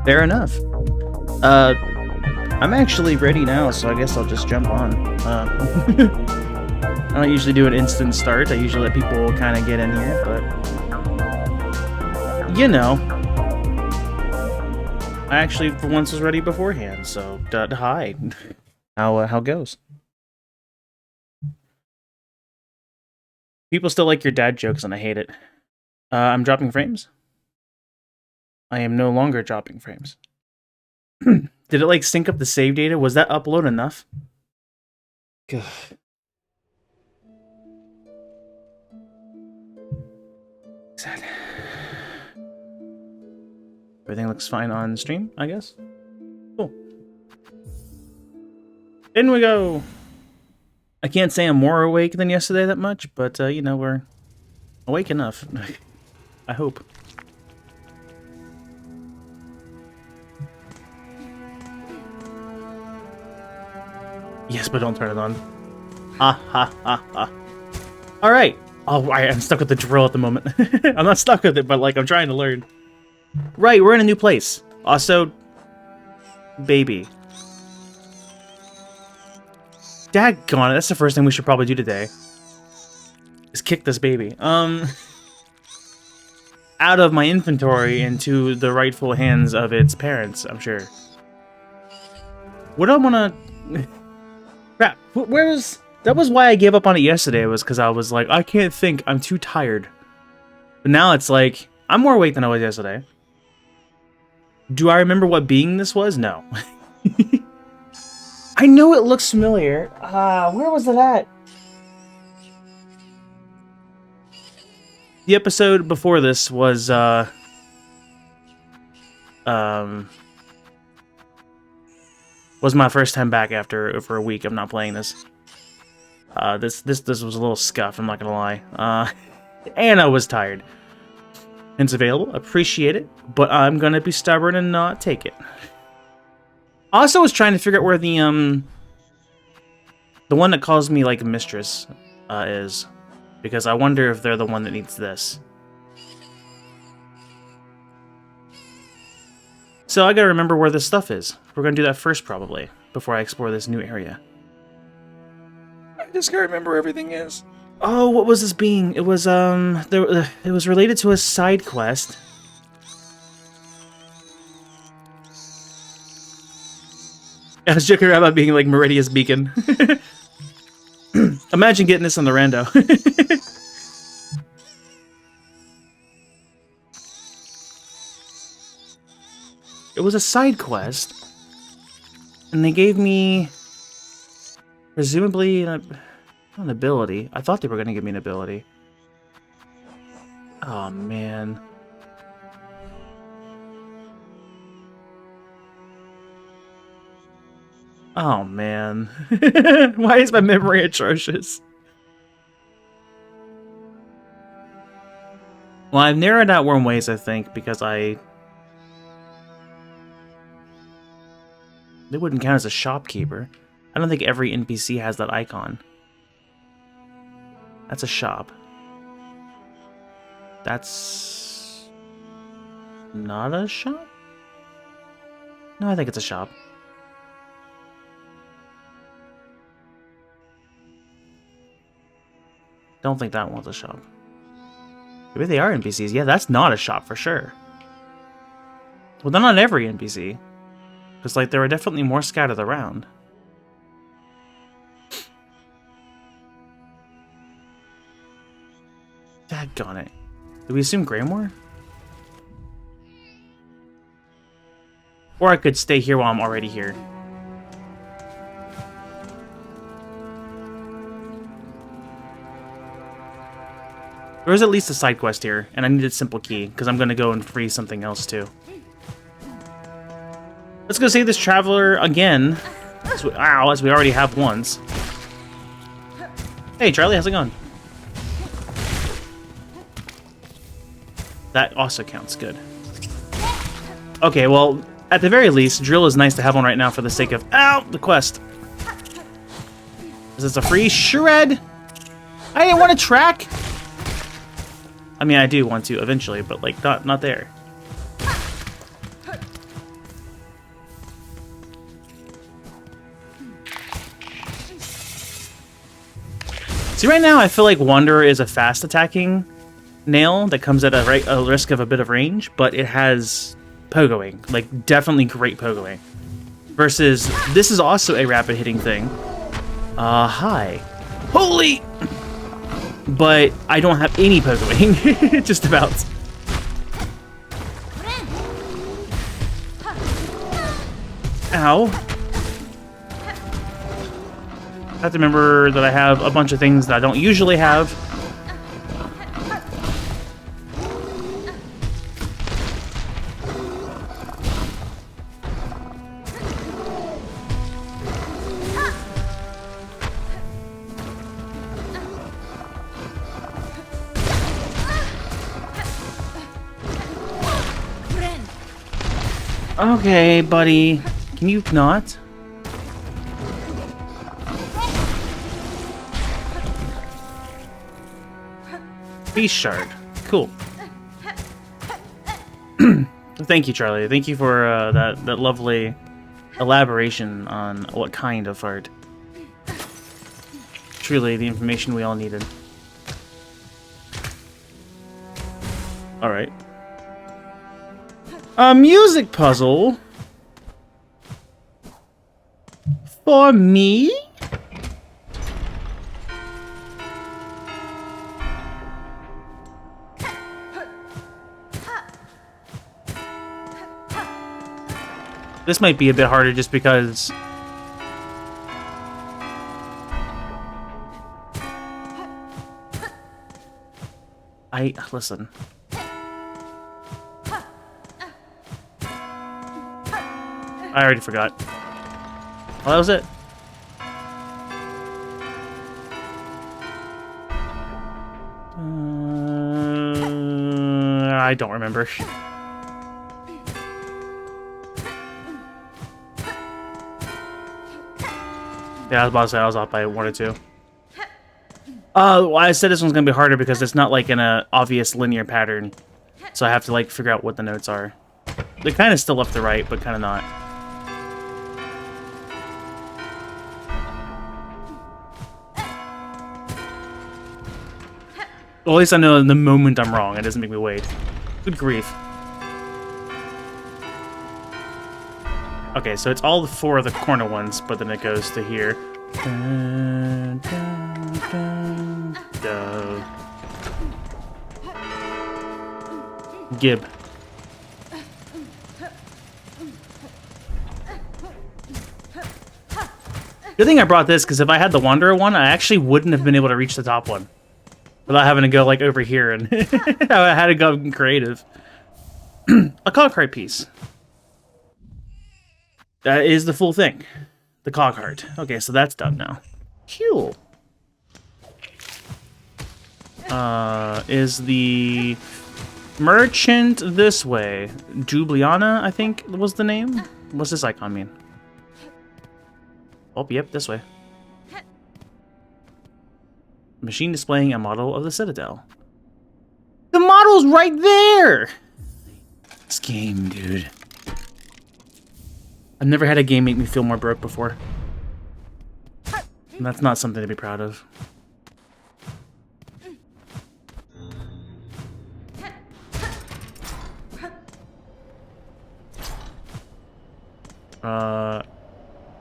Fair enough. I'm actually ready now, so I guess I'll just jump on. I don't usually do an instant start. I usually let people kind of get in here, but you know, I actually for once was ready beforehand. So, hi, how goes? People still like your dad jokes, and I hate it. I'm dropping frames. I am no longer dropping frames. Did it like sync up the save data? Was that upload enough? God. Sad. Everything looks fine on stream, I guess. Cool. In we go. I can't say I'm more awake than yesterday that much, but you know, we're awake enough. I hope. Yes, but don't turn it on. Ha ha ha ha. Alright. Oh, I'm stuck with the drill at the moment. I'm not stuck with it, but like I'm trying to learn. Right, we're in a new place. Also, baby. Daggone it, that's the first thing we should probably do today. Is kick this baby. Out of my inventory into the rightful hands of its parents, I'm sure. What do I wanna... Crap, where's... That was why I gave up on it yesterday, was because I was like, I can't think, I'm too tired. But now it's like, I'm more awake than I was yesterday. Do I remember what being this was? No. I know it looks familiar. Where was it at? The episode before this was, was my first time back for a week of not playing this. This was a little scuffed, I'm not gonna lie. And I was tired. It's available, appreciate it, but I'm gonna be stubborn and not take it. Also was trying to figure out where the one that calls me like mistress is, because I wonder if they're the one that needs this. So I gotta remember where this stuff is. We're gonna do that first probably, before I explore this new area. I just gotta remember where everything is. Oh, what was this being? It was it was related to a side quest. I was joking around about being like Meridia's beacon. Imagine getting this on the rando. It was a side quest, and they gave me presumably an ability. I thought they were going to give me an ability. Oh man. Oh man. Why is my memory atrocious? Well, I've narrowed out Worm Ways, I think, because they wouldn't count as a shopkeeper. I don't think every NPC has that icon. That's a shop. That's not a shop? No, I think it's a shop. Don't think that one's a shop. Maybe they are NPCs. Yeah, that's not a shop for sure. Well, they're not every NPC. Because, like, there are definitely more scattered around. Daggone it. Do we assume Greymoor? Or I could stay here while I'm already here. There is at least a side quest here, and I needed Simple Key, because I'm going to go and free something else too. Let's go save this traveler again. As we already have once. Hey Charlie, how's it going? That also counts, good. Okay, well, at the very least, drill is nice to have one right now for the sake of, the quest. Is this a free shred? I didn't want to track. I mean, I do want to eventually, but like not there. See, right now, I feel like Wanderer is a fast attacking nail that comes at a risk of a bit of range, but it has pogoing. Like, definitely great pogoing. Versus, this is also a rapid hitting thing. Hi. Holy! But I don't have any pogoing. Just about. Ow. I have to remember that I have a bunch of things that I don't usually have. Okay, buddy. Can you not? Beast shard. Cool. Thank you, Charlie. Thank you for that lovely elaboration on what kind of art. Truly, the information we all needed. All right. A music puzzle for me? This might be a bit harder just because listen. I already forgot. Well, that was it. I don't remember. Yeah, I was about to say I was off by 1 or 2. Well, I said this one's gonna be harder because it's not like in a obvious linear pattern, so I have to like figure out what the notes are. They're kind of still left to right, but kind of not. Well, at least I know in the moment I'm wrong. It doesn't make me wait. Good grief. Okay, so it's all 4 of the corner ones, but then it goes to here. Dun, dun, dun, dun. Gib. Good thing I brought this, because if I had the Wanderer one, I actually wouldn't have been able to reach the top one. Without having to go, like, over here, and I had to go creative. A cog heart piece. That is the full thing. The cog heart. Okay, so that's done now. Cool. Is the merchant this way? Juliana, I think was the name? What's this icon mean? Oh, yep, this way. Machine displaying a model of the Citadel. The model's right there! This game, dude. I've never had a game make me feel more broke before. And that's not something to be proud of.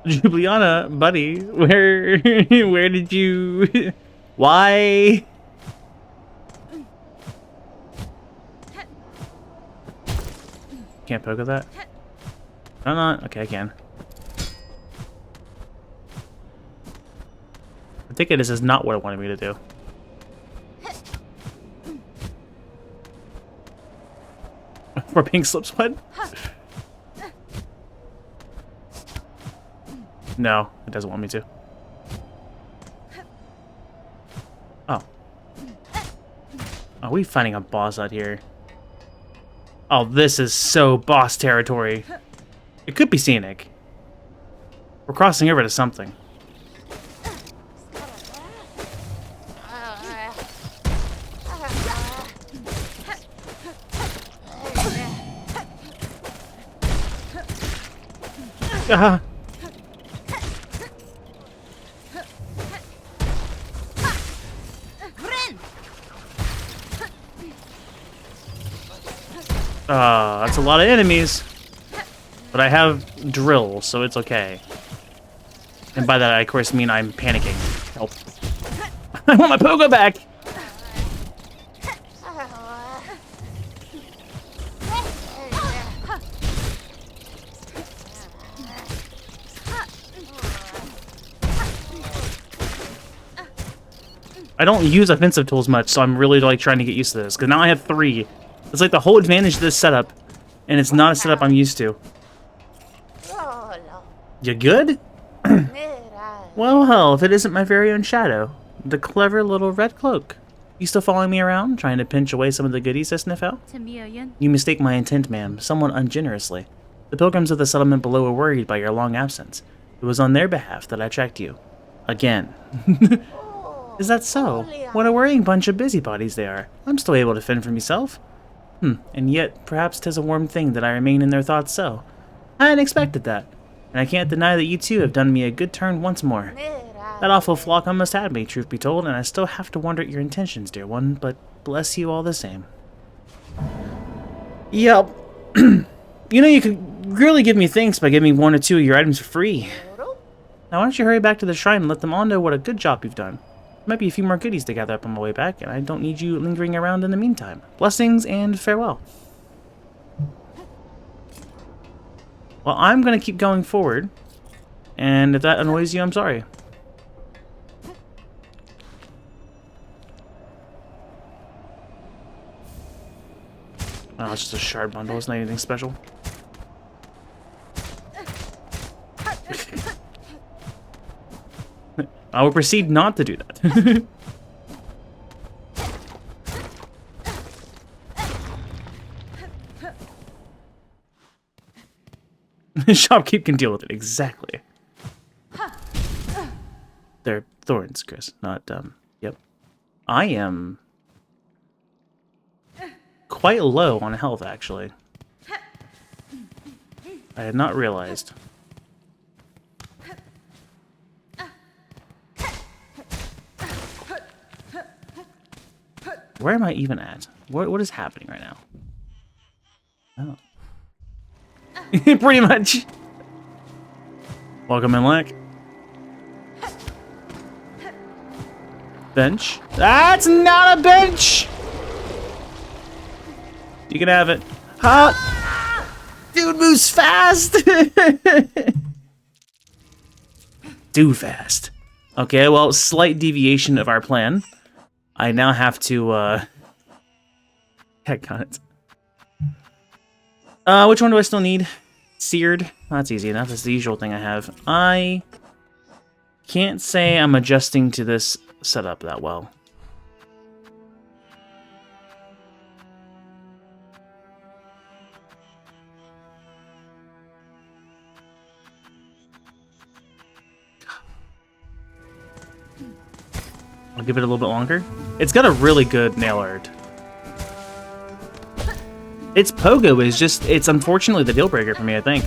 Juliana, buddy, where did you... Why? Can't poke at that? No, not. Okay, I can. I think this is not what it wanted me to do. For pink slips, what? No, it doesn't want me to. Oh. Are we finding a boss out here? Oh, this is so boss territory. It could be scenic. We're crossing over to something. Ah. That's a lot of enemies. But I have drill, so it's okay. And by that, I, of course, mean I'm panicking. Help. I want my pogo back! I don't use offensive tools much, so I'm really like trying to get used to this. Because now I have 3. It's like the whole advantage of this setup. And it's not a setup I'm used to. You good? Well, hell, if it isn't my very own shadow. The clever little red cloak. You still following me around, trying to pinch away some of the goodies I sniff out? You mistake my intent, ma'am, somewhat ungenerously. The pilgrims of the settlement below were worried by your long absence. It was on their behalf that I tracked you. Again. Is that so? What a worrying bunch of busybodies they are. I'm still able to fend for myself. And yet, perhaps 'tis a warm thing that I remain in their thoughts so. I hadn't expected that. And I can't deny that you two have done me a good turn once more. That awful flock almost had me, truth be told, and I still have to wonder at your intentions, dear one, but bless you all the same. Yep. You know, you could really give me thanks by giving me 1 or 2 of your items for free. Now why don't you hurry back to the shrine and let them all know what a good job you've done. Might be a few more goodies to gather up on my way back, and I don't need you lingering around in the meantime. Blessings and farewell. Well, I'm going to keep going forward, and if that annoys you, I'm sorry. Oh, it's just a shard bundle. It's not anything special. I will proceed not to do that. Shopkeep can deal with it, exactly. They're thorns, Chris, not, yep. I am quite low on health, actually. I had not realized. Where am I even at? What is happening right now? Oh. Pretty much. Welcome in, Lack. Bench. That's not a bench! You can have it. Huh? Dude moves fast! Too fast. Okay, well, slight deviation of our plan. I now have to, heck on it. Which one do I still need? Seared? That's easy enough. That's the usual thing I have. I can't say I'm adjusting to this setup that well. I'll give it a little bit longer. It's got a really good nail art. Its pogo is just, it's unfortunately the deal breaker for me, I think.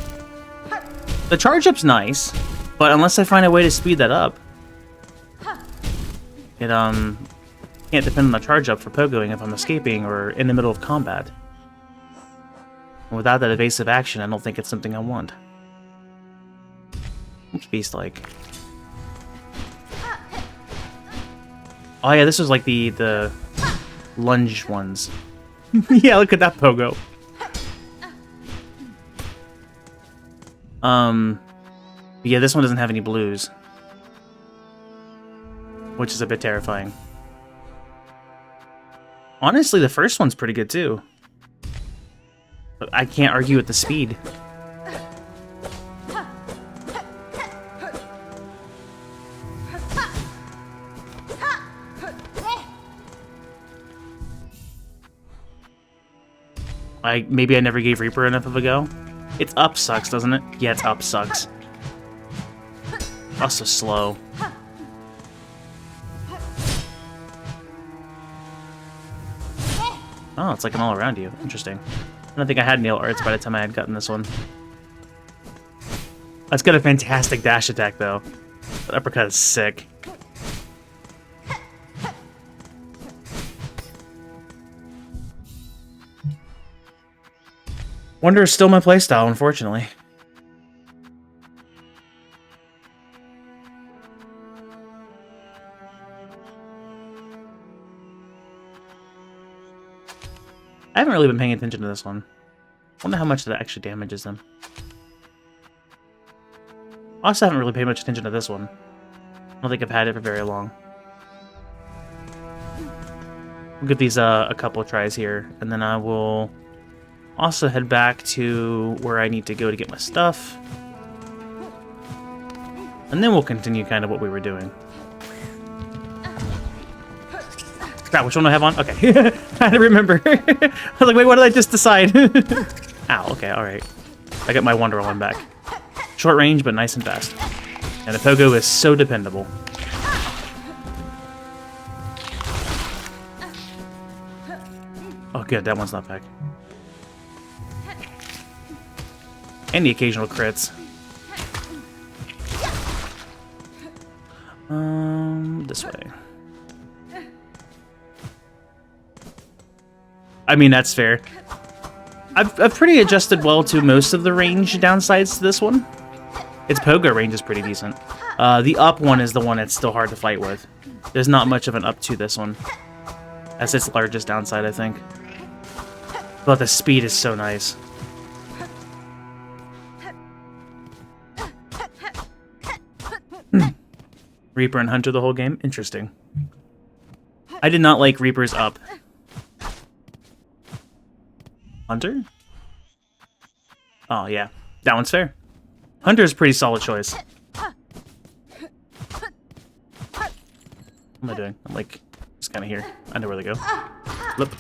The charge up's nice, but unless I find a way to speed that up, it, can't depend on the charge up for pogoing if I'm escaping or in the middle of combat. And without that evasive action, I don't think it's something I want. What's beast like? Oh yeah, this was like the lunge ones. Yeah, look at that pogo. Yeah, this one doesn't have any blues, which is a bit terrifying. Honestly, the first one's pretty good too. But I can't argue with the speed. Maybe I never gave Reaper enough of a go. It's up sucks, doesn't it? Yeah, it's up sucks. Also slow. Oh, it's like an all around you. Interesting. I don't think I had nail arts by the time I had gotten this one. That's got a fantastic dash attack though. That uppercut is sick. Wonder is still my playstyle, unfortunately. I haven't really been paying attention to this one. I wonder how much that actually damages them. I also haven't really paid much attention to this one. I don't think I've had it for very long. We'll give these a couple of tries here, and then I will also head back to where I need to go to get my stuff. And then we'll continue kind of what we were doing. Crap, which one do I have on? Okay. I had to remember. I was like, wait, what did I just decide? Ow, okay, alright. I got my Wonder one back. Short range, but nice and fast. And the Pogo is so dependable. Oh, good, that one's not back. And the occasional crits. This way. I mean, that's fair. I've pretty adjusted well to most of the range downsides to this one. Its Pogo range is pretty decent. The up one is the one that's still hard to fight with. There's not much of an up to this one. That's its largest downside, I think. But the speed is so nice. Reaper and Hunter the whole game? Interesting. I did not like Reaper's up. Hunter? Oh, yeah. That one's fair. Hunter's a pretty solid choice. What am I doing? I'm like, just kind of here. I know where to go. Flip.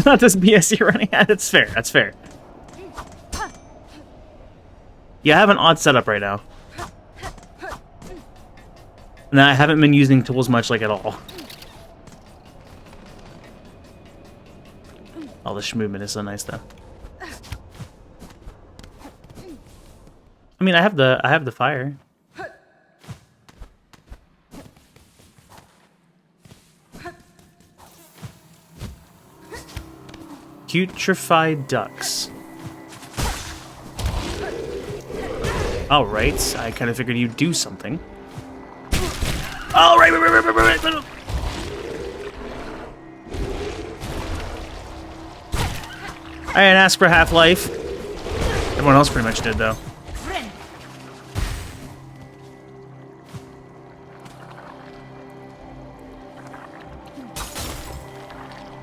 Not this BS you're running at. That's fair. That's fair. Yeah, I have an odd setup right now. And I haven't been using tools much, like, at all. Oh, the movement is so nice, though. I mean, I have the fire. Putrefied ducks. All right, I kind of figured you'd do something. Oh, right. I didn't ask for Half-Life. Everyone else pretty much did, though.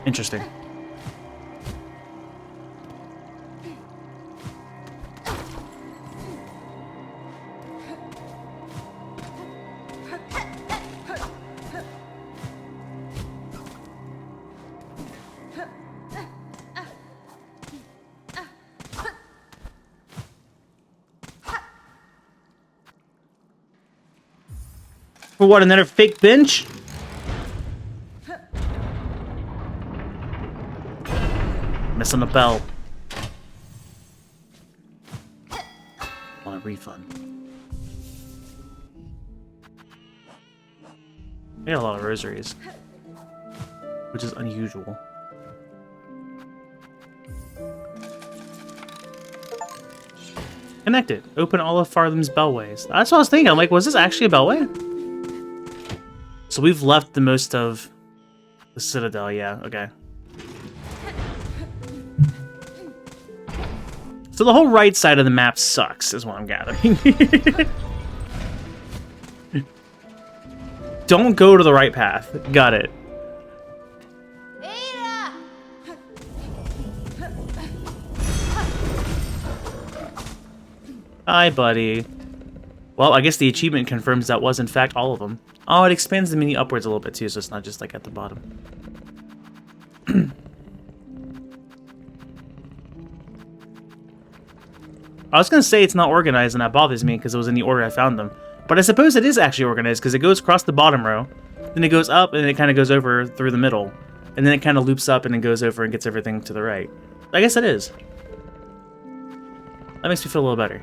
Interesting. For what, another fake bench? Missing a bell. Want a refund. I got a lot of rosaries, which is unusual. Connected. Open all of Fartham's bellways. That's what I was thinking. I'm like, was this actually a bellway? So we've left the most of the Citadel, yeah, okay. So the whole right side of the map sucks, is what I'm gathering. Don't go to the right path. Got it. Hi, buddy. Well, I guess the achievement confirms that was, in fact, all of them. Oh, it expands the menu upwards a little bit, too, so it's not just, like, at the bottom. I was going to say it's not organized, and that bothers me, because it was in the order I found them. But I suppose it is actually organized, because it goes across the bottom row, then it goes up, and then it kind of goes over through the middle. And then it kind of loops up, and it goes over and gets everything to the right. I guess it is. That makes me feel a little better.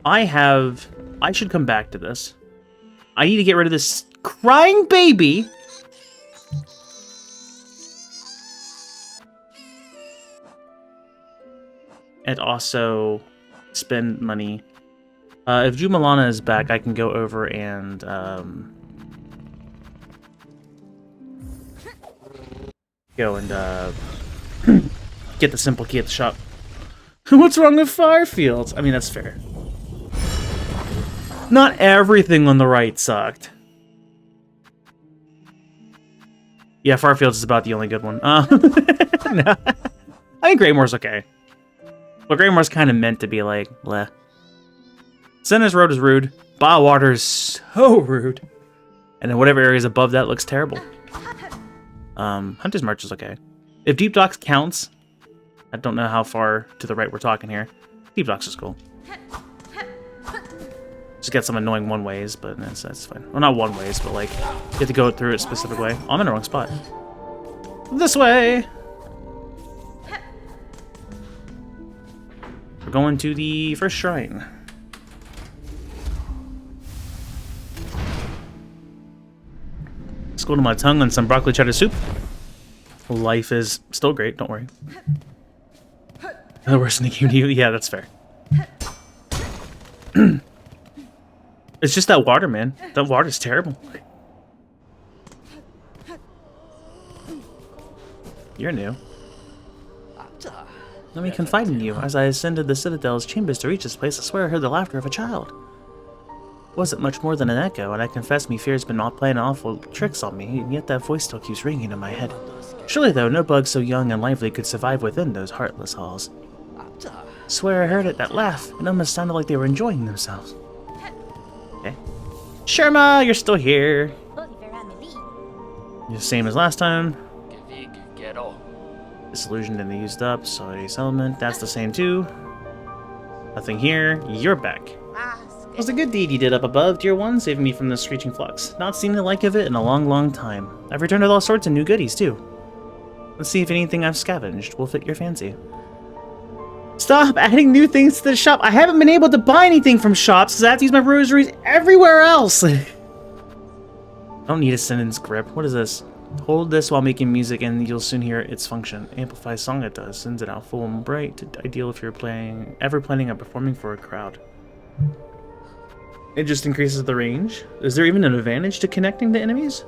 I should come back to this. I need to get rid of this crying baby and also spend money. If Jumalana is back, I can go over and go and get the simple key at the shop. What's wrong with Firefields? I mean, that's fair. Not everything on the right sucked. Yeah, Firefields is about the only good one. No. I think Greymoor's okay. But Greymoor's kind of meant to be like, bleh. Sinner's Road is rude. Bywater is so rude. And then whatever areas above that looks terrible. Hunter's March is okay. If Deep Docks counts, I don't know how far to the right we're talking here. Deep Docks is cool. Just get some annoying one-ways, but that's fine. Well, not one-ways, but like, you have to go through it a specific way. Oh, I'm in the wrong spot. This way! We're going to the first shrine. Schooled my tongue on some broccoli cheddar soup. Life is still great, don't worry. The worst thing you do, yeah, that's fair. It's just that water, man. That water's terrible. You're new. Let me confide in you. As I ascended the Citadel's chambers to reach this place, I swear I heard the laughter of a child. It wasn't much more than an echo, and I confess me fear's been playing awful tricks on me, and yet that voice still keeps ringing in my head. Surely, though, no bug so young and lively could survive within those heartless halls. Swear I heard it, that laugh. It almost sounded like they were enjoying themselves. Okay. Sherma, you're still here. You're the same as last time. Disillusioned and used up. Solidus element. That's the same too. Nothing here. You're back. It was a good deed you did up above, dear one, saving me from the screeching flux. Not seen the like of it in a long, long time. I've returned with all sorts of new goodies too. Let's see if anything I've scavenged will fit your fancy. Stop adding new things to the shop. I haven't been able to buy anything from shops because I have to use my rosaries everywhere else. I don't need a sentence grip. What is this? Hold this while making music and you'll soon hear its function. Amplifies song it does. Sends it out full and bright. Ideal if you're ever planning on performing for a crowd. It just increases the range. Is there even an advantage to connecting to enemies?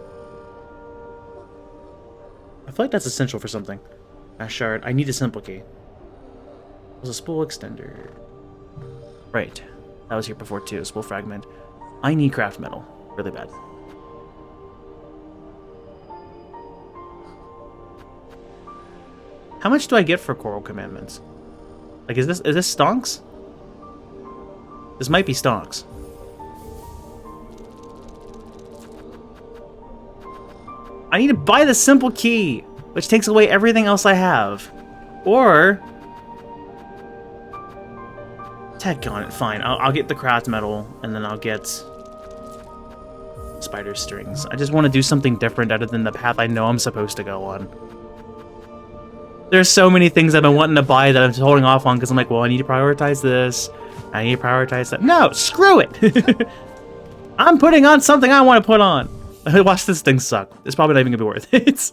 I feel like that's essential for something. Ash shard. I need a simple key. There's a spool extender. Right. That was here before too. A spool fragment. I need craft metal. Really bad. How much do I get for Coral Commandments? Like, is this stonks? This might be stonks. I need to buy the simple key, which takes away everything else I have. Or... tech on it, fine. I'll get the craft metal, and then I'll get... spider strings. I just want to do something different other than the path I know I'm supposed to go on. There's so many things I've been wanting to buy that I'm just holding off on because I'm like, well, I need to prioritize this. I need to prioritize that. No, screw it! I'm putting on something I want to put on. Watch this thing suck. It's probably not even gonna be worth it.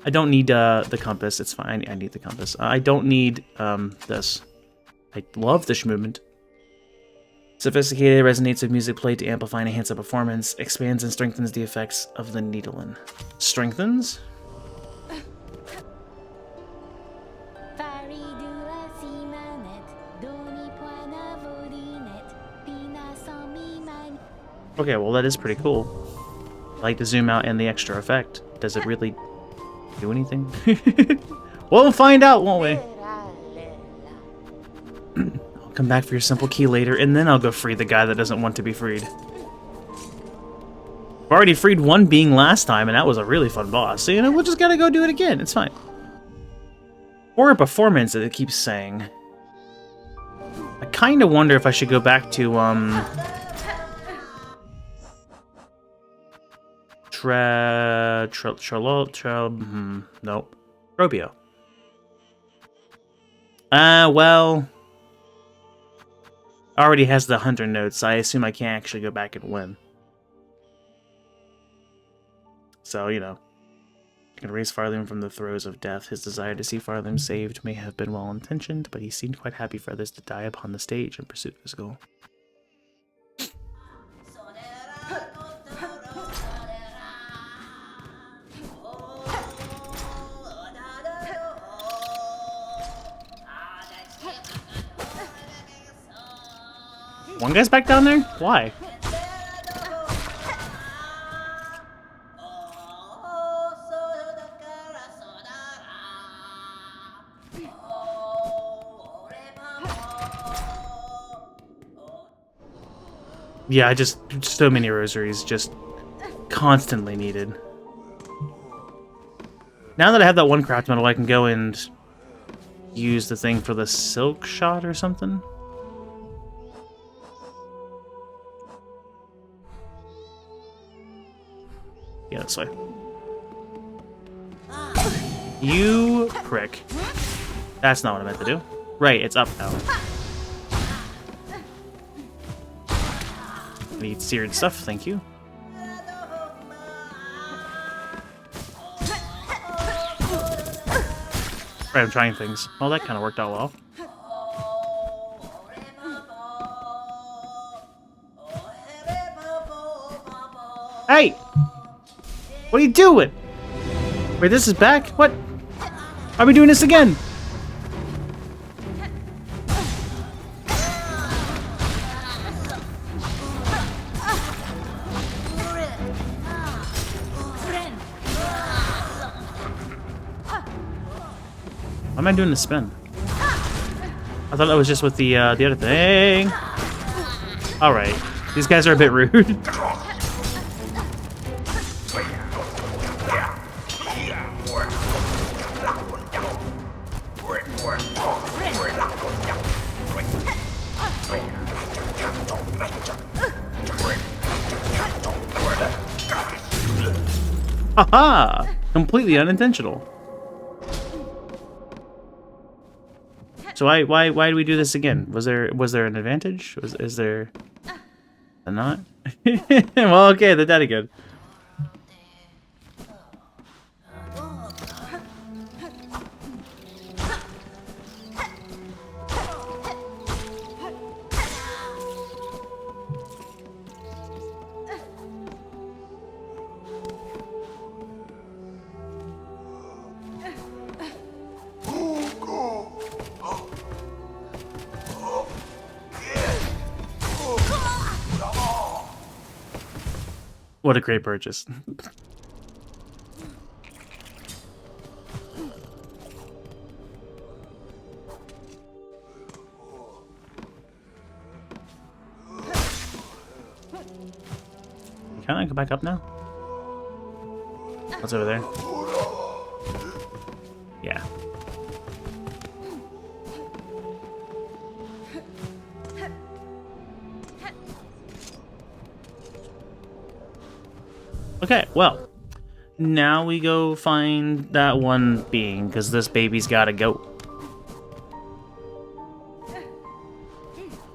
I don't need the compass. It's fine. I need the compass. I don't need this. I love this movement. Sophisticated, resonates with music played to amplify and enhance the performance. Expands and strengthens the effects of the needling. Strengthens? Okay, well that is pretty cool. I like the zoom out and the extra effect. Does it really do anything? We'll find out, won't we? I'll come back for your simple key later, and then I'll go free the guy that doesn't want to be freed. I've already freed one being last time, and that was a really fun boss. So, you know, we'll just gotta go do it again. It's fine. Or a performance, that it keeps saying. I kind of wonder if I should go back to, nope. Robio. Well... already has the 100 notes, so I assume I can't actually go back and win. So, you know. Can raise Farthing from the throes of death. His desire to see Farthing saved may have been well-intentioned, but he seemed quite happy for others to die upon the stage in pursuit of his goal. One guy's back down there? Why? Yeah, just so many rosaries, just constantly needed. Now that I have that one craft metal, I can go and use the thing for the silk shot or something. Yeah, this way. You prick. That's not what I meant to do. Right, it's up now. Need seared stuff, thank you. Right, I'm trying things. Well, that kind of worked out well. Hey! What are you doing? Wait, this is back? What? Are we doing this again? Why am I doing the spin? I thought that was just with the other thing. All right, these guys are a bit rude. Haha! Completely unintentional. So why do we do this again? Was there an advantage? Is there a not? Well, okay, they're dead again. What a great purchase. Can I go back up now? What's over there? Yeah. Okay, well, now we go find that one being, because this baby's gotta go.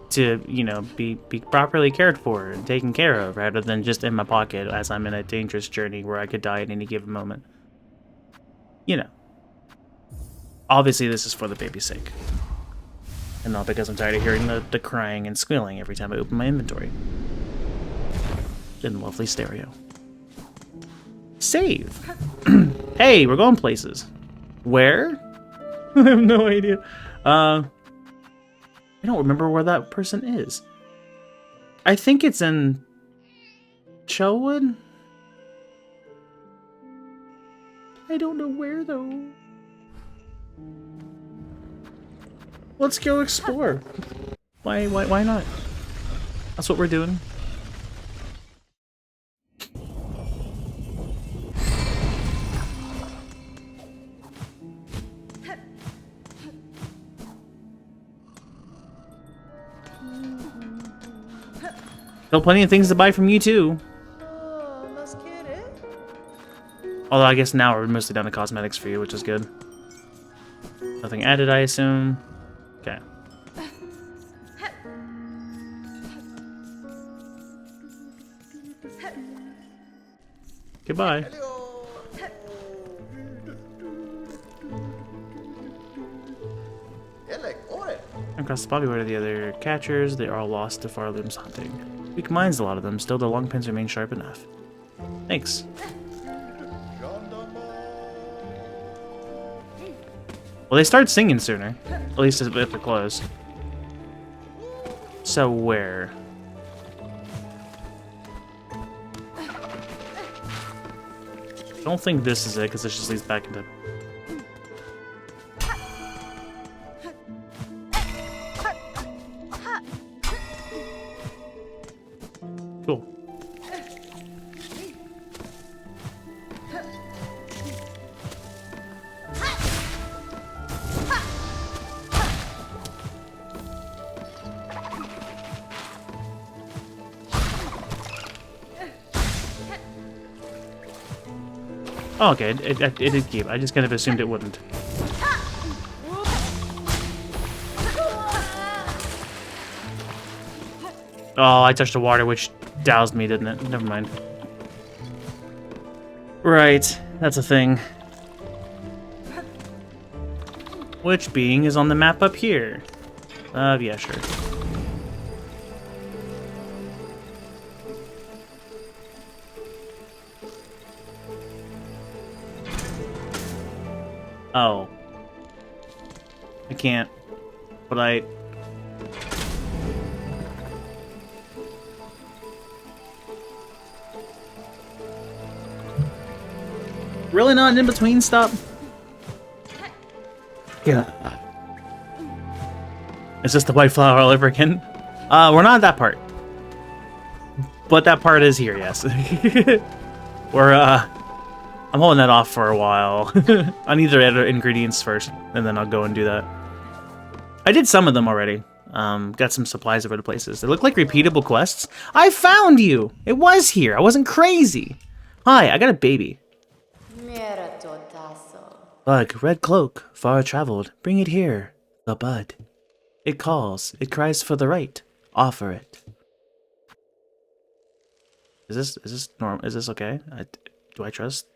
To, you know, be properly cared for and taken care of, rather than just in my pocket as I'm in a dangerous journey where I could die at any given moment. You know. Obviously this is for the baby's sake. And not because I'm tired of hearing the crying and squealing every time I open my inventory. In lovely stereo. Save! Hey, we're going places. Where? I have no idea. I don't remember where that person is. I think it's in Chelwood? I don't know where though. Let's go explore. Why not? That's what we're doing. Still plenty of things to buy from you too. Although I guess now we're mostly down to cosmetics for you, which is good. Nothing added, I assume. Okay. Goodbye. Across the lobby, what are the other catchers? They are all lost to Farloom's hunting. Weak minds, a lot of them. Still, the long pins remain sharp enough. Thanks. Well, they start singing sooner. At least if they're close. So where? I don't think this is it, because this just leads back into... Cool. Oh, okay, it did keep. I just kind of assumed it wouldn't. Oh, I touched the water, which doused me, didn't it? Never mind. Right, that's a thing. Which being is on the map up here? Yeah, sure. Oh. I can't. But I... Really not an in-between stop? Yeah. Is this the white flower all over again? We're not at that part. But that part is here, yes. I'm holding that off for a while. I need to add ingredients first, and then I'll go and do that. I did some of them already. Got some supplies over the places. They look like repeatable quests. I found you! It was here. I wasn't crazy. Hi, I got a baby. Bug, red cloak, far traveled. Bring it here. The bud. It calls. It cries for the right. Offer it. Is this normal? Is this okay? Do I trust?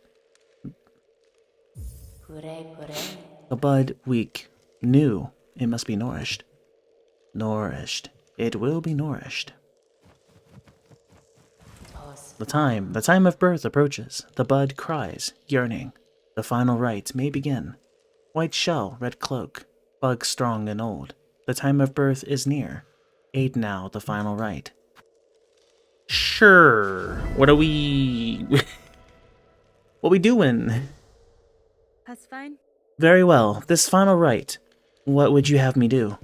A bud weak, new. It must be nourished. Nourished. It will be nourished. The time of birth approaches. The bud cries, yearning. The final rite may begin. White shell, red cloak. Bug strong and old. The time of birth is near. Aid now the final rite. Sure. What are we... what we doing? That's fine. Very well. This final rite. What would you have me do?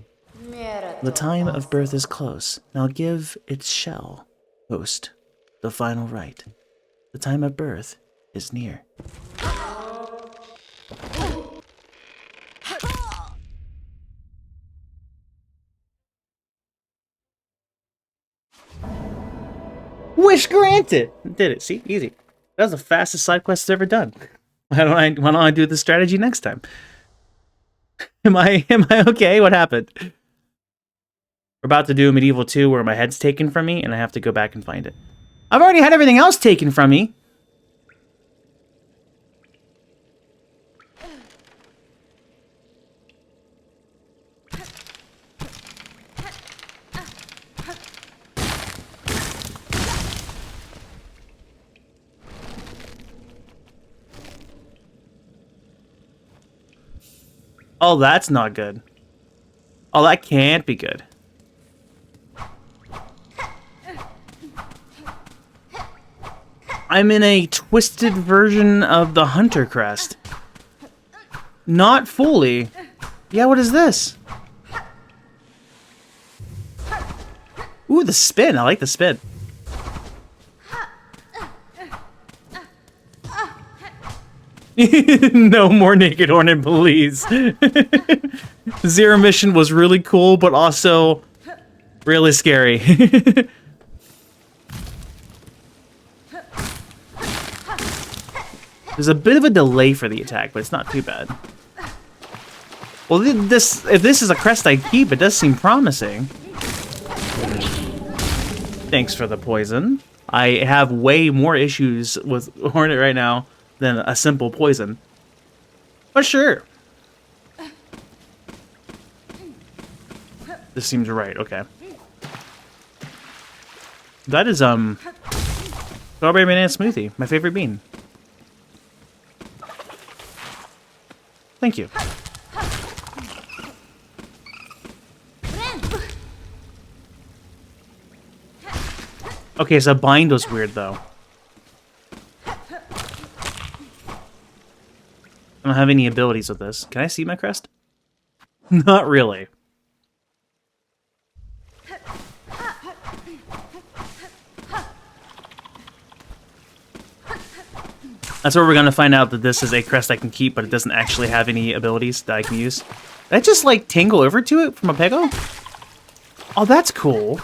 The time of birth is close. Now give its shell. Host. The final rite. The time of birth is near. Wish granted! Did it. See? Easy. That was the fastest side quest I've ever done. Why don't I do the strategy next time? Am I okay? What happened? We're about to do a Medieval 2 where my head's taken from me and I have to go back and find it. I've already had everything else taken from me. Oh, that's not good. Oh, that can't be good. I'm in a twisted version of the Hunter Crest. Not fully. Yeah, what is this? Ooh, the spin. I like the spin. No more naked Hornet, please. Zero Mission was really cool, but also really scary. There's a bit of a delay for the attack, but it's not too bad. Well, if this is a crest I keep, it does seem promising. Thanks for the poison. I have way more issues with Hornet right now than a simple poison. But sure. This seems right. Okay. That is, strawberry banana smoothie. My favorite bean. Thank you. Okay, so bind was weird, though. I don't have any abilities with this. Can I see my crest? Not really. That's where we're gonna find out that this is a crest I can keep, but it doesn't actually have any abilities that I can use. Did I just, like, tangle over to it from a pego? Oh, that's cool.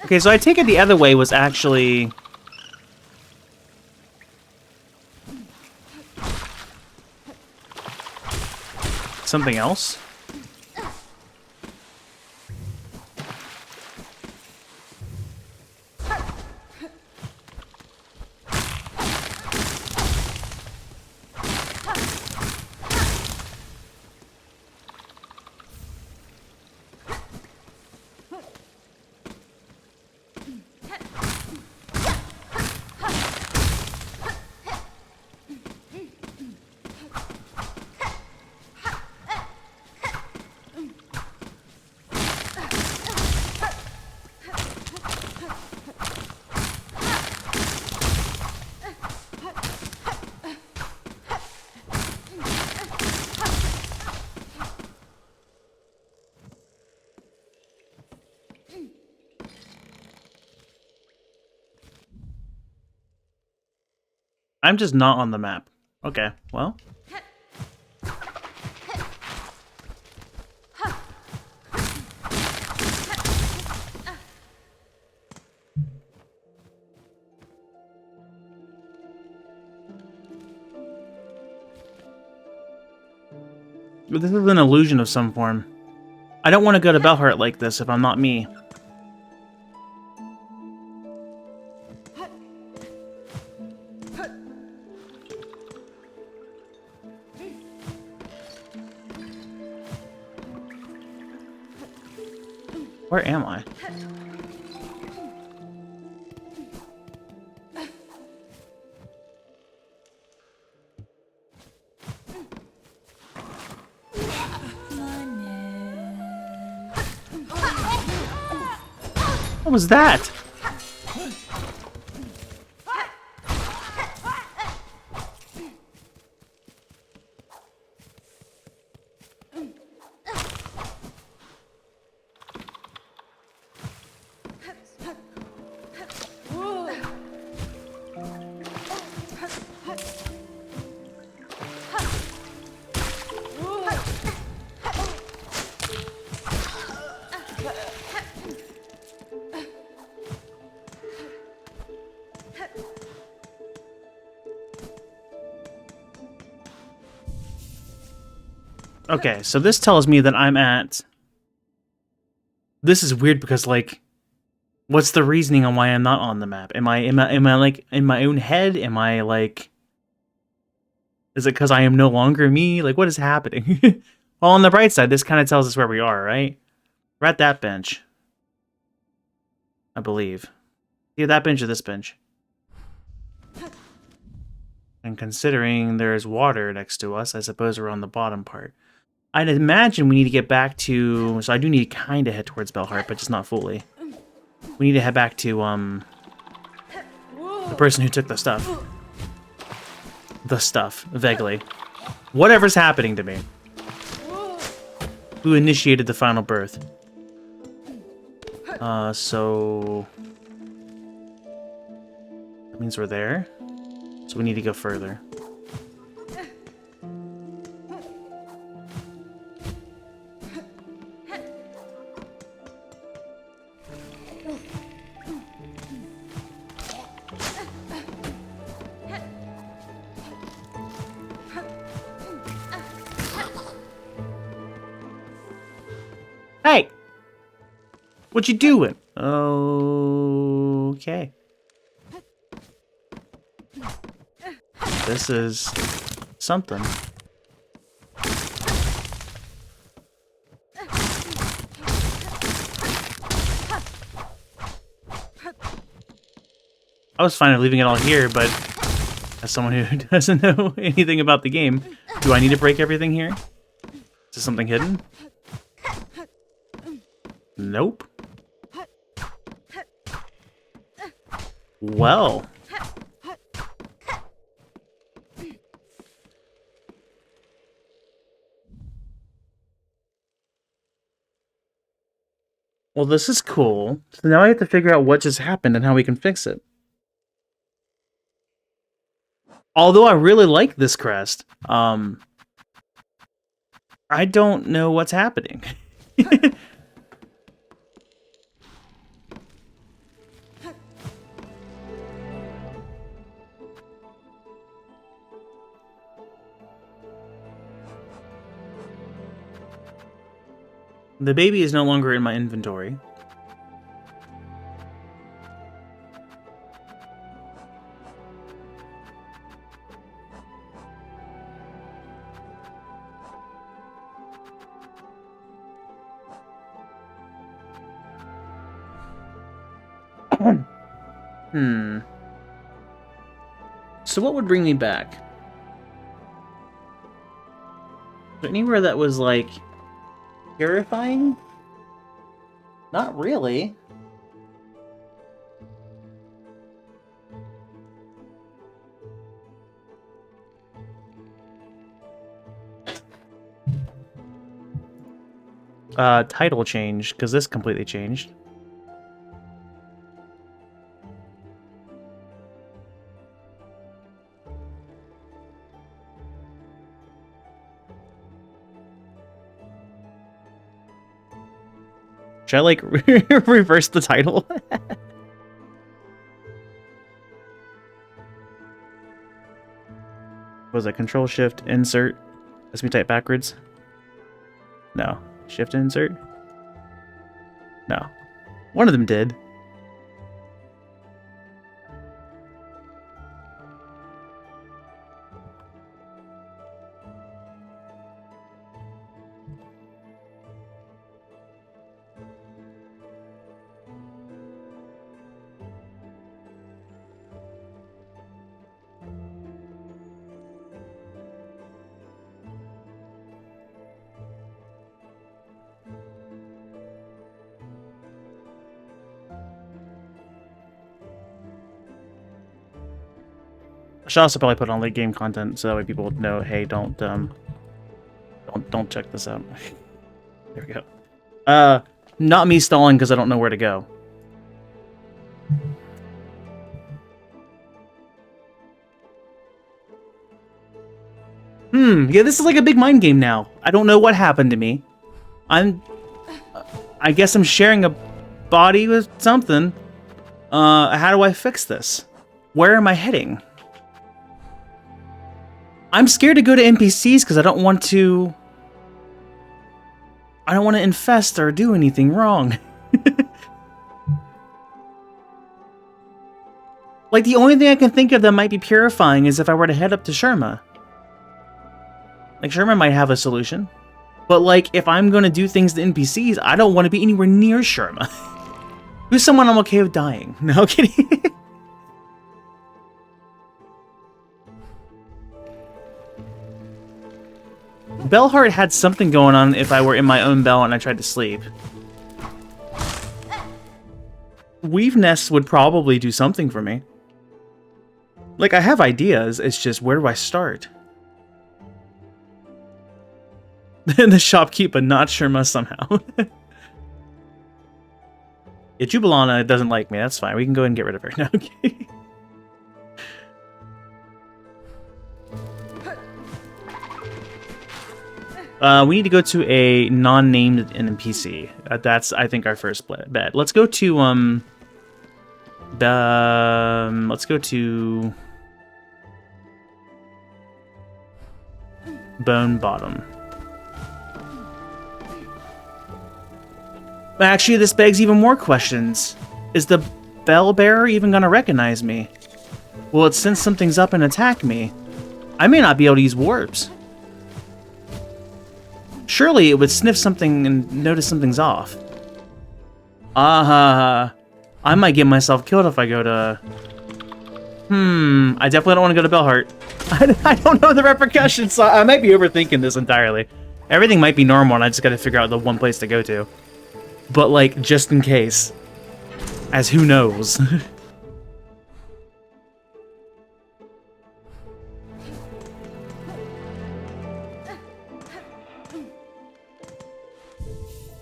Okay, so I take it the other way was actually... something else? I'm just not on the map. Okay, well. This is an illusion of some form. I don't want to go to Belheart like this if I'm not me. Where am I? What was that? Okay, so this tells me that I'm at... This is weird because, like, what's the reasoning on why I'm not on the map? Am I like, in my own head? Am I, like... Is it because I am no longer me? Like, what is happening? Well, on the bright side, this kind of tells us where we are, right? We're at that bench. I believe. Yeah, that bench or this bench. And considering there's water next to us, I suppose we're on the bottom part. I'd imagine we need to get back to... So I do need to kind of head towards Belheart, but just not fully. We need to head back to, the person who took the stuff. The stuff, vaguely. Whatever's happening to me. Who initiated the final birth. So... That means we're there. So we need to go further. Hey! What you doing? Okay. This is something. I was fine with leaving it all here, but as someone who doesn't know anything about the game, do I need to break everything here? Is there something hidden? Nope. Well. Well, this is cool. So now I have to figure out what just happened and how we can fix it. Although I really like this crest, I don't know what's happening. The baby is no longer in my inventory. So what would bring me back? Is there anywhere that was, like, purifying? Not really. Title change, because this completely changed. Should I, like, reverse the title? Was it Control Shift Insert? Let's me type backwards. No. Shift Insert? No. One of them did. I should also probably put on late game content so that way people would know, hey, don't check this out. There we go. Not me stalling because I don't know where to go. Yeah, this is like a big mind game now. I don't know what happened to me. I guess I'm sharing a body with something. How do I fix this? Where am I heading? I'm scared to go to NPCs because I don't want to infest or do anything wrong. Like, the only thing I can think of that might be purifying is if I were to head up to Sherma. Like, Sherma might have a solution. But, like, if I'm going to do things to NPCs, I don't want to be anywhere near Sherma. Who's someone I'm okay with dying? No, kidding. Bellheart had something going on if I were in my own bell and I tried to sleep. Weave Nest would probably do something for me. Like, I have ideas, it's just, where do I start? And the shopkeeper not Sherma somehow. Yeah, Jubilana doesn't like me, that's fine. We can go ahead and get rid of her. No, okay. We need to go to a non-named NPC. That's, I think, our first bet. Let's go to, let's go to Bone Bottom. Actually, this begs even more questions. Is the bell bearer even gonna recognize me? Will it sense something's up and attack me? I may not be able to use warps. Surely it would sniff something and notice something's off. I might get myself killed if I go to I definitely don't want to go to Bellheart. I don't know the repercussions, so I might be overthinking this entirely. Everything might be normal, and I just gotta figure out the one place to go to. But, like, just in case. As who knows.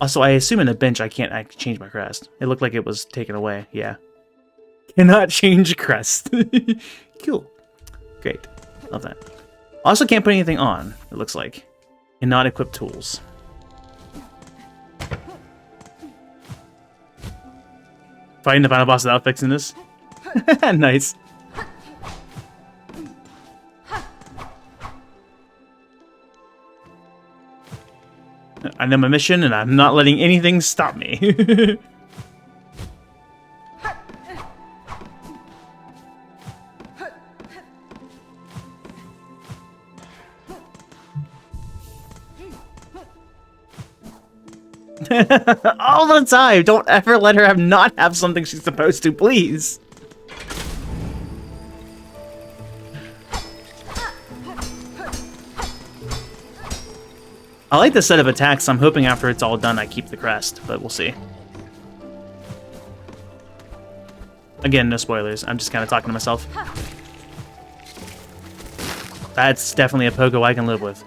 Also, I assume in a bench I can't change my crest. It looked like it was taken away. Yeah. Cannot change crest. Cool. Great. Love that. Also can't put anything on, it looks like. And not equip tools. Fighting the final boss without fixing this? Nice. I know my mission, and I'm not letting anything stop me. All the time! Don't ever let her not have something she's supposed to, please! I like the set of attacks. I'm hoping after it's all done I keep the crest, but we'll see. Again, no spoilers. I'm just kind of talking to myself. That's definitely a pogo I can live with.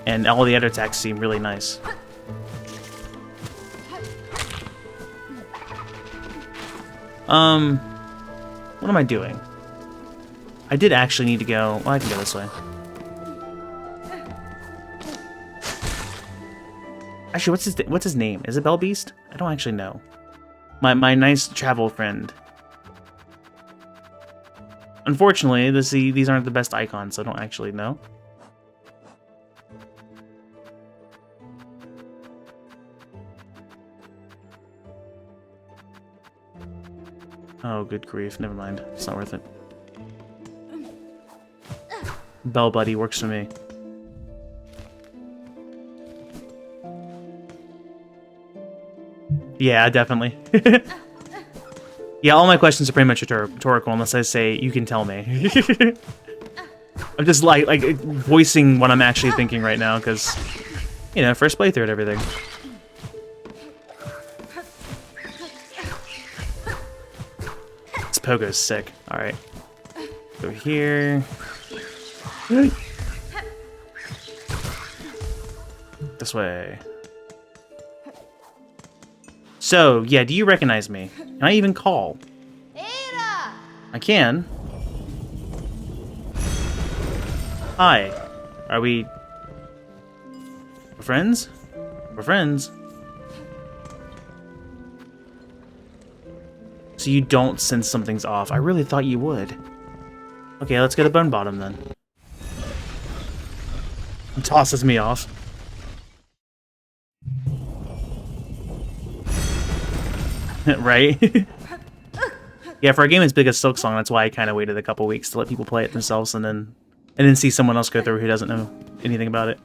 And all the other attacks seem really nice. What am I doing? I did actually need to go... Well, I can go this way. Actually, what's his name? Is it Bell Beast? I don't actually know. My nice travel friend. Unfortunately, these aren't the best icons, so I don't actually know. Oh, good grief. Never mind. It's not worth it. Bell Buddy works for me. Yeah, definitely. Yeah, all my questions are pretty much rhetorical unless I say, you can tell me. I'm just like voicing what I'm actually thinking right now, because, you know, first playthrough and everything. This pogo's sick. Alright. Go here. This way. So, yeah, do you recognize me? Can I even call? Ada! I can. Hi. Are we... We're friends? We're friends. So you don't sense something's off. I really thought you would. Okay, let's go to Bone Bottom then. It tosses me off. Right? Yeah, for a game as big as Silksong, that's why I kind of waited a couple weeks to let people play it themselves and then see someone else go through who doesn't know anything about it.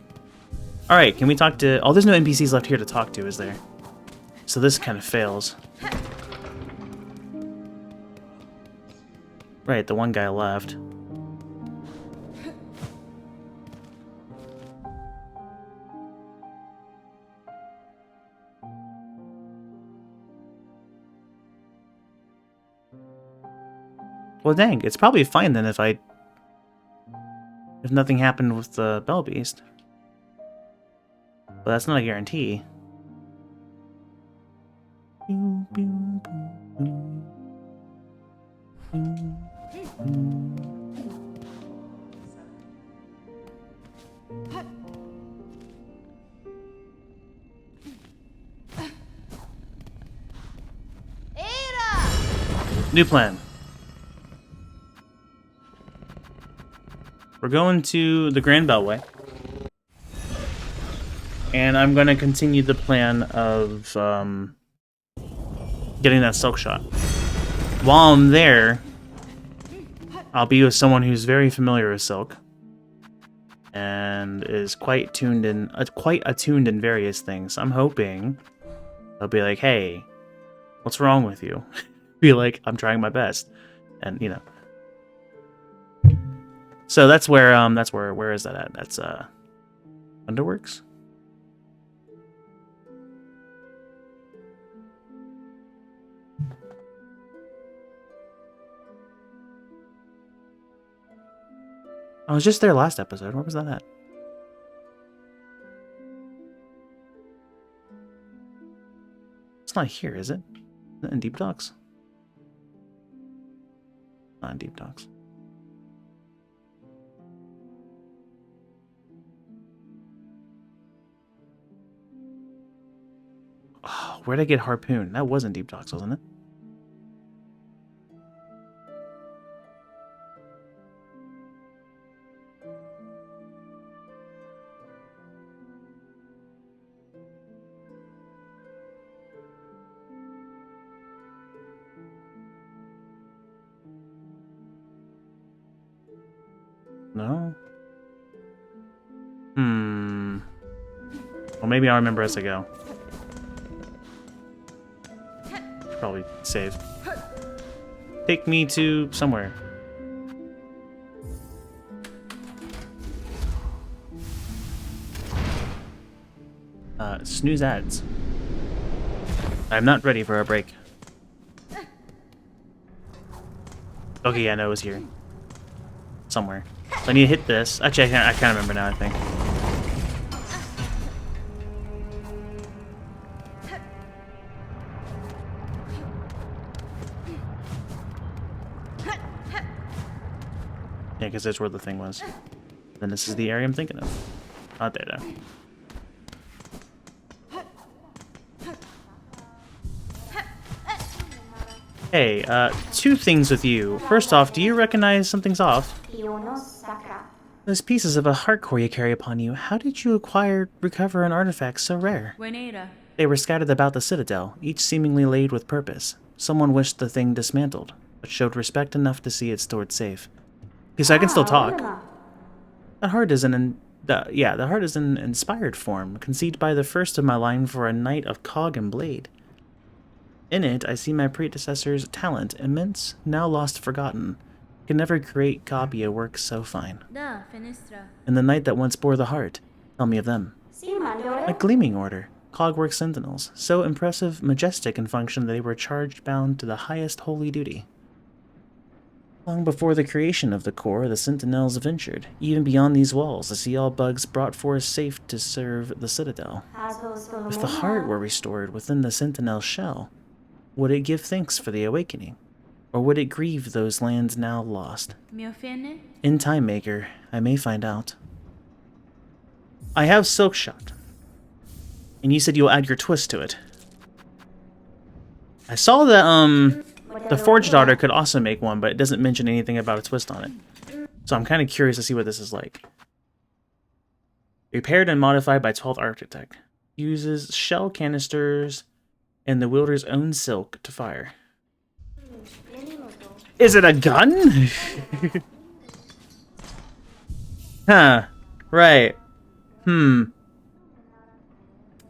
Alright, can we talk to... Oh, there's no NPCs left here to talk to, is there? So this kind of fails. Right, the one guy left. Well, dang, it's probably fine then if nothing happened with the Bell Beast. But that's not a guarantee. New plan. We're going to the Grand Bellway. And I'm going to continue the plan of getting that silk shot. While I'm there, I'll be with someone who's very familiar with silk. And is quite attuned in various things. I'm hoping they'll be like, hey, what's wrong with you? Be like, I'm trying my best. and you know. So that's where where is that at? That's Underworks. I was just there last episode. Where was that at? It's not here, is it? Is it in Deep Docks? Not in Deep Docks. Oh, where'd I get Harpoon? That wasn't Deep Docks, wasn't it? No? Well, maybe I'll remember as I go. Probably save. Take me to somewhere. Snooze ads. I'm not ready for a break. Okay, yeah, no, it was here. Somewhere. So I need to hit this. Actually, I can't remember now, I think. Yeah, because that's where the thing was. Then this is the area I'm thinking of. Not there, though. Hey, two things with you. First off, do you recognize something's off? Those pieces of a heart core you carry upon you, how did you recover an artifact so rare? They were scattered about the citadel, each seemingly laid with purpose. Someone wished the thing dismantled, but showed respect enough to see it stored safe. Okay, so I can still talk. That heart is the heart is an inspired form, conceived by the first of my line for a knight of cog and blade. In it, I see my predecessor's talent, immense, now lost forgotten. Can never create copy a work so fine. And the knight that once bore the heart, tell me of them. A gleaming order, cogwork sentinels, so impressive, majestic in function that they were charged bound to the highest holy duty. Long before the creation of the core, the sentinels ventured, even beyond these walls, to see all bugs brought forth safe to serve the citadel. If the heart were restored within the sentinel's shell, would it give thanks for the awakening? Or would it grieve those lands now lost? In time, Maker, I may find out. I have Silkshot. And you said you'll add your twist to it. I saw that, the Forge Daughter could also make one, but it doesn't mention anything about a twist on it. So I'm kind of curious to see what this is like. Repaired and modified by 12th Architect. Uses shell canisters and the wielder's own silk to fire. Is it a gun? Huh. Right.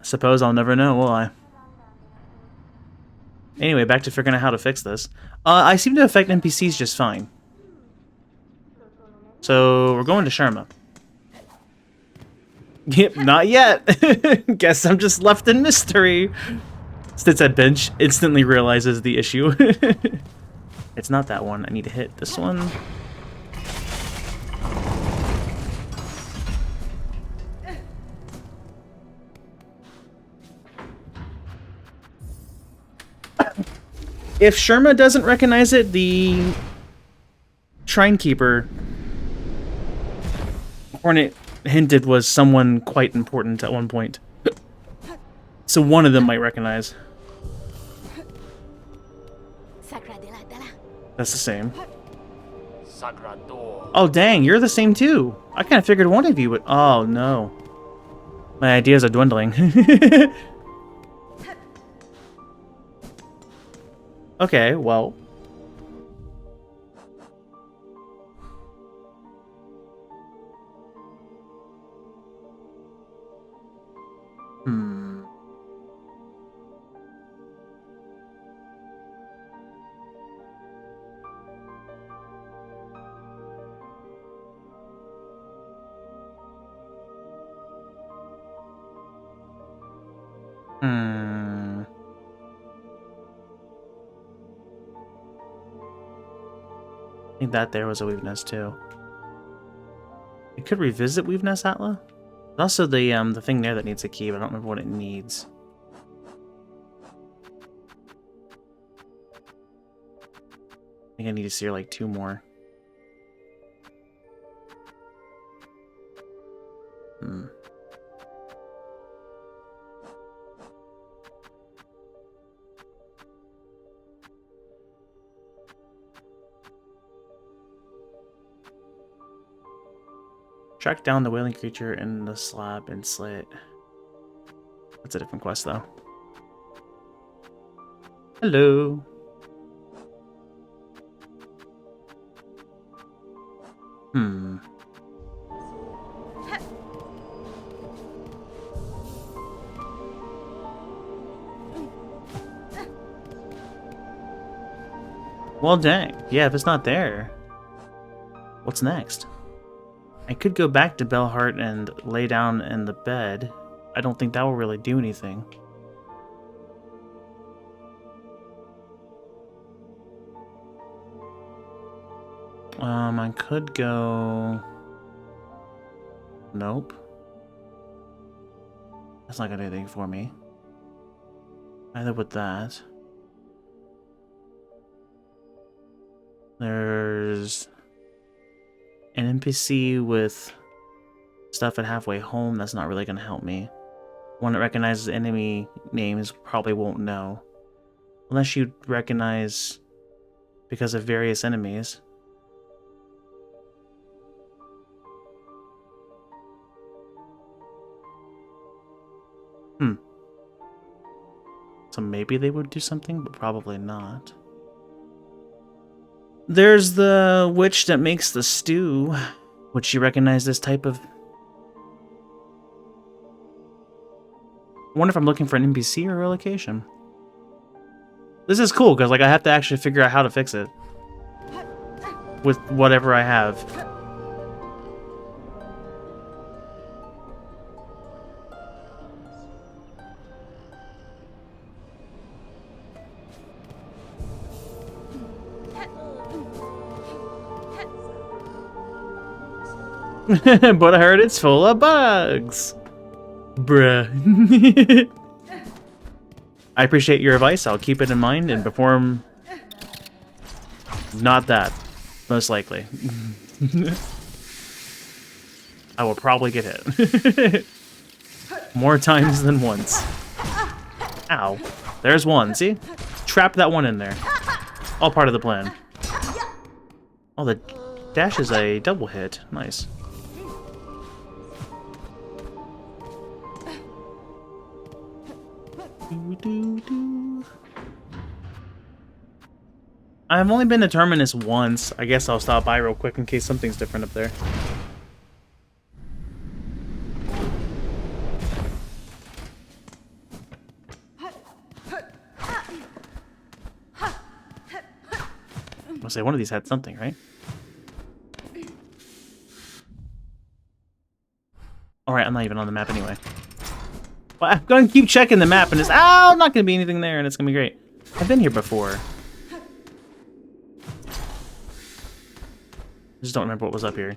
Suppose I'll never know, will I? Anyway, back to figuring out how to fix this. I seem to affect NPCs just fine. So, we're going to Sharma. Yep, not yet. Guess I'm just left in mystery. Sits at bench, instantly realizes the issue. It's not that one. I need to hit this one. If Sherma doesn't recognize it, the Shrine Keeper Hornet hinted was someone quite important at one point. So one of them might recognize. That's the same. Oh dang, you're the same too. I kind of figured one of you would. Oh no. My ideas are dwindling. Okay, well. Hmm. 'Cause Hmm. I think that there was a weakness too. We could revisit Weaveness Atla. There's also the thing there that needs a key, but I don't remember what it needs. I think I need to see like 2 more. Hmm. Track down the wailing creature in the slab and slay it. That's a different quest, though. Hello. Hmm. Well, dang. Yeah, if it's not there, what's next? I could go back to Bellheart and lay down in the bed. I don't think that will really do anything. I could go... Nope. That's not gonna do anything for me. Either with that. There's an NPC with stuff at halfway home that's not really gonna help me. One that recognizes enemy names probably won't know. Unless you recognize because of various enemies. So maybe they would do something, but probably not. There's the witch that makes the stew. Would she recognize this type of... I wonder if I'm looking for an NPC or a location. This is cool, because like I have to actually figure out how to fix it. With whatever I have. But I heard it's full of bugs. Bruh. I appreciate your advice. I'll keep it in mind and perform... Not that. Most likely. I will probably get hit. More times than once. Ow. There's one, see? Trap that one in there. All part of the plan. Oh, the dash is a double hit. Nice. I've only been to Terminus once. I guess I'll stop by real quick in case something's different up there. I'll say one of these had something, right? Alright, I'm not even on the map anyway. Well, I'm going to keep checking the map and it's... Oh, not going to be anything there and it's going to be great. I've been here before. I just don't remember what was up here.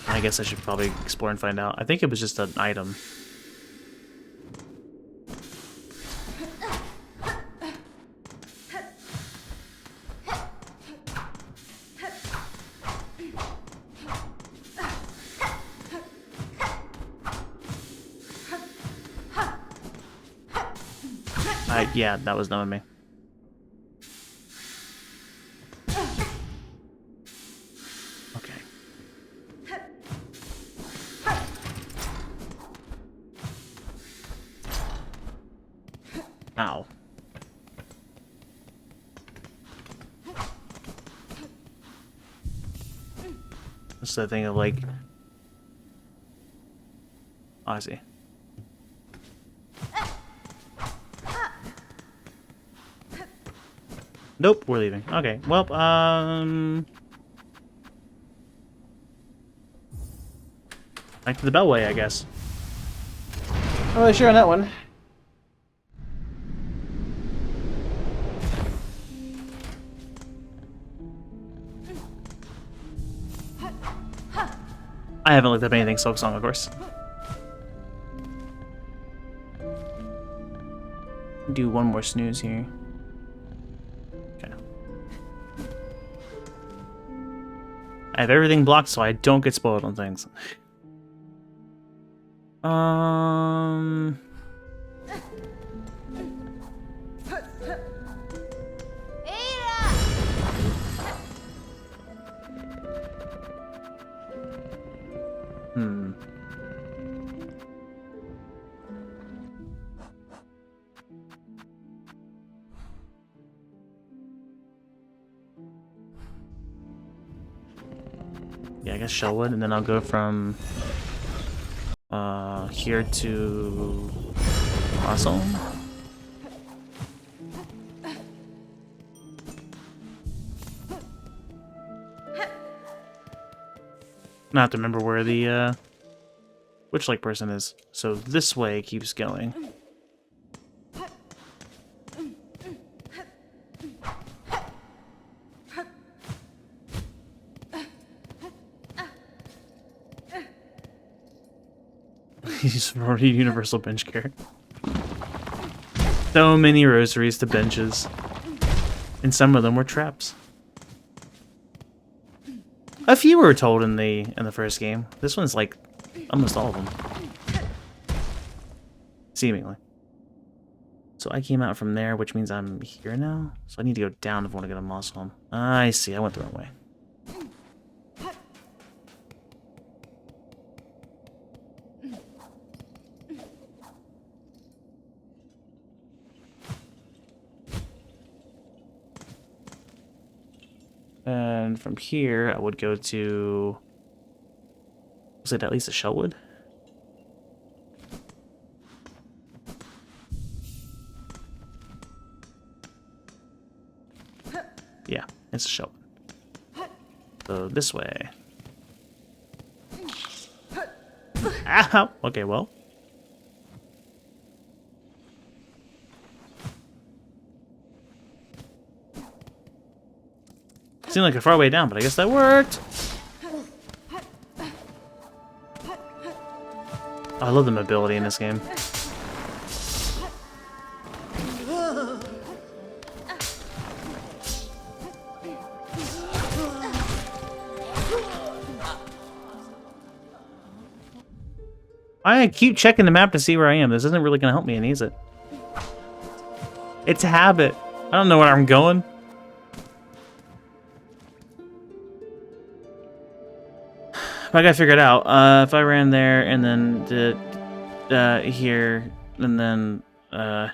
I guess I should probably explore and find out. I think it was just an item. Yeah, that was done with me. Okay. Ow. That's the thing of like... Oh, I see. Nope, we're leaving. Okay, well, back to the Bellway, I guess. really sure on that one. I haven't looked up anything Silksong, of course. Do one more snooze here. Okay. I have everything blocked so I don't get spoiled on things. Yeah, I guess Shellwood, and then I'll go from here to Awesome. I have to remember where the Witch Lake person is. So this way keeps going. He's already universal bench care. So many rosaries to benches. And some of them were traps. A few were told in the first game. This one's like almost all of them. Seemingly. So I came out from there, which means I'm here now. So I need to go down if I want to get a moss home. I see, I went the wrong way. And from here, I would go to... Was it at least a Shellwood? Yeah, it's a Shellwood. So this way. Ow! Okay, well. Seemed like a far way down, but I guess that worked. Oh, I love the mobility in this game. I keep checking the map to see where I am. This isn't really going to help me, is it? It's a habit. I don't know where I'm going. I gotta figure it out. If I ran there and then did here and then my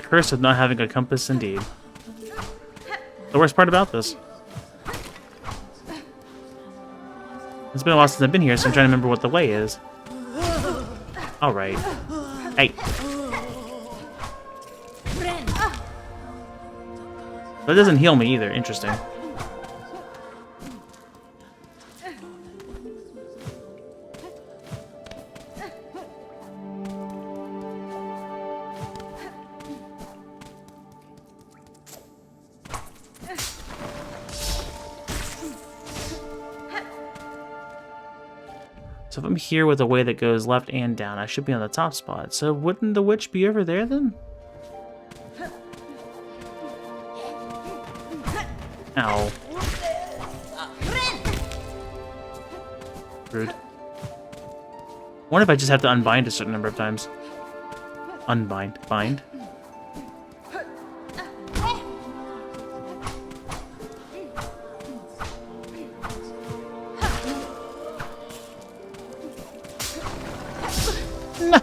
curse of not having a compass, indeed. The worst part about this. It's been a while since I've been here, so I'm trying to remember what the way is. All right. Hey. That doesn't heal me either. Interesting. So if I'm here with a way that goes left and down, I should be on the top spot. So wouldn't the witch be over there then? Ow. Rude. What if I just have to unbind a certain number of times? Unbind. Bind.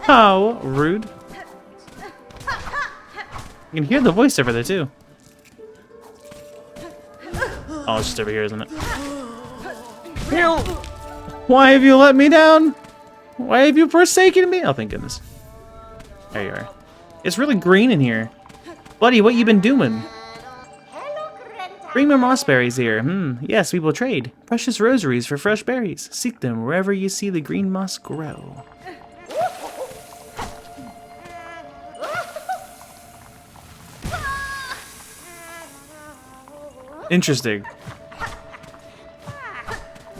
No! Rude. You can hear the voice over there too. Oh, it's just over here, isn't it? Help! Why have you let me down? Why have you forsaken me? Oh, thank goodness. There you are. It's really green in here. Buddy, what you been doing? Hello, Greta. Bring more mossberries here. Yes, we will trade. Precious rosaries for fresh berries. Seek them wherever you see the green moss grow. Interesting.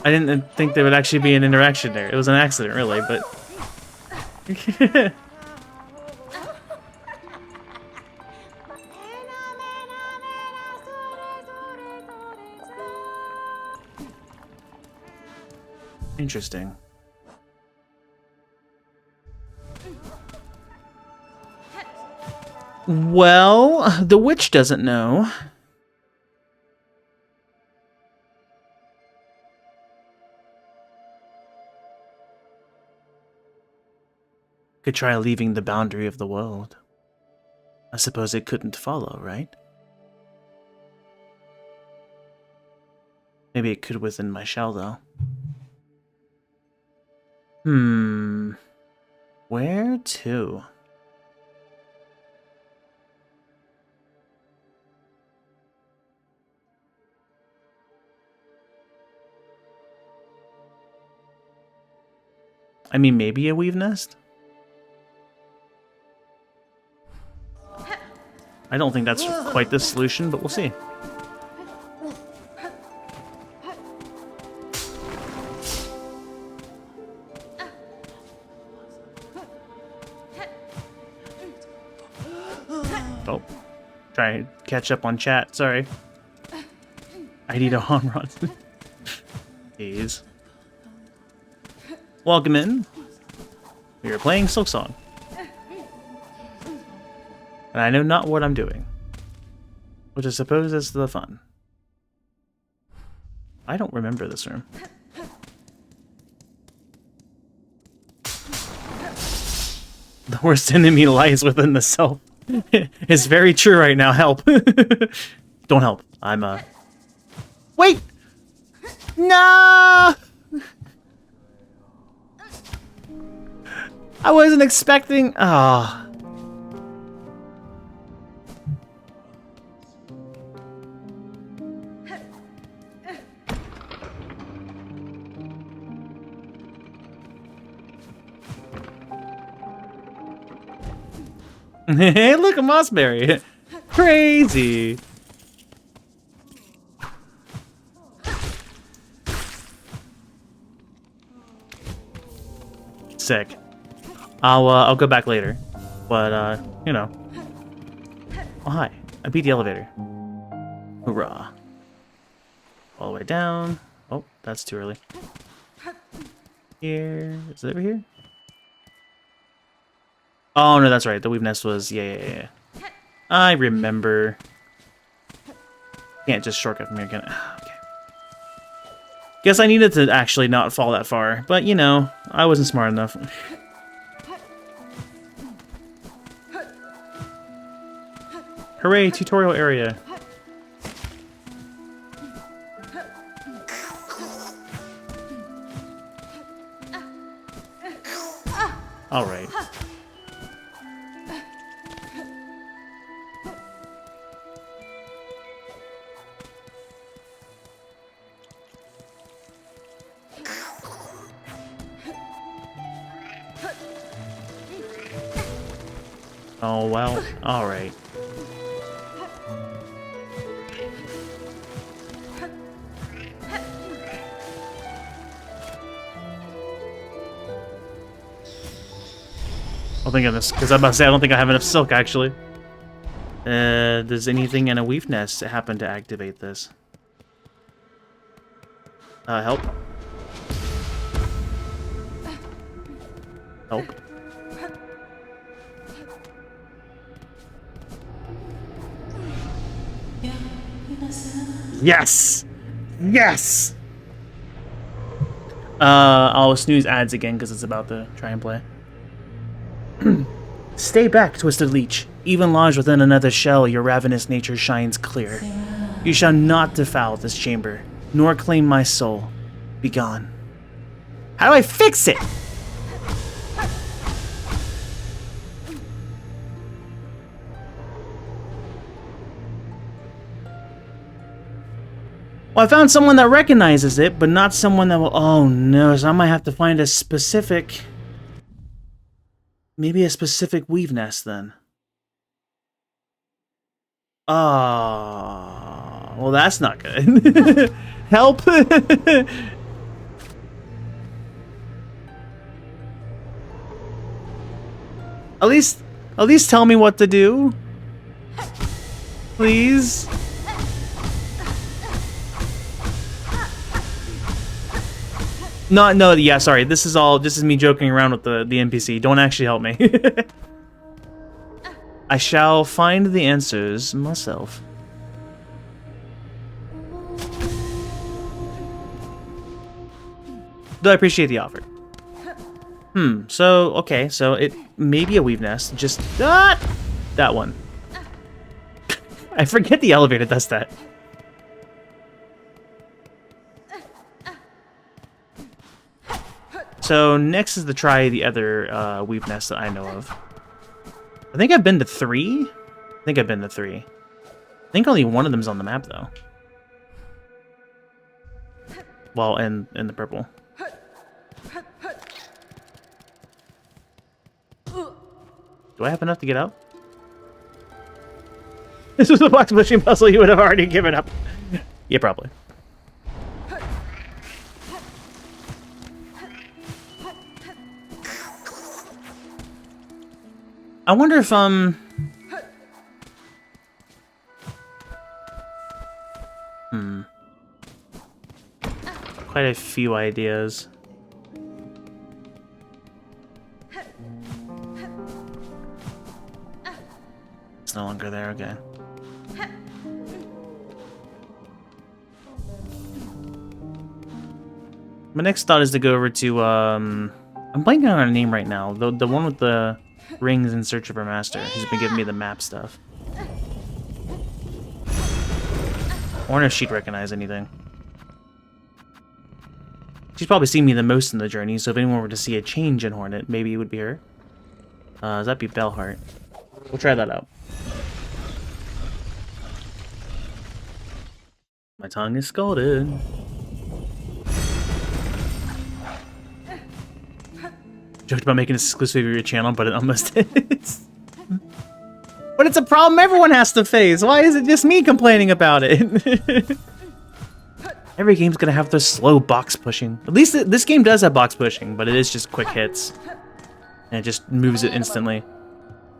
I didn't think there would actually be an interaction there. It was an accident, really, but... Interesting. Well, the witch doesn't know. Could try leaving the boundary of the world. I suppose it couldn't follow, right? Maybe it could within my shell, though. Where to? I mean, maybe a weave nest? I don't think that's quite the solution, but we'll see. Oh, try and catch up on chat, sorry. I need a home run. Jeez. Welcome in. We are playing Silksong. And I know not what I'm doing. Which I suppose is the fun. I don't remember this room. The worst enemy lies within the self. It's very true right now. Help. Don't help. I'm Wait! No! I wasn't expecting... Ah. Oh. Hey, look, a mossberry. Crazy. Sick. I'll go back later. But, you know. Oh, hi. I beat the elevator. Hoorah. All the way down. Oh, that's too early. Here. Is it over here? Oh, no, that's right. The weave nest was... Yeah. I remember. Can't just shortcut from here, can I? Okay. Guess I needed to actually not fall that far. But, you know, I wasn't smart enough. Hooray, tutorial area. Alright. Oh, well, alright. I'll think of this, because I'm about to say I don't think I have enough silk, actually. Does anything in a weave nest happen to activate this? Help. Help. Yes! Yes! I'll snooze ads again because it's about to try and play. Stay back, twisted leech. Even lodged within another shell, your ravenous nature shines clear. You shall not defile this chamber, nor claim my soul. Begone. How do I fix it? Well, I found someone that recognizes it, but not someone that will... Oh, no. So I might have to find a specific... Maybe a specific weave nest, then. Oh... Well, that's not good. Help! At least tell me what to do. Please. No, yeah, sorry. This is me joking around with the NPC. Don't actually help me. I shall find the answers myself. Though I appreciate the offer. So, okay, so it may be a weave nest. Just, that one. I forget the elevator does that. So, next is to try the other weave nest that I know of. I think I've been to 3. I think only one of them's on the map, though. Well, in the purple. Do I have enough to get out? This was a box pushing puzzle, you would have already given up. Yeah, probably. I wonder if, quite a few ideas. It's no longer there, okay. My next thought is to go over to, I'm blanking on her name right now. The one with the rings in search of her master, who's been giving me the map stuff. I wonder if she'd recognize anything. She's probably seen me the most in the journey, so if anyone were to see a change in Hornet, maybe it would be her. That'd be Bellheart. We'll try that out. My tongue is scalded. Joked about making this exclusive of your channel, but it almost is. But it's a problem everyone has to face. Why is it just me complaining about it? Every game's gonna have the slow box pushing. At least this game does have box pushing, but it is just quick hits. And it just moves it instantly.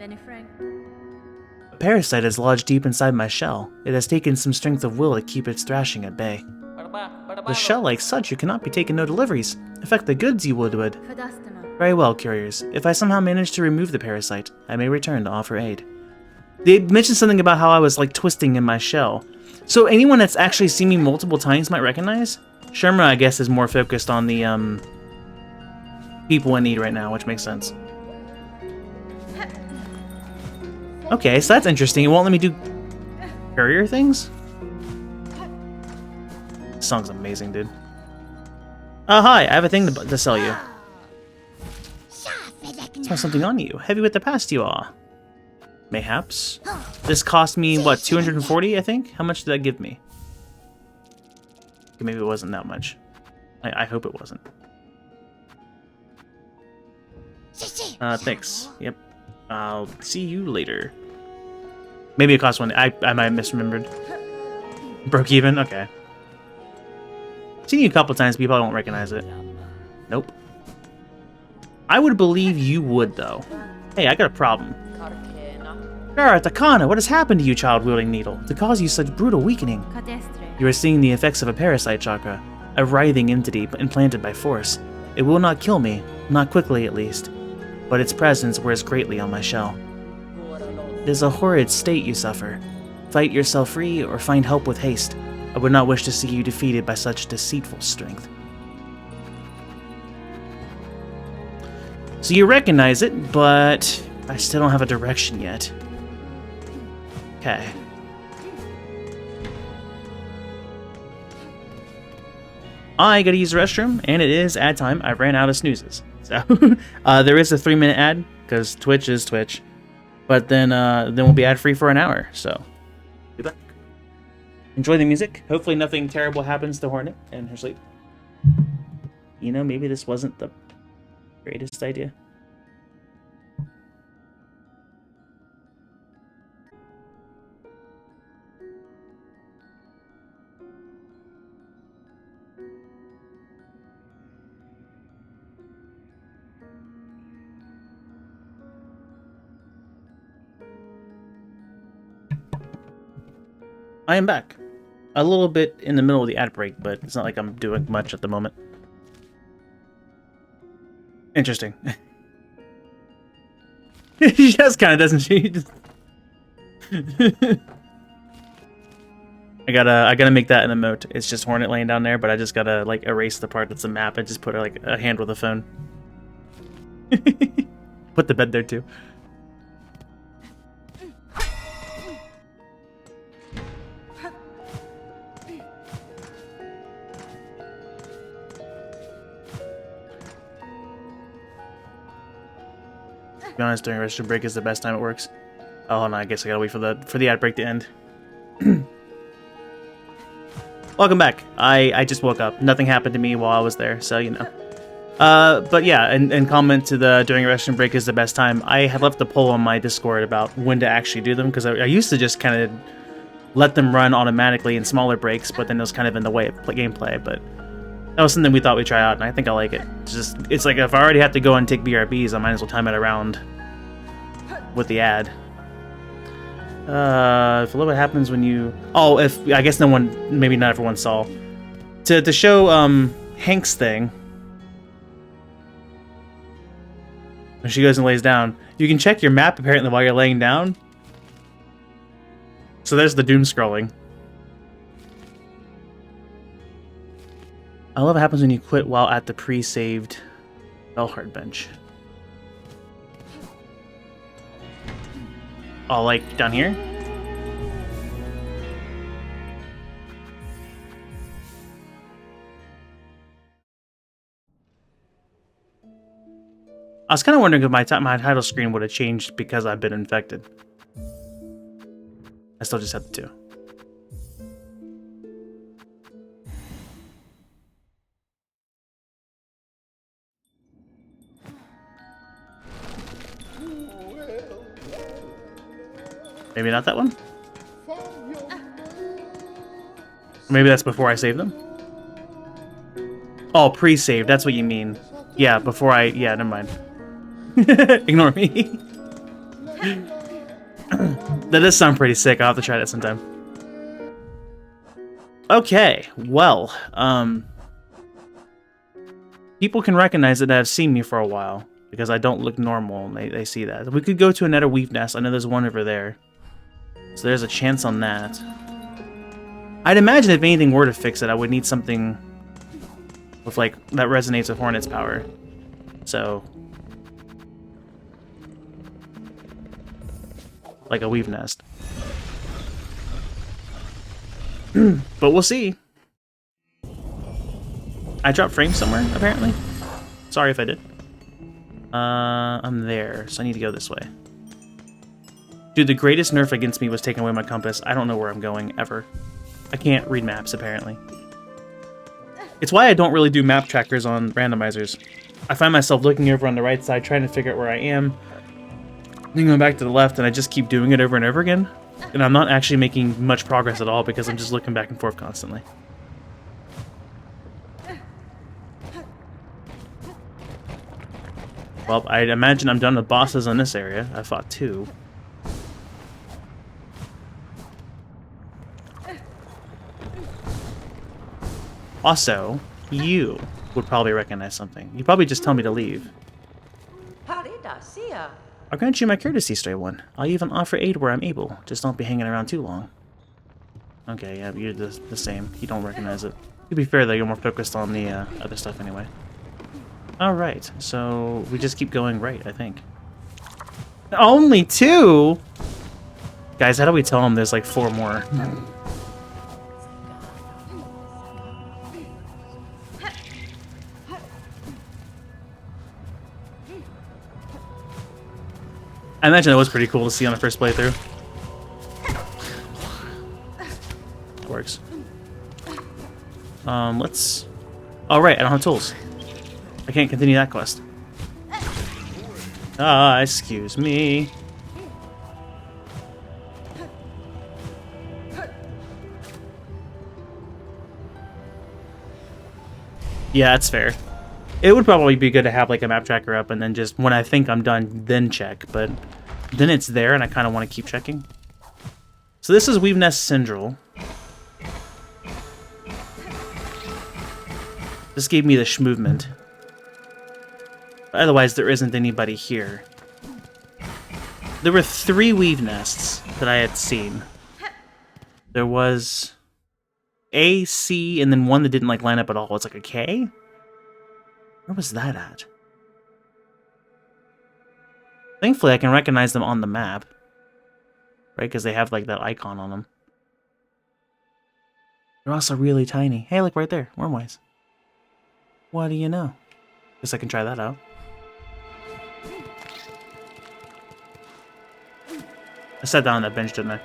A parasite is lodged deep inside my shell. It has taken some strength of will to keep its thrashing at bay. The shell, like such, you cannot be taking no deliveries. Affect the goods, you would. Very well, couriers. If I somehow manage to remove the parasite, I may return to offer aid. They mentioned something about how I was, like, twisting in my shell. So anyone that's actually seen me multiple times might recognize? Sherma, I guess, is more focused on the, people in need right now, which makes sense. Okay, so that's interesting. It won't let me do courier things? This song's amazing, dude. Hi, I have a thing to sell you. Smell something on you. Heavy with the past you are. Mayhaps. This cost me, what, 240, I think? How much did that give me? Okay, maybe it wasn't that much. I hope it wasn't. Thanks. Yep. I'll see you later. Maybe it cost one. I might have misremembered. Broke even? Okay. Seen you a couple times, but you probably won't recognize it. Nope. I would believe you would, though. Hey, I got a problem. Takana, what has happened to you, child-wielding needle, to cause you such brutal weakening? You are seeing the effects of a parasite chakra, a writhing entity implanted by force. It will not kill me, not quickly at least, but its presence wears greatly on my shell. It is a horrid state you suffer. Fight yourself free or find help with haste. I would not wish to see you defeated by such deceitful strength. So you recognize it, but I still don't have a direction yet. Okay. I gotta use the restroom, and it is ad time. I ran out of snoozes. So, there is a 3-minute ad, because Twitch is Twitch. But then we'll be ad-free for an hour, so. Be back. Enjoy the music. Hopefully nothing terrible happens to Hornet in her sleep. You know, maybe this wasn't the greatest idea. I am back. A little bit in the middle of the ad break, but it's not like I'm doing much at the moment. Interesting. She just kind of doesn't she? I gotta make that an emote. It's just Hornet laying down there, but I just gotta like erase the part that's a map and just put like a hand with a phone. Put the bed there too. To be honest, during restroom break is the best time it works. Oh no, I guess I gotta wait for the ad break to end. Welcome back. I just woke up. Nothing happened to me while I was there, so you know. But yeah, and comment to the during restroom break is the best time. I had left a poll on my Discord about when to actually do them, because I used to just kind of let them run automatically in smaller breaks, but then it was kind of in the way of gameplay. But that was something we thought we'd try out, and I think I like it. It's like if I already have to go and take BRBs, I might as well time it around with the ad. If what happens when you... Oh, if I guess maybe not everyone saw. To show Hank's thing, when she goes and lays down, you can check your map apparently while you're laying down. So there's the doom scrolling. I love what happens when you quit while at the pre-saved Bellheart bench. Oh, like down here? I was kind of wondering if my title screen would have changed because I've been infected. I still just have the 2. Maybe not that one? Maybe that's before I save them? Oh, pre-saved, that's what you mean. Yeah, before I... Yeah, never mind. Ignore me. That does sound pretty sick. I'll have to try that sometime. Okay, well, people can recognize that have seen me for a while because I don't look normal, and they see that. We could go to another weave nest. I know there's one over there. So there's a chance on that. I'd imagine if anything were to fix it, I would need something with like that resonates with Hornet's power. So like a weave nest. But we'll see. I dropped frames somewhere, apparently. Sorry if I did. I'm there, so I need to go this way. Dude, the greatest nerf against me was taking away my compass. I don't know where I'm going, ever. I can't read maps, apparently. It's why I don't really do map trackers on randomizers. I find myself looking over on the right side, trying to figure out where I am, then going back to the left, and I just keep doing it over and over again. And I'm not actually making much progress at all because I'm just looking back and forth constantly. Well, I imagine I'm done with bosses in this area. I fought 2. Also, you would probably recognize something. You'd probably just tell me to leave. I'll grant you my courtesy, stray one. I'll even offer aid where I'm able. Just don't be hanging around too long. Okay, yeah, you're the same. You don't recognize it. To be fair, though, you're more focused on the other stuff anyway. Alright, so we just keep going right, I think. Only 2?! Guys, how do we tell them there's like 4 more? I imagine that was pretty cool to see on the first playthrough. That works. Let's... Oh, right, I don't have tools. I can't continue that quest. Ah, excuse me. Yeah, that's fair. It would probably be good to have like a map tracker up and then just when I think I'm done, then check. But then it's there and I kind of want to keep checking. So this is Weave Nest Syndrome. This gave me the movement. Otherwise, there isn't anybody here. There were 3 weave nests that I had seen. There was A, C, and then one that didn't like line up at all. It's like a K? Where was that at? Thankfully, I can recognize them on the map. Right? Because they have like that icon on them. They're also really tiny. Hey, look right there. Wormwise. What do you know? Guess I can try that out. I sat down on that bench, didn't I?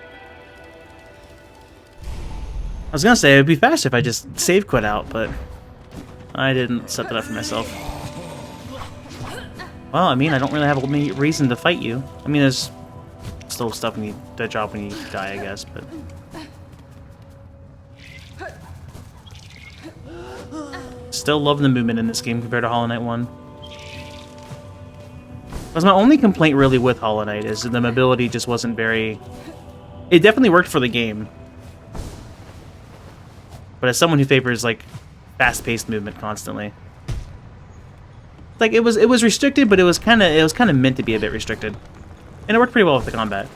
I was gonna say it'd be faster if I just save quit out, but I didn't set that up for myself. Well, I mean, I don't really have any reason to fight you. I mean, there's still stuff that drop when you die, I guess, but... Still love the movement in this game compared to Hollow Knight 1. That's my only complaint really with Hollow Knight, is the mobility just wasn't very... It definitely worked for the game. But as someone who favors, like, fast-paced movement constantly... Like, it was restricted, but it was kind of meant to be a bit restricted. And it worked pretty well with the combat.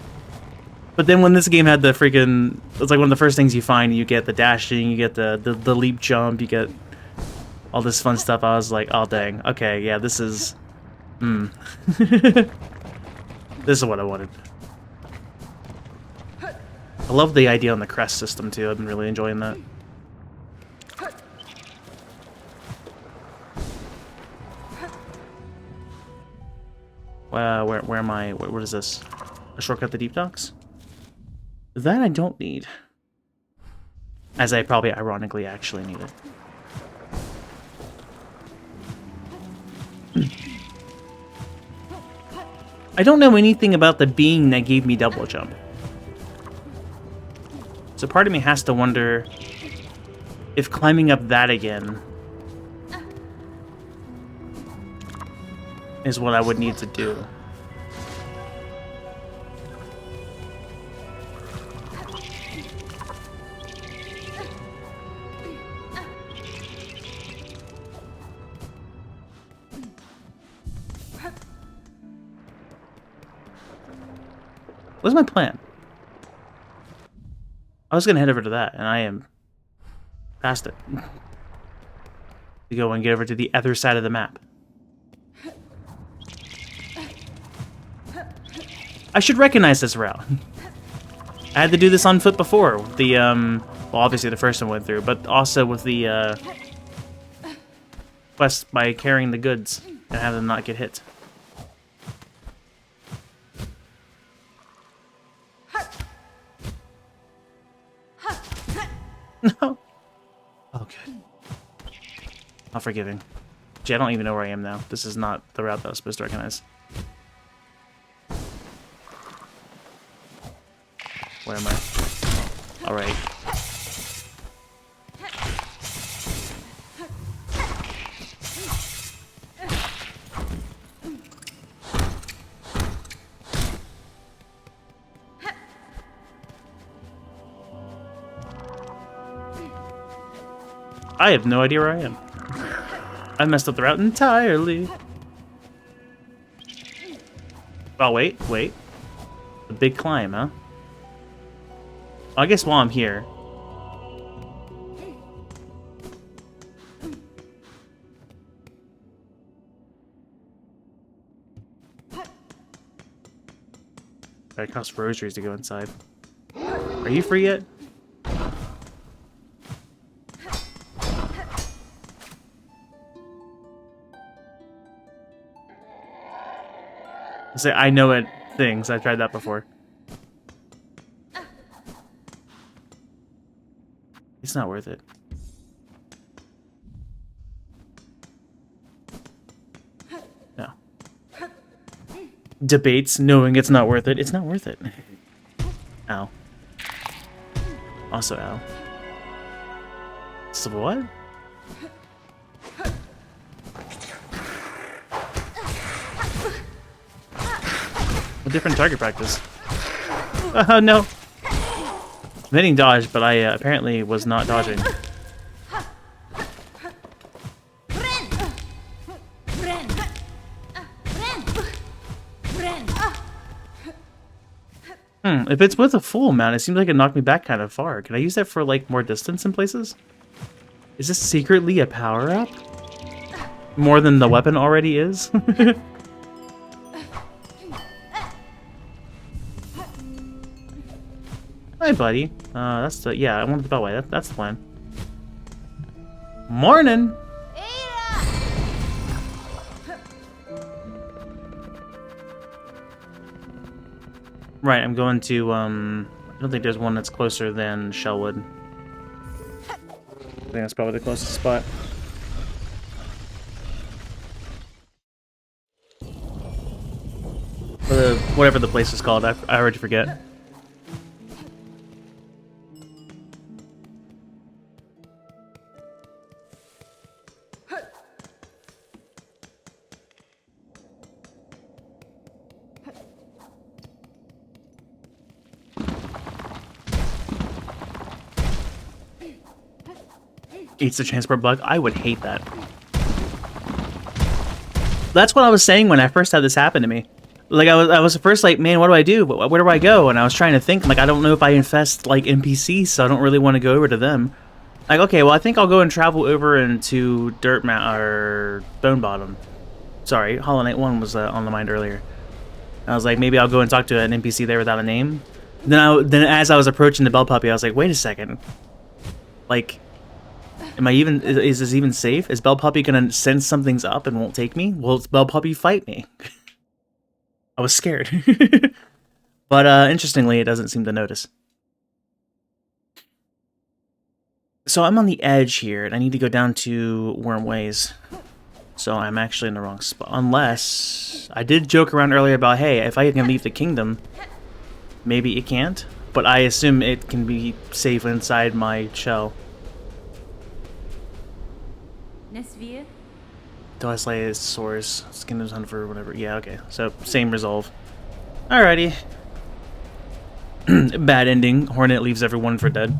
But then when this game had the freaking... It's like one of the first things you find, you get the dashing, you get the leap jump, you get all this fun stuff, I was like, oh dang, okay, yeah, this is... This is what I wanted. I love the idea on the crest system too, I've been really enjoying that. Where am I? What is this? A shortcut to Deep Docks? That I don't need. As I probably ironically actually need it. I don't know anything about the being that gave me double jump. So part of me has to wonder if climbing up that again is what I would need to do. What's my plan? I was gonna head over to that, and I am past it. To go and get over to the other side of the map. I should recognize this route. I had to do this on foot before. The well, obviously the first one went through, but also with the quest by carrying the goods and have them not get hit. No. Oh, good. How forgiving. Gee, I don't even know where I am now. This is not the route that I was supposed to recognize. Where am I? All right. I have no idea where I am. I messed up the route entirely. Oh, wait. The big climb, huh? I guess while I'm here... It costs rosaries to go inside. Are you free yet? Say, I know it things. I've tried that before. It's not worth it. debates knowing it's not worth it. It's not worth it. Ow. Also ow. So what? A different target practice. Oh no. I'm hitting dodge, but I apparently was not dodging. If it's with a full amount, it seems like it knocked me back kind of far. Can I use that for, like, more distance in places? Is this secretly a power-up? More than the weapon already is? Hi, buddy. That's the... Yeah, I wanted the Beltway. That's the plan. Morning! Right, I'm going to, I don't think there's one that's closer than Shellwood. I think that's probably the closest spot. Or whatever the place is called, I already forget. Eats the transport bug. I would hate that. That's what I was saying when I first had this happen to me. Like, I was first like, man, what do I do? Where do I go? And I was trying to think, like, I don't know if I infest, like, NPCs, so I don't really want to go over to them. Like, okay, well, I think I'll go and travel over into or Bone Bottom. Sorry, Hollow Knight 1 was on the mind earlier. I was like, maybe I'll go and talk to an NPC there without a name. Then as I was approaching the Bell Puppy, I was like, wait a second. Like... is this even safe? Is Bell Puppy gonna sense something's up and won't take me? Will Bell Puppy fight me? I was scared. But interestingly, it doesn't seem to notice. So I'm on the edge here, and I need to go down to Wormways. So I'm actually in the wrong spot. Unless... I did joke around earlier about, hey, if I can leave the kingdom, maybe it can't. But I assume it can be safe inside my shell. Till I slay his source. Kingdom's hunt for whatever. Yeah, okay. So, same resolve. Alrighty. Bad ending. Hornet leaves everyone for dead.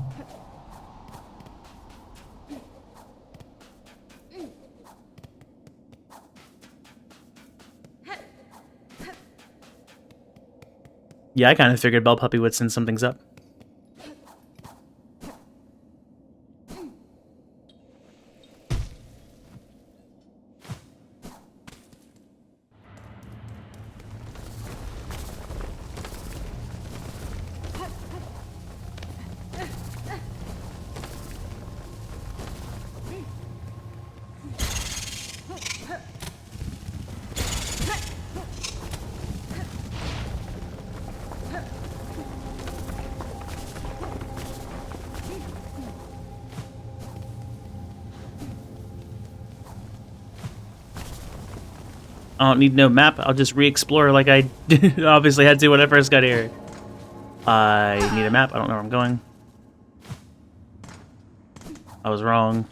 Yeah, I kind of figured Bell Puppy would send something's up. I don't need no map. I'll just re-explore like I obviously had to when I first got here. I need a map. I don't know where I'm going. I was wrong.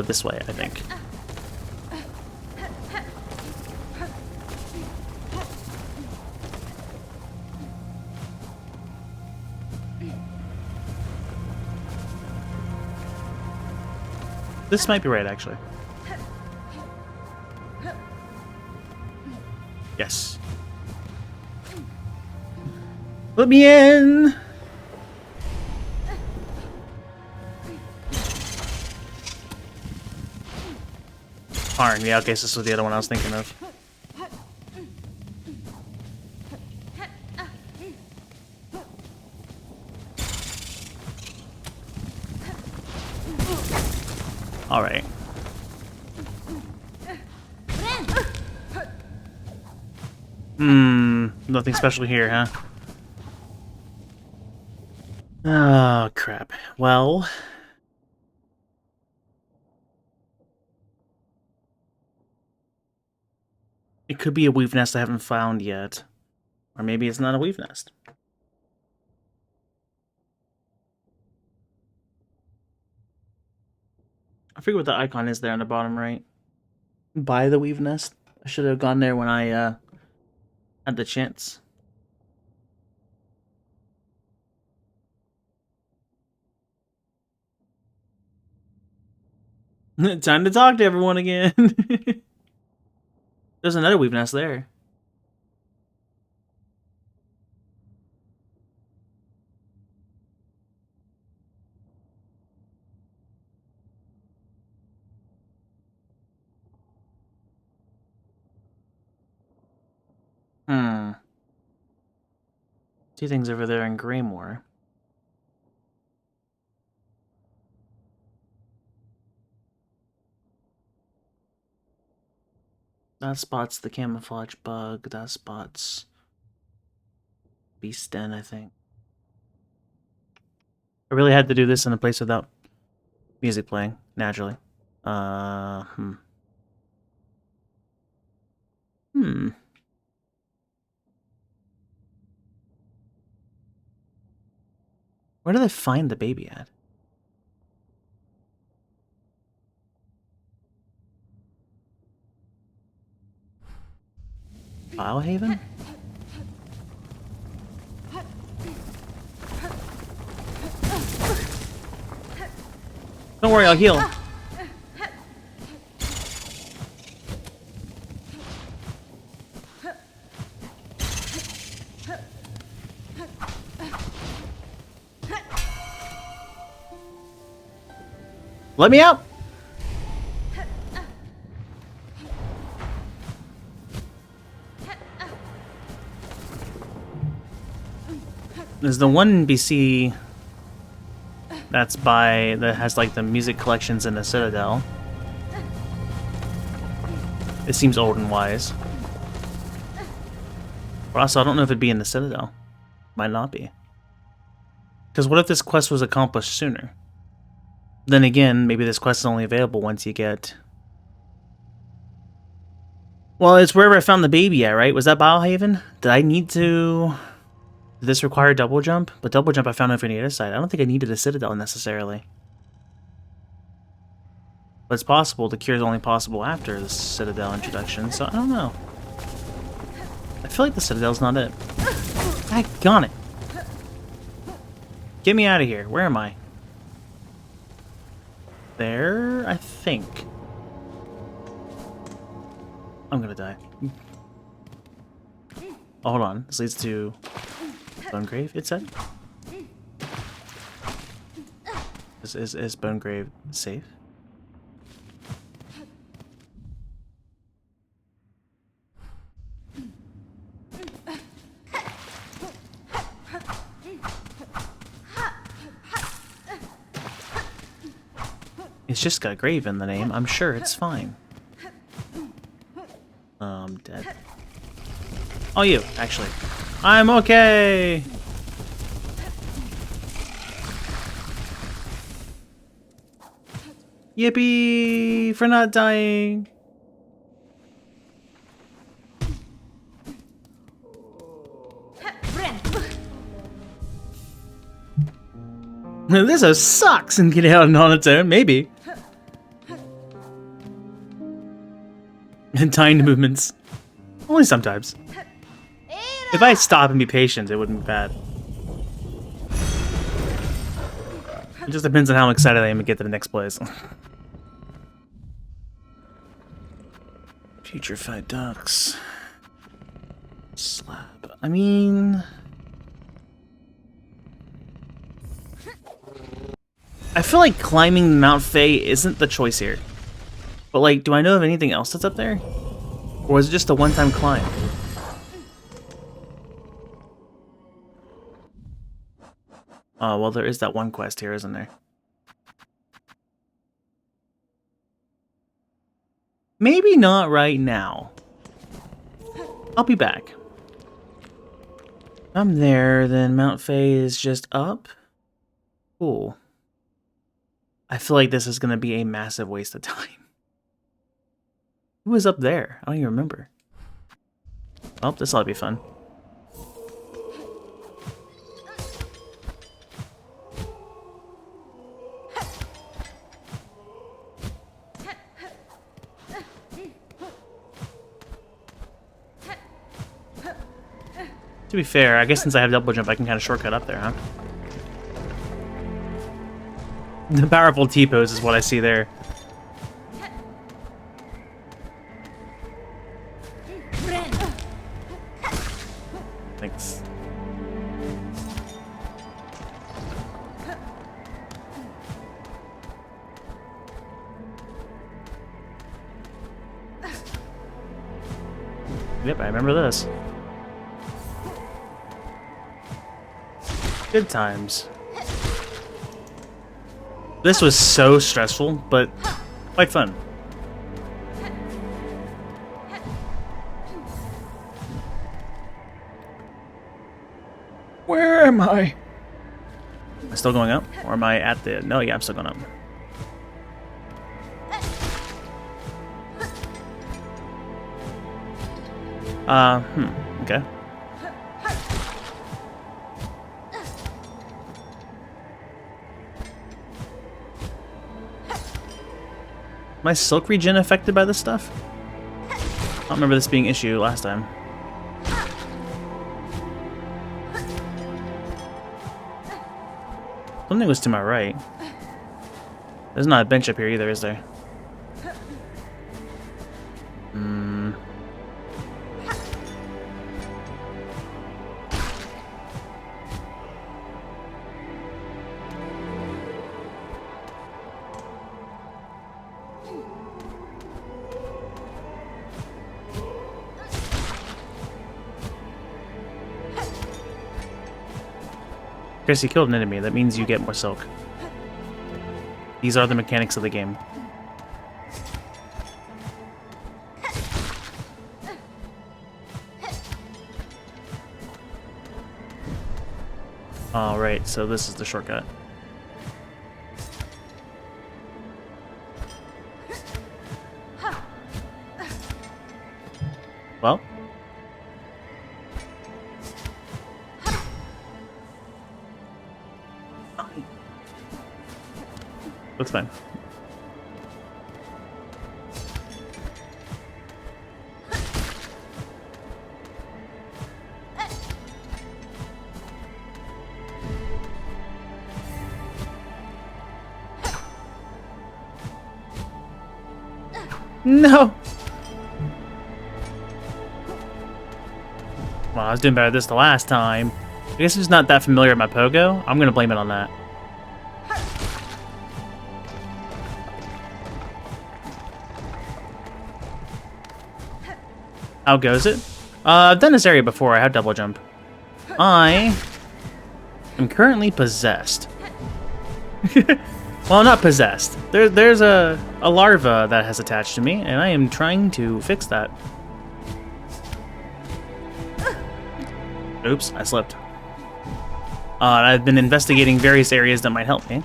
This way, I think. This might be right, actually. Yes. Let me in! Arn, yeah, okay, so this was the other one I was thinking of. Alright. Nothing special here, huh? Oh, crap. Well... It could be a weave nest I haven't found yet. Or maybe it's not a weave nest. I forget what the icon is there on the bottom right. By the weave nest. I should have gone there when I had the chance. Time to talk to everyone again. There's another weave nest there. Two things over there in Greymore. That spot's the camouflage bug. That spot's Beast Den, I think. I really had to do this in a place without music playing, naturally. Where do they find the baby at? Biohaven? Don't worry, I'll heal. Let me out! There's the one NPC that has like the music collections in the Citadel. It seems old and wise. But also, I don't know if it'd be in the Citadel. Might not be. Because what if this quest was accomplished sooner? Then again, maybe this quest is only available once you get... Well, it's wherever I found the baby at, right? Was that Biohaven? Did I need to... Did this require double jump? But double jump I found over on the other side. I don't think I needed a Citadel necessarily. But it's possible the cure is only possible after the Citadel introduction, so I don't know. I feel like the Citadel's not it. Daggone it! Get me out of here. Where am I? There, I think. I'm gonna die. Oh, hold on. This leads to Bonegrave, it said? Is Bonegrave safe? It's just got grave in the name. I'm sure it's fine. I'm dead. Oh, you, actually. I'm okay! Yippee! For not dying! This sucks and get out on its own, maybe. And timed movements. Only sometimes. If I stop and be patient, it wouldn't be bad. It just depends on how excited I am to get to the next place. Putrefied ducks. Slab. I mean... I feel like climbing Mount Faye isn't the choice here. But like, do I know of anything else that's up there? Or was it just a one-time climb? Oh, well, there is that one quest here, isn't there? Maybe not right now. I'll be back. If I'm there, then Mount Faye is just up. Cool. I feel like this is going to be a massive waste of time. Who was up there? I don't even remember. Oh, this ought to be fun. To be fair, I guess since I have double jump, I can kind of shortcut up there, huh? The powerful T-pose is what I see there. Thanks. Yep, I remember this. Good times. This was so stressful, but quite fun. Where am I? Am I still going up? Or am I at the... No, yeah, I'm still going up. Okay. My silk regen affected by this stuff? I don't remember this being an issue last time. Something was to my right. There's not a bench up here either, is there? Guess you killed an enemy, that means you get more silk. These are the mechanics of the game. Alright, so this is the shortcut. Well. Looks fine. No! Well, I was doing better this the last time. I guess I'm just not that familiar with my pogo. I'm gonna blame it on that. How goes it? I've done this area before. I have double jump. I am currently possessed. Well, not possessed. There's a larva that has attached to me, and I am trying to fix that. Oops, I slipped. I've been investigating various areas that might help me.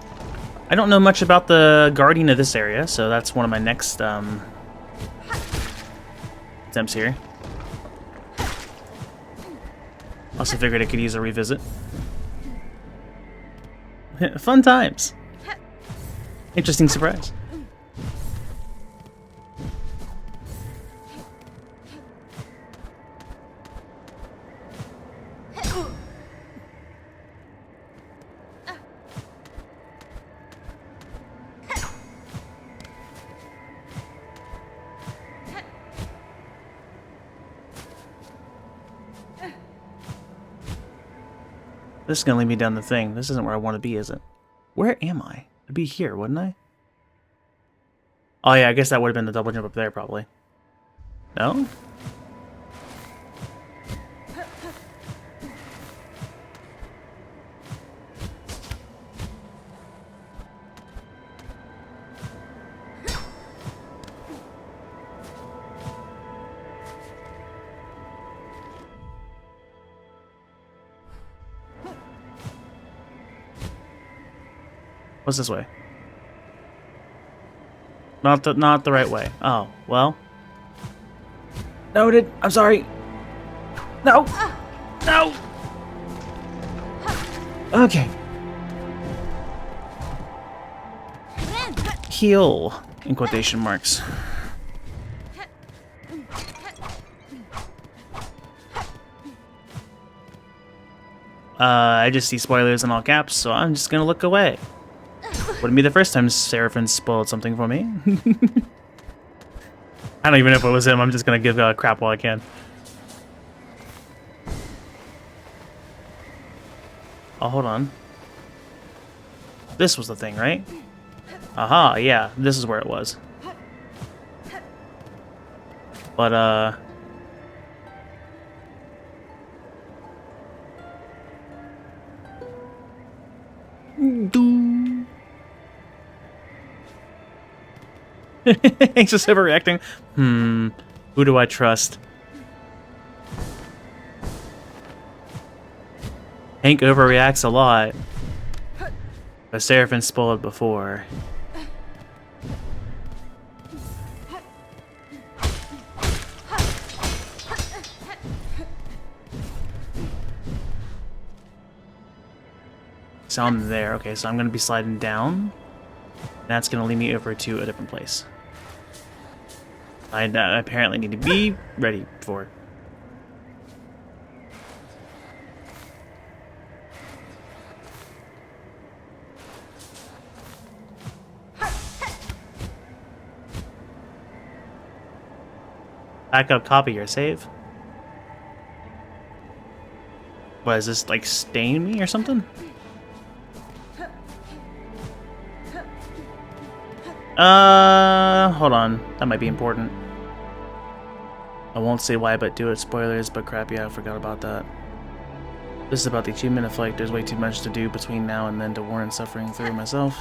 I don't know much about the guardian of this area, so that's one of my next attempts here. Also figured I could use a revisit. Fun times. Interesting surprise. This is gonna lead me down the thing. This isn't where I want to be, is it? Where am I? I'd be here, wouldn't I? Oh yeah, I guess that would have been the double jump up there, probably. No? What's this way? Not the right way. Oh, well. Noted. I'm sorry. No! No! Okay. Heal, in quotation marks. I just see spoilers in all caps, so I'm just gonna look away. Wouldn't be the first time Seraphin spoiled something for me. I don't even know if it was him, I'm just gonna give crap while I can. Oh, hold on. This was the thing, right? Aha, yeah, this is where it was. But, Anxious overreacting. Who do I trust? Hank overreacts a lot. But Seraphin spoiled before. So I'm there. Okay, so I'm going to be sliding down. That's going to lead me over to a different place. I apparently need to be ready for it. Backup copy your save. What, is this like stain me or something? Hold on. That might be important. I won't say why, but do it. Spoilers, but crap, yeah, I forgot about that. This is about the achievement. I feel like there's way too much to do between now and then to warrant suffering through myself.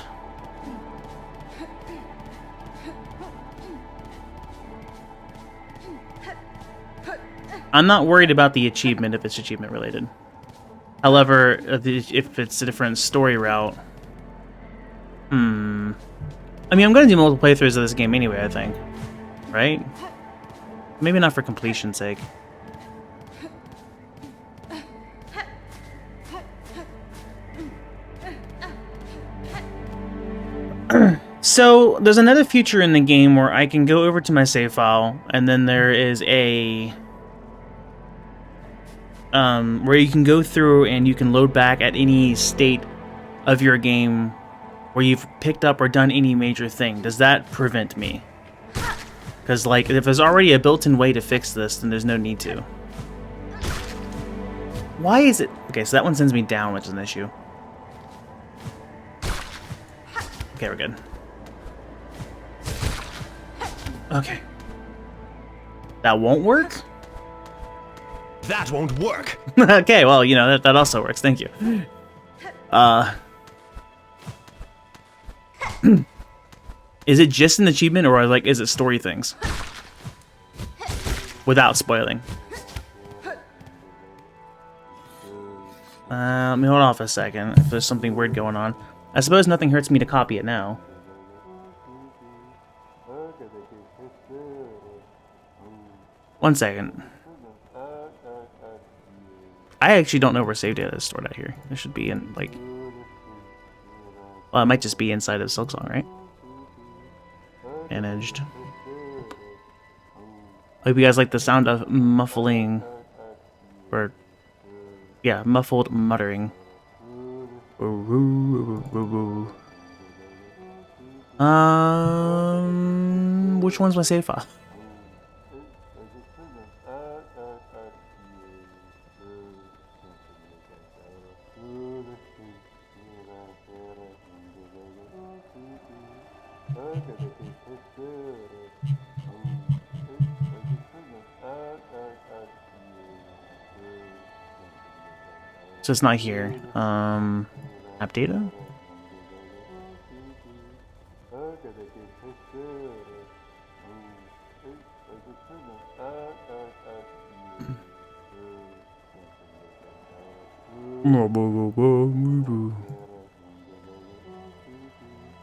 I'm not worried about the achievement if it's achievement related. However, if it's a different story route... I mean, I'm going to do multiple playthroughs of this game anyway, I think. Right? Maybe not for completion's sake. So, there's another feature in the game where I can go over to my save file, and then there is a... where you can go through and you can load back at any state of your game where you've picked up or done any major thing. Does that prevent me? Because, like, if there's already a built-in way to fix this, then there's no need to. Why is it... Okay, so that one sends me down, which is an issue. Okay, we're good. Okay. That won't work? That won't work. Okay, well, you know, that also works. Thank you. Is it just an achievement, or like, is it story things? Without spoiling. Let me hold off a second if there's something weird going on. I suppose nothing hurts me to copy it now. One second. I actually don't know where save data is stored out here. It should be in, like... Well, it might just be inside of Silksong, right? Managed. I hope you guys like the sound of muffling. Or... Yeah, muffled muttering. Which one's my save file? So it's not here. App data?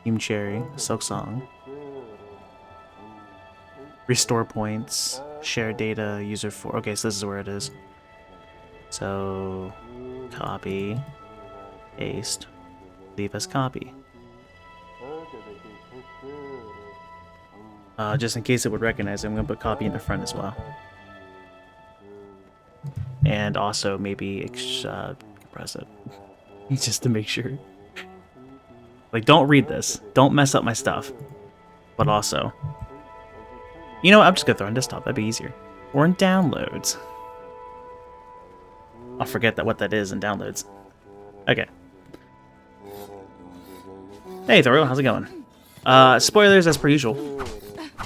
Team Cherry, Silksong. Restore points, share data, user for. Okay, so this is where it is. So, copy, paste, leave as copy. Just in case it would recognize it, I'm going to put copy in the front as well. And also maybe compress it. Just to make sure. Like, don't read this. Don't mess up my stuff. But also... You know what? I'm just going to throw it on desktop. That'd be easier. Or in downloads. I'll forget what that is in downloads. Okay. Hey, Thoriel. How's it going? Spoilers as per usual.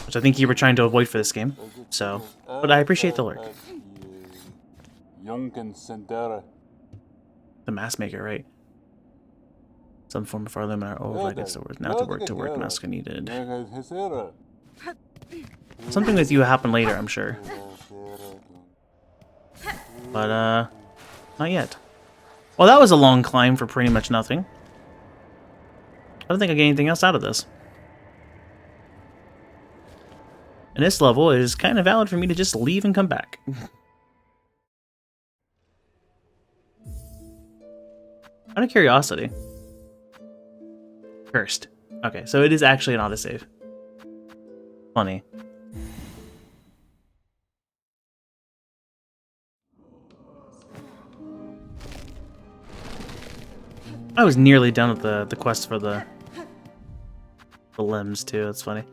Which I think you were trying to avoid for this game. So, but I appreciate the lurk. The mask maker, right? Some form of luminar. Oh, I guess now to work mask needed. Something with you happen later, I'm sure. But, not yet. Well, that was a long climb for pretty much nothing. I don't think I get anything else out of this. And this level is kind of valid for me to just leave and come back. Out of curiosity. Cursed. Okay, so it is actually an autosave. Funny. I was nearly done with the quest for the limbs too. That's funny.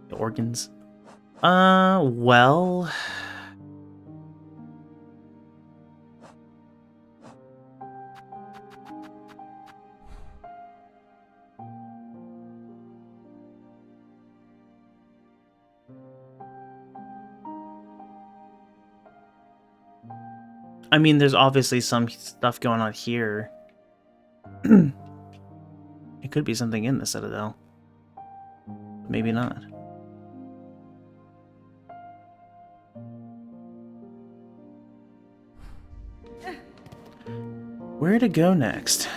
The organs. Well. I mean, there's obviously some stuff going on here. It could be something in the Citadel. Maybe not. Where to go next?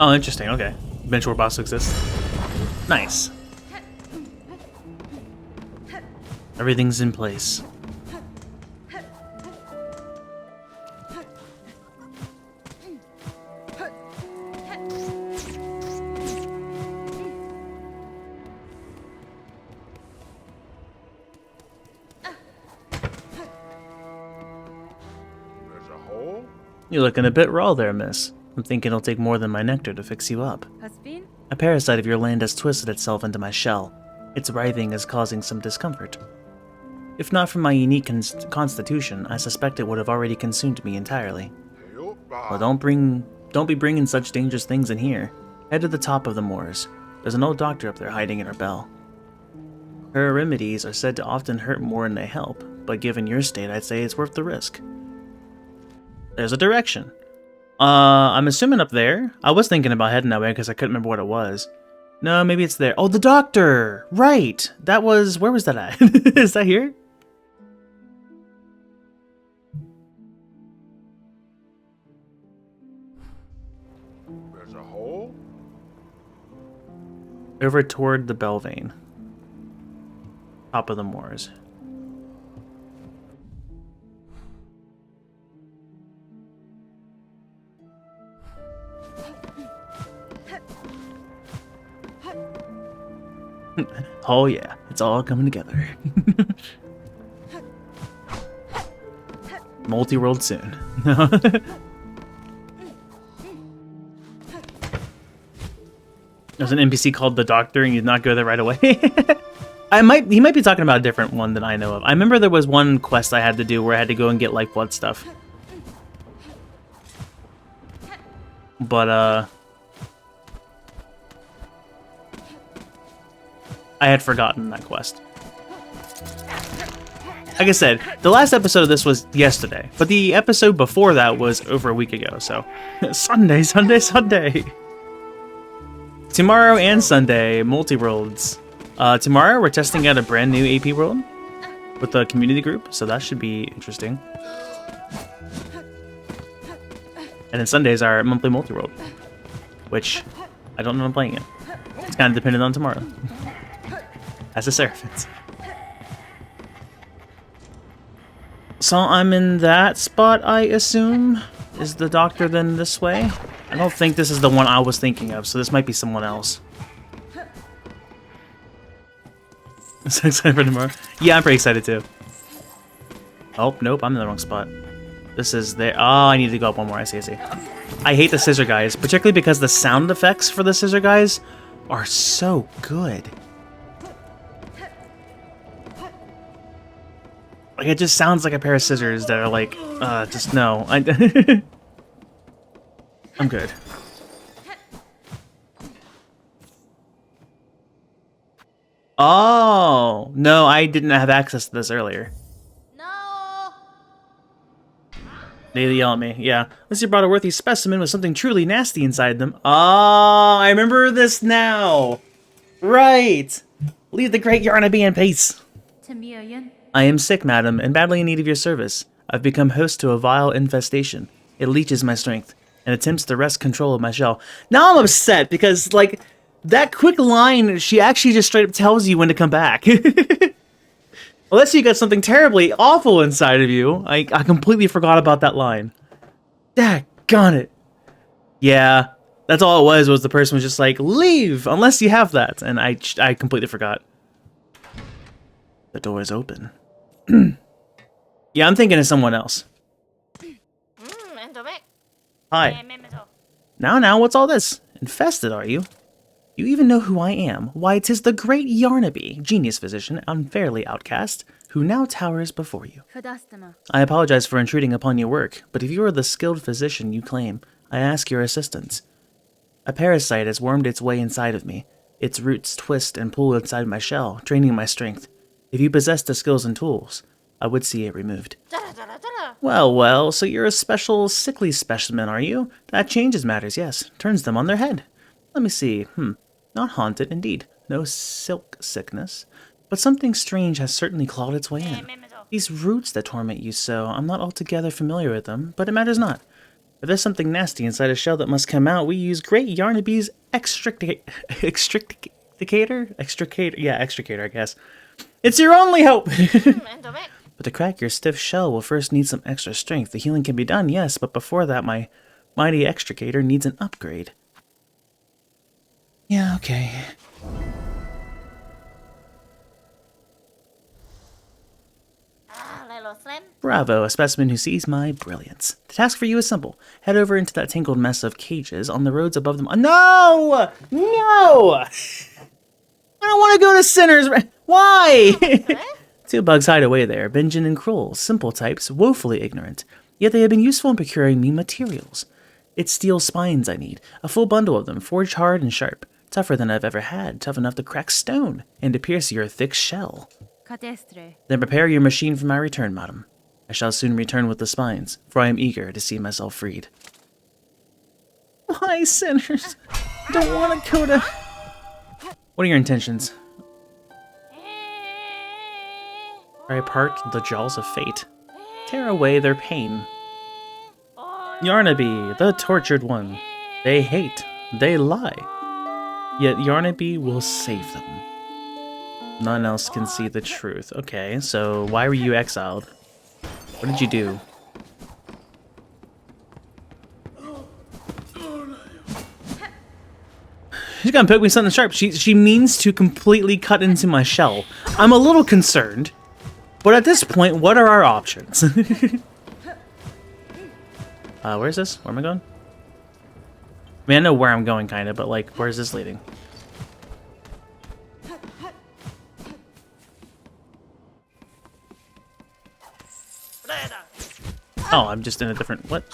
Oh, interesting. Okay. Bench where boss exists. Nice. Everything's in place. There's a hole? You're looking a bit raw there, miss. I'm thinking it'll take more than my nectar to fix you up. Has been? A parasite of your land has twisted itself into my shell. Its writhing is causing some discomfort. If not for my unique constitution, I suspect it would have already consumed me entirely. Well, don't be bringing such dangerous things in here. Head to the top of the moors. There's an old doctor up there hiding in her bell. Her remedies are said to often hurt more than they help, but given your state, I'd say it's worth the risk. There's a direction. I'm assuming up there. I was thinking about heading that way because I couldn't remember what it was. No, maybe it's there. Oh, the doctor! Right! That was... Where was that at? Is that here? There's a hole? Over toward the Belvane. Top of the moors. Oh yeah, it's all coming together. Multi-world soon. There's an NPC called the Doctor, and you did not go there right away. He might be talking about a different one than I know of. I remember there was one quest I had to do where I had to go and get like blood stuff. But I had forgotten that quest. Like I said, the last episode of this was yesterday, but the episode before that was over a week ago, so... Sunday, Sunday, Sunday! Tomorrow and Sunday, multi-worlds. Tomorrow we're testing out a brand new AP world with the community group, so that should be interesting. And then Sundays are monthly multi-world, which I don't know I'm playing it. It's kind of dependent on tomorrow. As a Seraphins. So I'm in that spot, I assume. Is the doctor then this way? I don't think this is the one I was thinking of, so this might be someone else. I'm so excited for tomorrow. Yeah, I'm pretty excited too. Oh, nope, I'm in the wrong spot. This is there. Oh, I need to go up one more. I see, I see. I hate the scissor guys, particularly because the sound effects for the scissor guys are so good. Like, it just sounds like a pair of scissors that are like, just no. I'm good. Oh, no, I didn't have access to this earlier. No. They yell at me. Yeah. Unless you brought a worthy specimen with something truly nasty inside them. Oh, I remember this now. Right. Leave the great Yarnaby in peace. I am sick, madam, and badly in need of your service. I've become host to a vile infestation. It leeches my strength and attempts to wrest control of my shell. Now I'm upset because, like, that quick line, she actually just straight up tells you when to come back. Unless you got something terribly awful inside of you. I completely forgot about that line. Daggone it. Yeah, that's all it was the person was just like, leave, unless you have that. And I completely forgot. The door is open. Yeah, I'm thinking of someone else. Hi. Now, what's all this? Infested, are you? You even know who I am. Why, 'tis the great Yarnaby, genius physician, unfairly outcast, who now towers before you. I apologize for intruding upon your work, but if you are the skilled physician you claim, I ask your assistance. A parasite has wormed its way inside of me. Its roots twist and pull inside my shell, draining my strength. If you possess the skills and tools, I would see it removed. Well, so you're a special sickly specimen, are you? That changes matters, yes. Turns them on their head. Let me see. Not haunted, indeed. No silk sickness. But something strange has certainly clawed its way in. These roots that torment you so, I'm not altogether familiar with them, but it matters not. If there's something nasty inside a shell that must come out, we use great Yarnaby's extricator? Extricator, I guess. It's your only hope! But to crack your stiff shell will first need some extra strength. The healing can be done, yes, but before that, my mighty extricator needs an upgrade. Yeah, okay. Bravo, a specimen who sees my brilliance. The task for you is simple. Head over into that tangled mess of cages on the roads above them. No! No! I don't want to go to Sinners. Why? Two bugs hide away there, Benjamin and Kroll, simple types, woefully ignorant. Yet they have been useful in procuring me materials. It's steel spines I need, a full bundle of them, forged hard and sharp. Tougher than I've ever had, tough enough to crack stone, and to pierce your thick shell. Then prepare your machine for my return, madam. I shall soon return with the spines, for I am eager to see myself freed. Why, Sinners? Don't want to go to... What are your intentions? Pry apart the jaws of fate. Tear away their pain. Yarnaby, the tortured one. They hate. They lie. Yet Yarnaby will save them. None else can see the truth. Okay, so why were you exiled? What did you do? She's gonna poke me something sharp. She means to completely cut into my shell. I'm a little concerned. But at this point, what are our options? Where's this? Where am I going? I mean, I know where I'm going, kind of, but, like, where's this leading? Oh, I'm just in a different... What?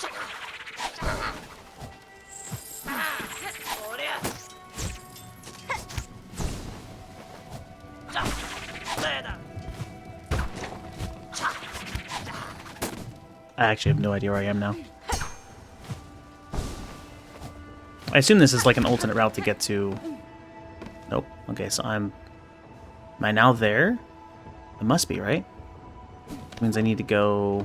I actually have no idea where I am now. I assume this is like an alternate route to get to... Nope. Okay, so I'm Am I now there? It must be, right? That means I need to go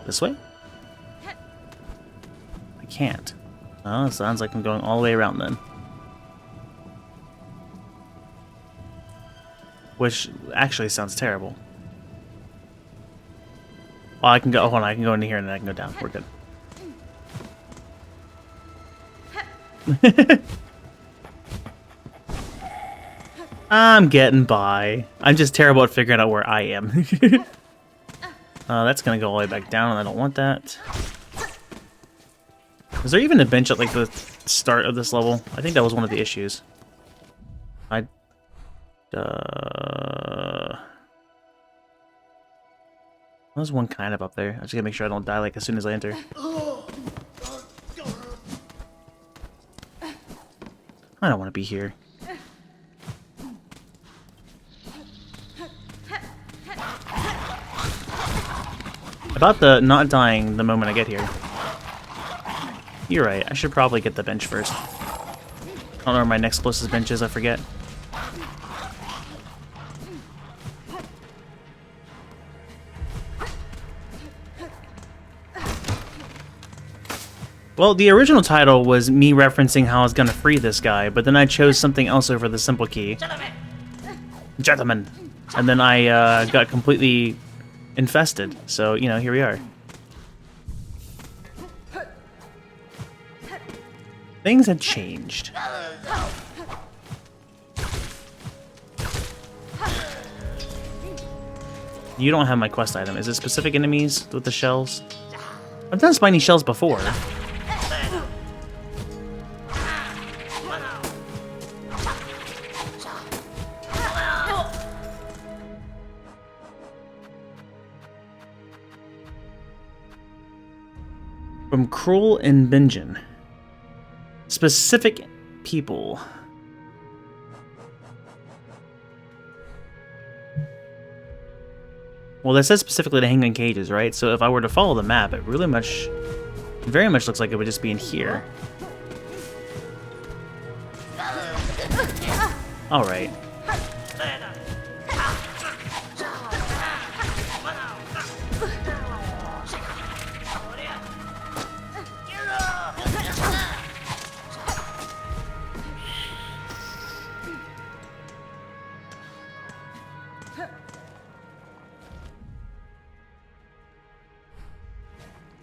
this way? I can't. Oh, it sounds like I'm going all the way around then. Which actually sounds terrible. Well, I can go. Hold on, I can go into here and then I can go down. We're good. I'm getting by. I'm just terrible at figuring out where I am. That's gonna go all the way back down, and I don't want that. Is there even a bench at like the start of this level? I think that was one of the issues. There's one kind of up there. I just gotta make sure I don't die like as soon as I enter. I don't want to be here. About the not dying the moment I get here. You're right, I should probably get the bench first. I don't know where my next closest bench is, I forget. Well, the original title was me referencing how I was gonna free this guy, but then I chose something else over the simple key. Gentlemen! And then I got completely infested, so, you know, here we are. Things had changed. You don't have my quest item. Is it specific enemies with the shells? I've done spiny shells before. From Cruel and Benjen. Specific people. Well, that says specifically to hang in cages, right? So if I were to follow the map, it really very much looks like it would just be in here. Alright.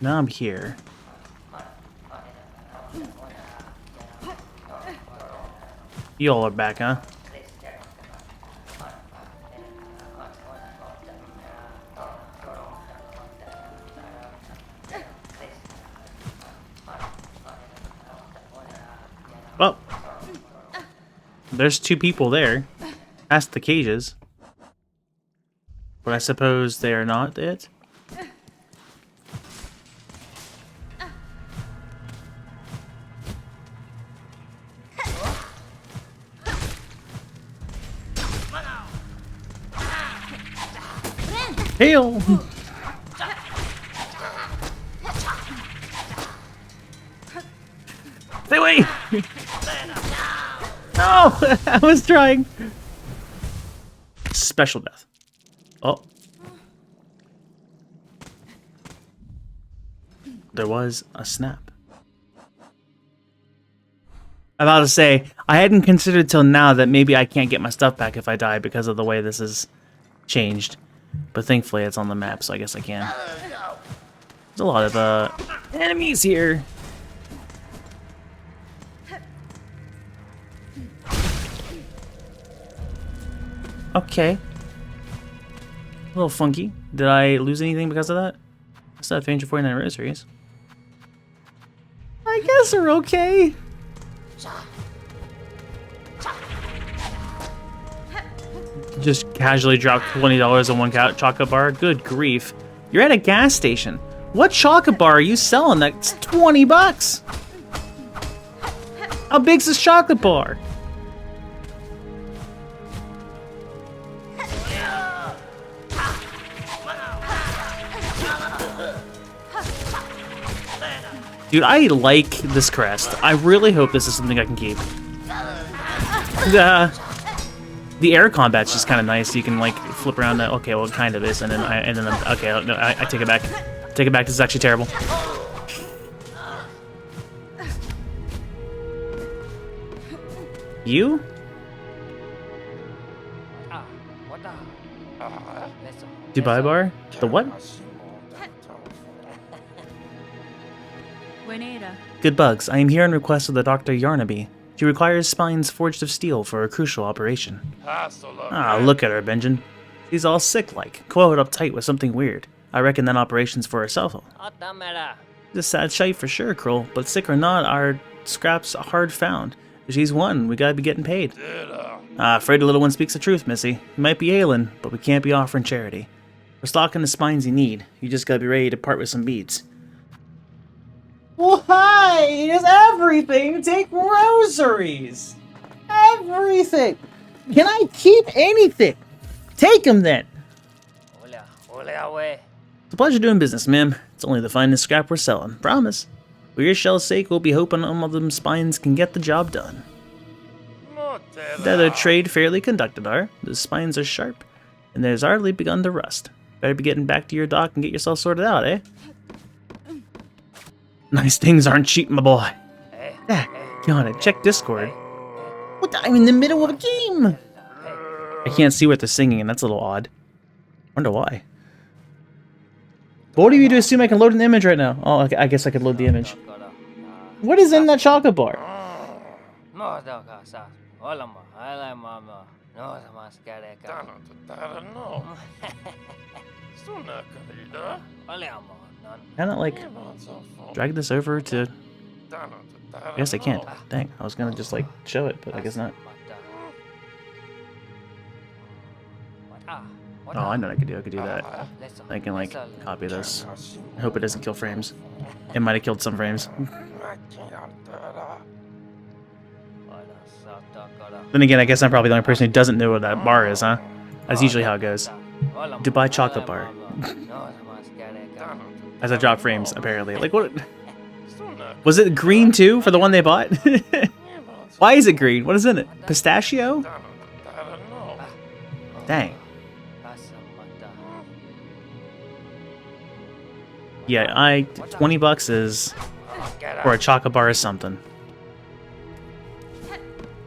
Now I'm here. You all are back, huh? Well, there's two people there, past the cages. But I suppose they are not it? Hail! Stay away! No! I was trying! Special death. Oh. There was a snap. I'm about to say, I hadn't considered till now that maybe I can't get my stuff back if I die because of the way this is changed. But thankfully it's on the map, so I guess I can. There's a lot of enemies here. Okay. A little funky. Did I lose anything because of that? I still have 349 anniversaries. I guess we're okay. Just casually dropped $20 on one chocolate bar. Good grief. You're at a gas station. What chocolate bar are you selling that's 20 bucks? How big's this chocolate bar? Dude, I like this crest. I really hope this is something I can keep. The air combat's just kind of nice. You can like flip around. The, okay, well, it kind of is, and then okay, no, I take it back. Take it back. This is actually terrible. You? Dubai bar? The what? Buenera. Good bugs. I am here on request of the Dr. Yarnaby. She requires spines forged of steel for a crucial operation. Ah, look at her, Benjamin. She's all sick-like, coiled up tight with something weird. I reckon that operation's for herself. It's a sad shite for sure, Krull, but sick or not, our scrap's hard found. If she's won, we gotta be getting paid. Afraid the little one speaks the truth, Missy. You might be ailing, but we can't be offering charity. We're stocking the spines you need. You just gotta be ready to part with some beads. Why is everything take rosaries? Everything. Can I keep anything? Take them then. It's a pleasure doing business, ma'am. It's only the finest scrap we're selling. Promise. For your shell's sake, we'll be hoping all of them spines can get the job done. That a trade fairly conducted are. The spines are sharp, and there's hardly begun to rust. Better be getting back to your dock and get yourself sorted out, eh? Nice things aren't cheap, my boy. Got it. Check Discord. What? I'm in the middle of a game. I can't see what they're singing, and that's a little odd. Wonder why. What do you do to assume I can load an image right now? Oh, okay, I guess I could load the image. What is in that chocolate bar? Can I like drag this over to? I guess I can't. Dang, I was gonna just like show it, but I guess not. Oh, I know what I could do. I could do that. I can like copy this. I hope it doesn't kill frames. It might have killed some frames. Then again, I guess I'm probably the only person who doesn't know what that bar is, huh? That's usually how it goes. Dubai chocolate bar. As I drop frames, apparently. Like what? Was it green too for the one they bought? Why is it green? What is in it? Pistachio? Dang. Yeah, 20 bucks is for a chocolate bar or something.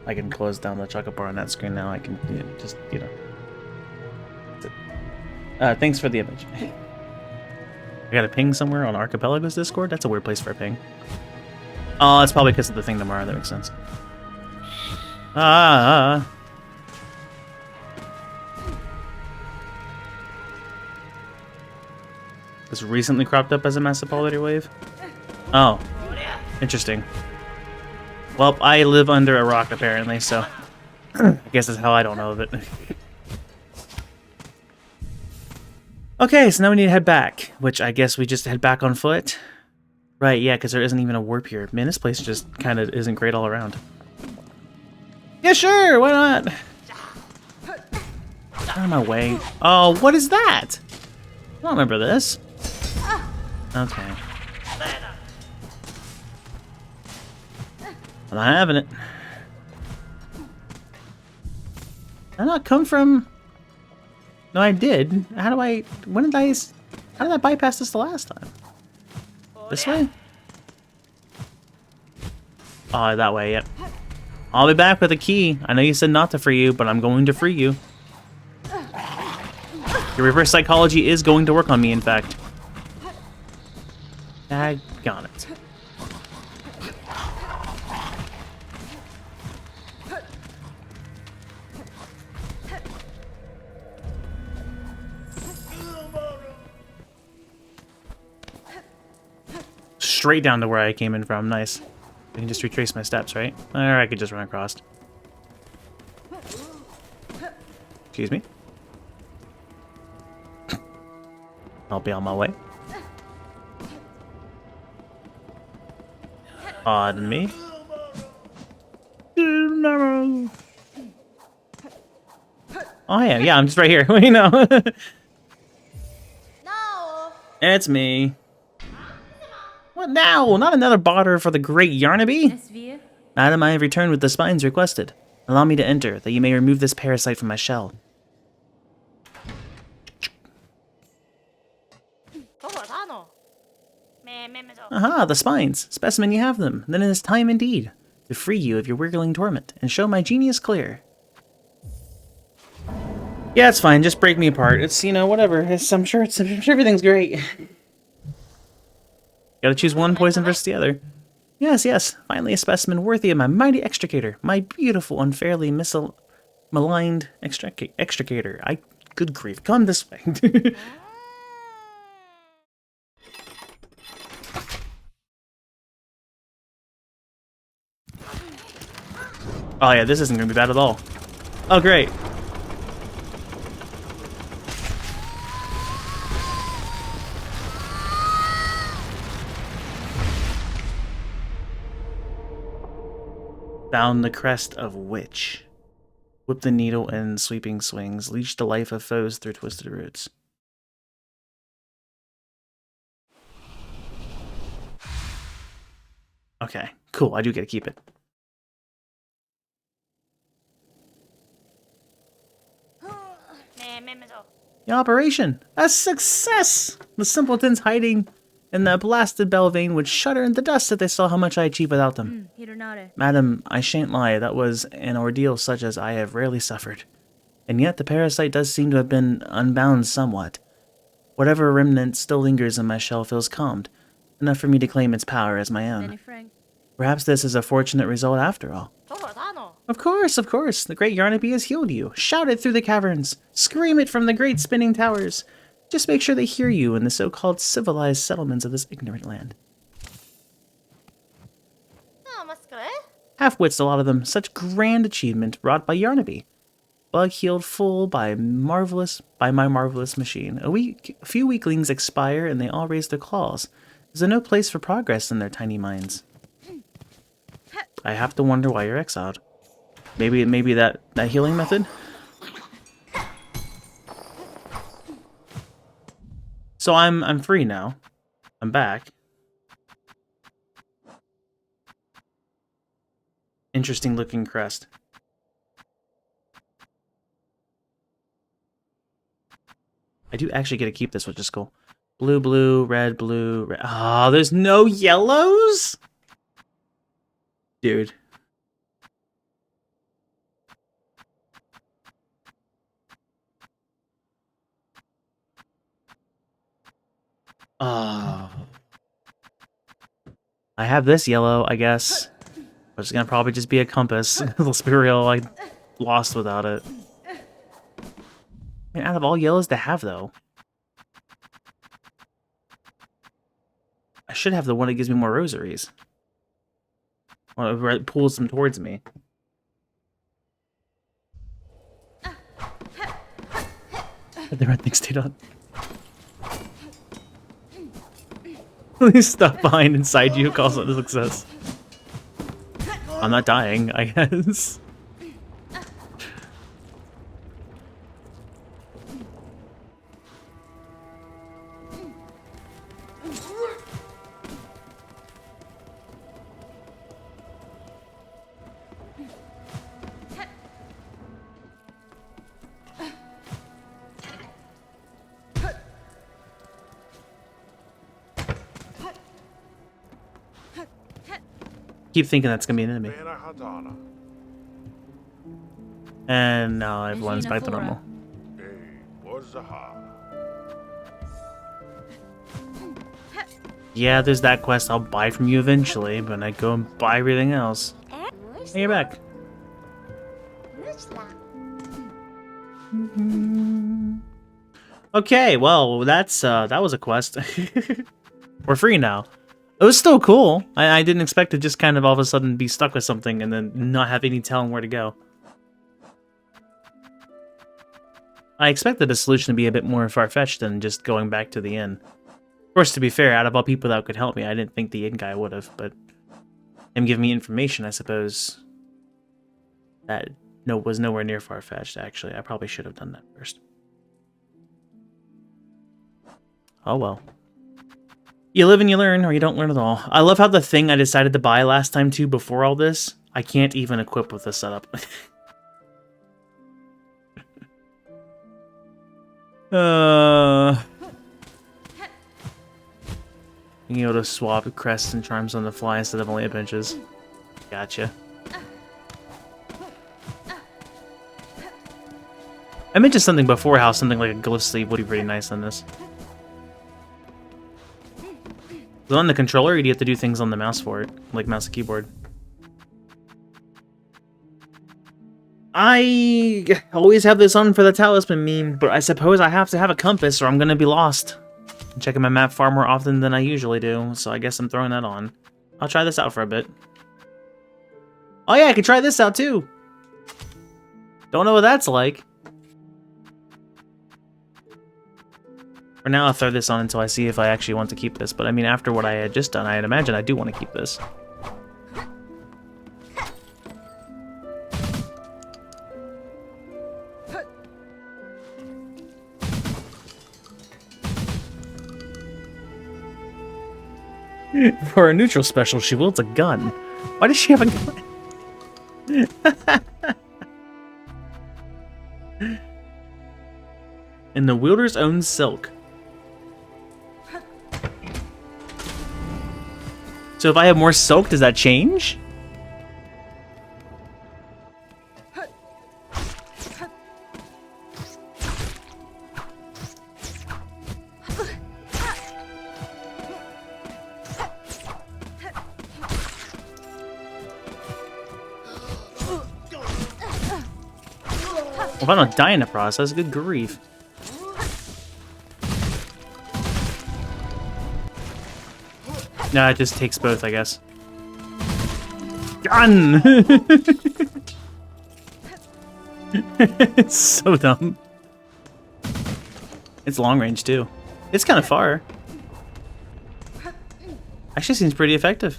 I can close down the chocolate bar on that screen now. I can just, you know. Thanks for the image. I got a ping somewhere on Archipelago's Discord? That's a weird place for a ping. Oh, it's probably because of the thing tomorrow. That makes sense. This recently cropped up as a massive polarity wave? Oh. Interesting. Well, I live under a rock, apparently, so... I guess that's how I don't know of it. Okay, so now we need to head back, which I guess we just head back on foot. Right, yeah, because there isn't even a warp here. Man, this place just kind of isn't great all around. Yeah, sure, why not? Out of my way. Oh, what is that? I don't remember this. Okay. I'm not having it. Did I not come from... No, I did. How did I bypass this the last time? This way? Oh, that way, yep. I'll be back with a key. I know you said not to free you, but I'm going to free you. Your reverse psychology is going to work on me, in fact. Daggone it. Straight down to where I came in from. Nice. I can just retrace my steps, right? Or I could just run across. Excuse me. I'll be on my way. Pardon me. Oh yeah, I'm just right here. You know. No. It's me. What now? Not another barter for the great Yarnaby? Madam, I have returned with the spines requested. Allow me to enter, that you may remove this parasite from my shell. Aha, the spines. Specimen, you have them. Then it is time indeed to free you of your wiggling torment and show my genius clear. Yeah, it's fine. Just break me apart. It's, you know, whatever. I'm sure everything's great. Gotta choose one poison versus the other. Yes, yes. Finally a specimen worthy of my mighty extricator. My beautiful, unfairly maligned extricator. Good grief. Come this way. Oh yeah, this isn't gonna be bad at all. Oh great. Found the crest of witch. Whip the needle in sweeping swings. Leech the life of foes through twisted roots. Okay, cool. I do get to keep it. The operation! A success! The simpletons hiding in that blasted Belvane would shudder in the dust if they saw how much I achieved without them. Madam, I shan't lie, that was an ordeal such as I have rarely suffered. And yet the parasite does seem to have been unbound somewhat. Whatever remnant still lingers in my shell feels calmed, enough for me to claim its power as my own. Perhaps this is a fortunate result after all. Of course, of course. The great Yarnaby has healed you. Shout it through the caverns. Scream it from the great spinning towers. Just make sure they hear you in the so-called civilized settlements of this ignorant land. Half-wits, a lot of them. Such grand achievement wrought by Yarnaby. Bug healed full by my marvelous machine. A few weaklings expire and they all raise their claws. Is there no place for progress in their tiny minds? I have to wonder why you're exiled. Maybe that healing method? So I'm free now. I'm back. Interesting looking crest. I do actually get to keep this, which is cool. Blue, blue, red, blue, red. Oh, there's no yellows? Dude. Oh. I have this yellow, I guess. Which is gonna probably just be a compass. Let's be real, I lost without it. I mean, out of all yellows to have, though. I should have the one that gives me more rosaries. Or it pulls them towards me. The red thing stayed on. There's stuff behind inside you calls it a success. I'm not dying, I guess. Keep thinking that's gonna be an enemy. And now everyone's back to normal. Yeah, there's that quest I'll buy from you eventually, but I go and buy everything else. Hey, you're back. Okay, well, that was a quest. We're free now. It was still cool. I didn't expect to just kind of all of a sudden be stuck with something and then not have any telling where to go. I expected the solution to be a bit more far-fetched than just going back to the inn. Of course, to be fair, out of all people that could help me, I didn't think the inn guy would have, but him giving me information, I suppose, that was nowhere near far-fetched, actually. I probably should have done that first. Oh well. You live and you learn, or you don't learn at all. I love how the thing I decided to buy last time, too, before all this, I can't even equip with this setup. Being able to swap crests and charms on the fly instead of only at benches. Gotcha. I mentioned something before how something like a glyph sleeve would be pretty nice on this. So on the controller, you have to do things on the mouse for it, like mouse and keyboard. I always have this on for the talisman meme, but I suppose I have to have a compass or I'm gonna be lost. I'm checking my map far more often than I usually do, so I guess I'm throwing that on. I'll try this out for a bit. Oh yeah, I can try this out too! Don't know what that's like. For now, I'll throw this on until I see if I actually want to keep this, but I mean, after what I had just done, I'd imagine I do want to keep this. For a neutral special, she wields a gun. Why does she have a gun? In the wielder's own silk. So if I have more silk, does that change? If I don't die in the process, good grief. No, it just takes both, I guess. Gun! It's so dumb. It's long range, too. It's kind of far. Actually seems pretty effective.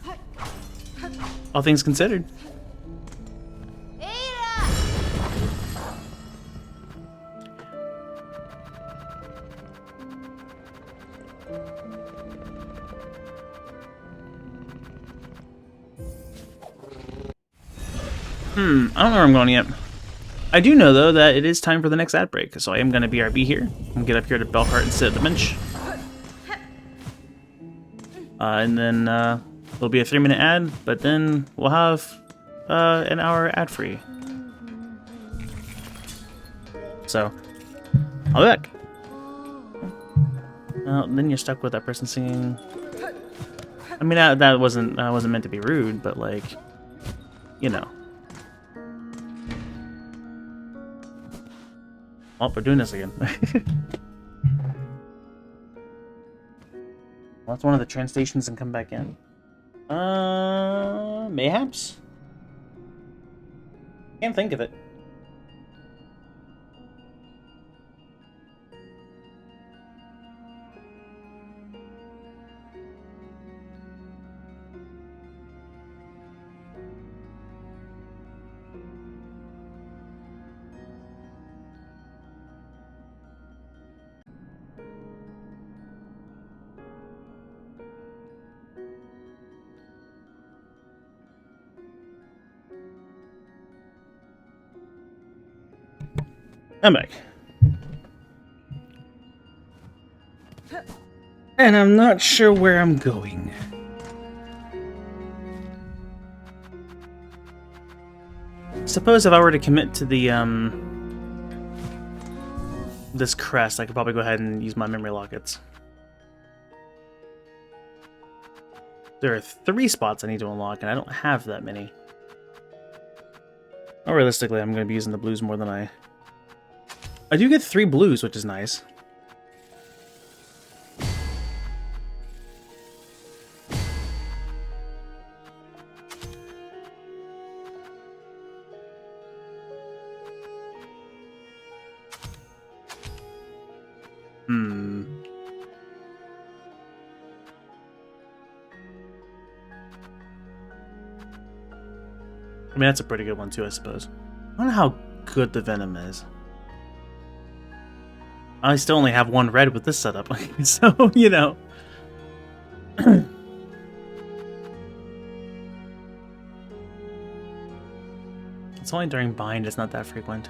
All things considered. I don't know where I'm going yet. I do know, though, that it is time for the next ad break, so I am going to BRB here. I'm going to get up here to Belheart and sit at the bench. And then there'll be a 3-minute ad, but then we'll have an hour ad-free. So, I'll be back. Then you're stuck with that person singing. I mean, that wasn't meant to be rude, but like, you know. Oh, we're doing this again. Well, that's one of the train stations and come back in. Mayhaps? Can't think of it. I'm back. And I'm not sure where I'm going. Suppose if I were to commit to the, this crest, I could probably go ahead and use my memory lockets. There are 3 spots I need to unlock, and I don't have that many. Well, realistically, I'm going to be using the blues more than I do get 3 blues, which is nice. I mean, that's a pretty good one too, I suppose. I don't know how good the venom is. I still only have 1 red with this setup, so, you know. It's only during bind, it's not that frequent.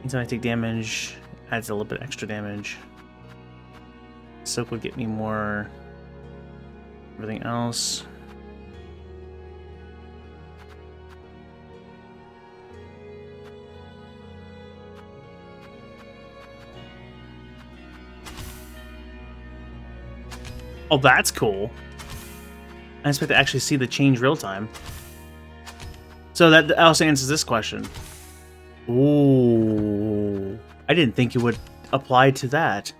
Anytime I take damage, Adds a little bit extra damage. Silk would get me more. Everything else. Oh, that's cool. I expect to actually see the change real time. So that also answers this question. Ooh. I didn't think it would apply to that.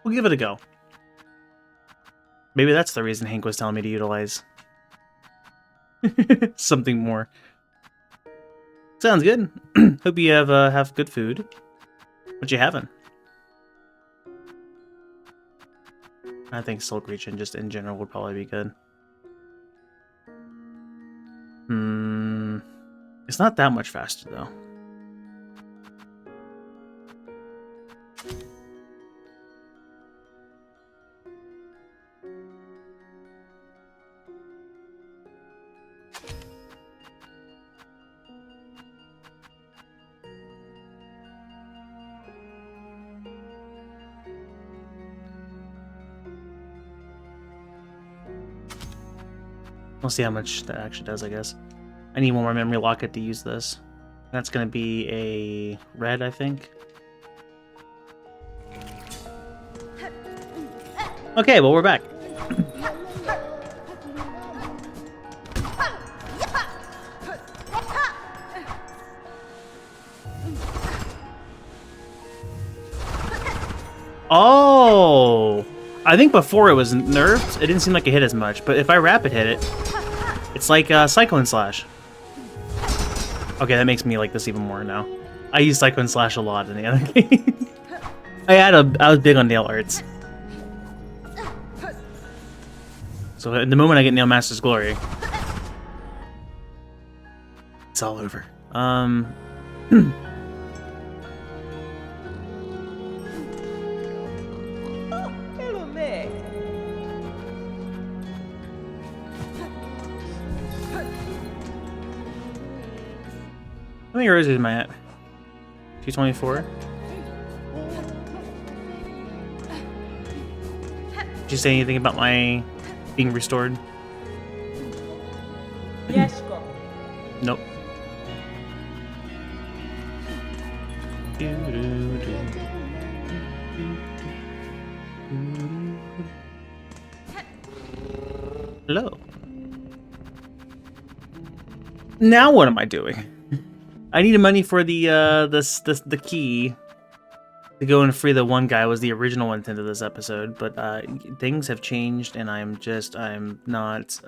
We'll give it a go. Maybe that's the reason Hank was telling me to utilize something more. Sounds good. Hope you have good food. What you having? I think Silk Region just in general would probably be good. It's not that much faster though. We'll see how much that actually does, I guess. I need one more memory locket to use this. That's gonna be a red, I think. Okay, well, we're back. Oh! I think before it was nerfed, it didn't seem like it hit as much, but if I rapid hit it, it's like Cyclone Slash. Okay, that makes me like this even more now. I use Cyclone Slash a lot in the other game. I was big on nail arts. So in the moment I get Nail Master's Glory, it's all over. How many roses am I at? 224? Did you say anything about my being restored? Yes, go. Nope. Hello. Now what am I doing? I needed money for the key to go and free the one guy. Was the original intent of this episode, but things have changed, and I'm not.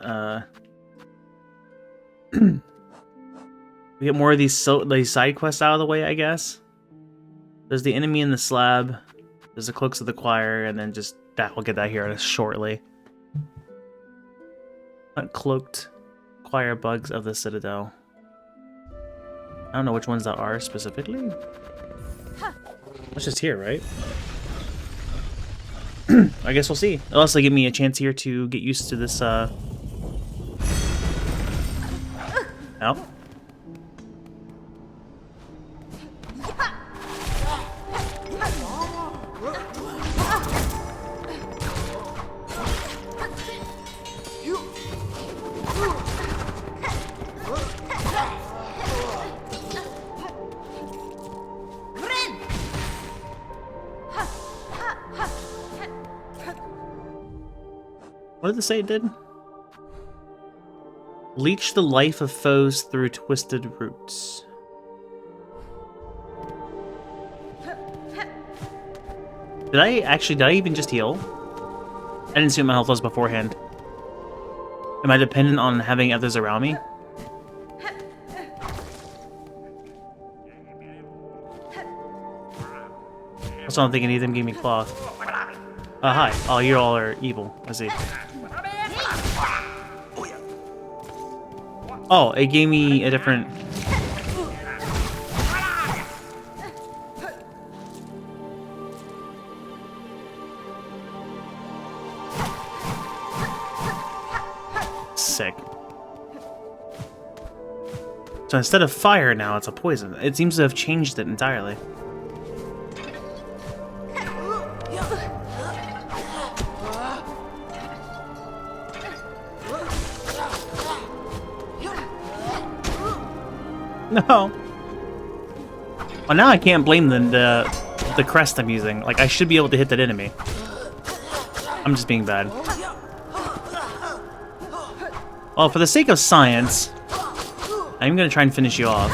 We get more of these side quests out of the way, I guess. There's the enemy in the slab. There's the cloaks of the choir, and then just that we'll get that here shortly. Uncloaked choir bugs of the Citadel. I don't know which ones that are specifically. It's just here, right? I guess we'll see. It'll also give me a chance here to get used to this, Ow. What did it say it did? Leech the life of foes through twisted roots. Did I even just heal? I didn't see what my health was beforehand. Am I dependent on having others around me? Also, I'm thinking neither of them gave me cloth. Hi. Oh, you all are evil. I see. Oh, it gave me a different... Sick. So instead of fire now, it's a poison. It seems to have changed it entirely. No. Well, now I can't blame the crest I'm using. Like, I should be able to hit that enemy. I'm just being bad. Well, for the sake of science, I'm gonna try and finish you off.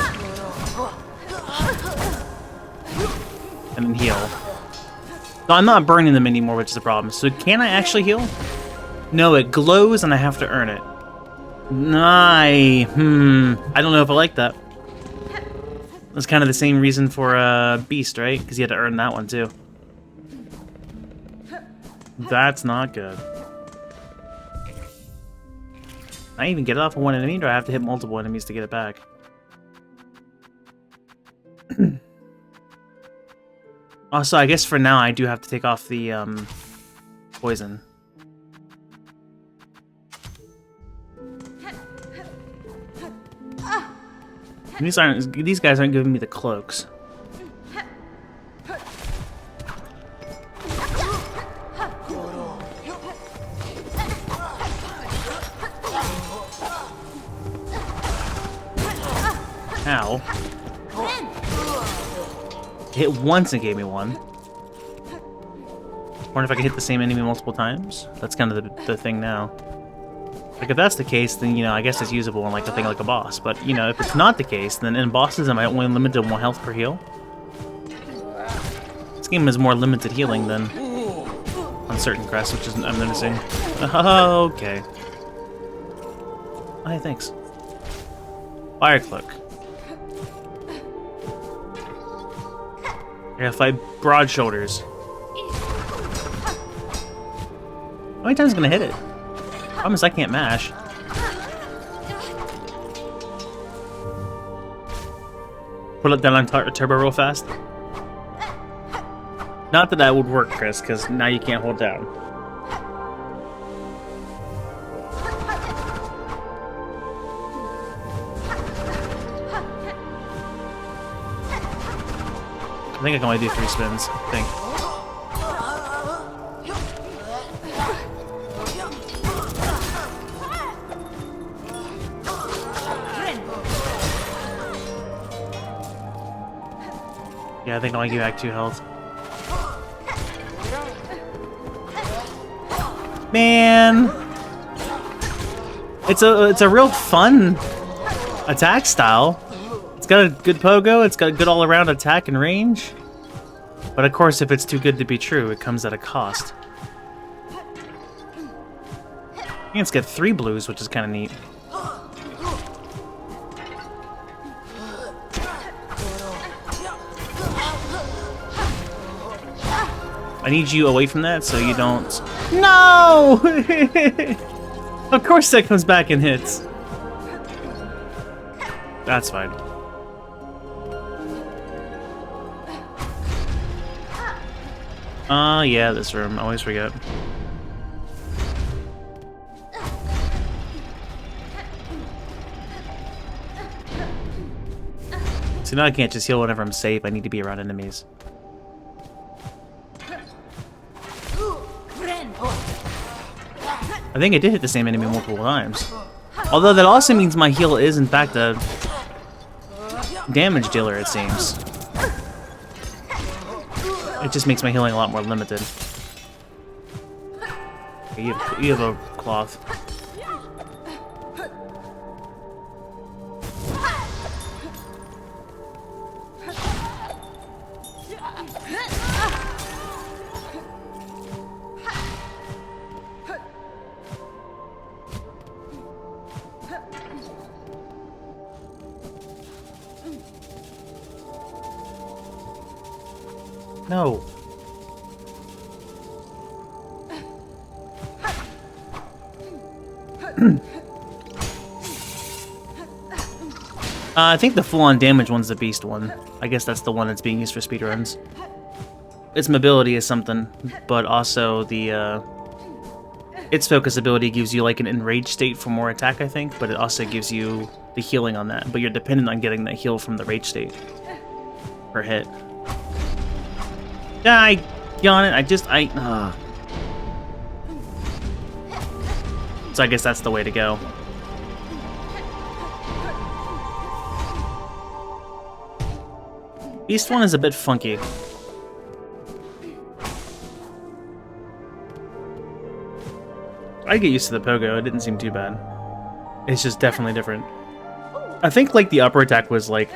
And then heal. So I'm not burning them anymore, which is a problem. So can I actually heal? No, it glows and I have to earn it. I don't know if I like that. That's kind of the same reason for Beast, right? Because you had to earn that one too. That's not good. I even get it off of one enemy, or do I have to hit multiple enemies to get it back? Also, I guess for now I do have to take off the poison. These guys aren't giving me the cloaks. Ow. Hit once and gave me one. Wonder if I can hit the same enemy multiple times? That's kind of the thing now. Like, if that's the case, then, you know, I guess it's usable in, like, a thing like a boss. But, you know, if it's not the case, then in bosses, am I only limited to 1 health per heal? This game is more limited healing than on certain crests, which is, I'm noticing. Oh, okay. Oh, hey, thanks. Fire Cloak. I gotta fight Broad Shoulders. How many times am I gonna hit it? Problem is I can't mash. Pull it down on turbo real fast. Not that that would work, Chris, because now you can't hold down. I think I can only do 3 spins, I think. Yeah, I think I only give back 2 health. Man! It's a real fun attack style. It's got a good pogo, it's got a good all-around attack and range. But of course, if it's too good to be true, it comes at a cost. I think it's got 3 blues, which is kind of neat. I need you away from that so you don't... No! Of course that comes back and hits. That's fine. Yeah, this room. I always forget. So now I can't just heal whenever I'm safe. I need to be around enemies. I think I did hit the same enemy multiple times. Although that also means my heal is, in fact, a damage dealer, it seems. It just makes my healing a lot more limited. Okay, you have a cloth. No. I think the full-on damage one's the beast one. I guess that's the one that's being used for speedruns. Its mobility is something, but also the its focus ability gives you like an enraged state for more attack, I think, but it also gives you the healing on that. But you're dependent on getting that heal from the rage state per hit. Die, yawn it. So I guess that's the way to go. Beast 1 is a bit funky. I get used to the pogo, it didn't seem too bad. It's just definitely different. I think like the upper attack was like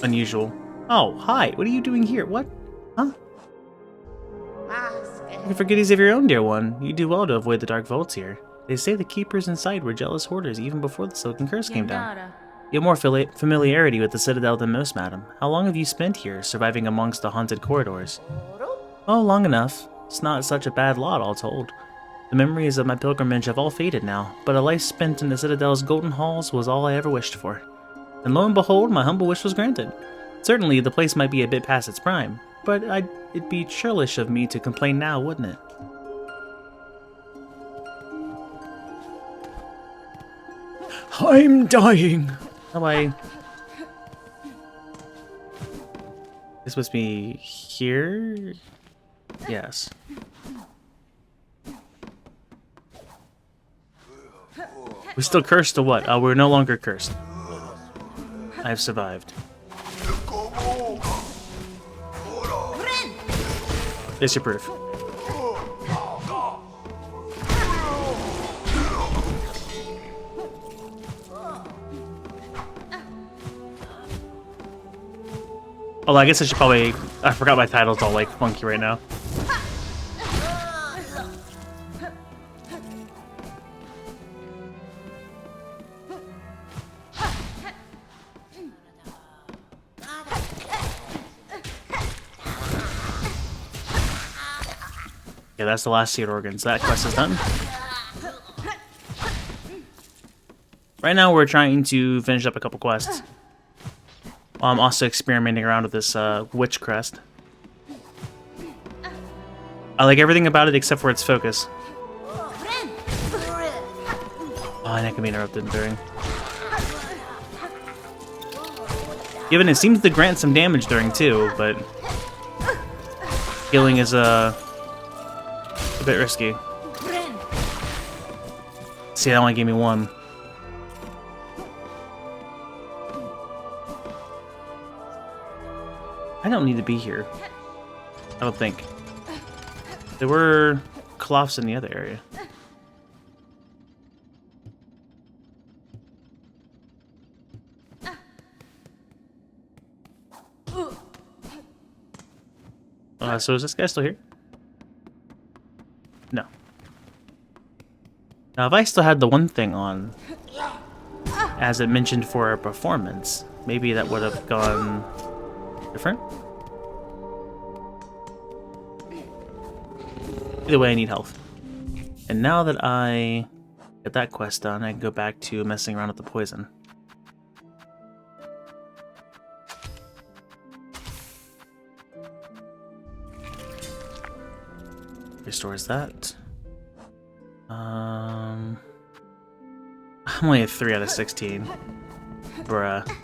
unusual. Oh, hi, what are you doing here? What? Huh? You for goodies of your own, dear one. You do well to avoid the dark vaults here. They say the keepers inside were jealous hoarders even before the Silken Curse came down. You have more familiarity with the Citadel than most, madam. How long have you spent here, surviving amongst the haunted corridors? Oh, long enough. It's not such a bad lot, all told. The memories of my pilgrimage have all faded now, but a life spent in the Citadel's golden halls was all I ever wished for. And lo and behold, my humble wish was granted. Certainly, the place might be a bit past its prime, but it'd be churlish of me to complain now, wouldn't it? I'm dying! How do I... This must be here? Yes. We still cursed or what? Oh, we're no longer cursed. I have survived. There's your proof. Although I guess I should probably... I forgot my title's all like funky right now. Yeah, that's the last seed organs. That quest is done. Right now we're trying to finish up a couple quests. I'm also experimenting around with this witch crest. I like everything about it except for its focus. Oh, and I can be interrupted during. Given it seems to grant some damage during too, but healing is a bit risky. See, that only gave me one. I don't need to be here. I don't think. There were cloths in the other area. So is this guy still here? No. Now, if I still had the one thing on, as it mentioned for our performance, maybe that would have gone different. Either way, I need health. And now that I get that quest done, I can go back to messing around with the poison. Restores that. I'm only at 3 out of 16. Bruh.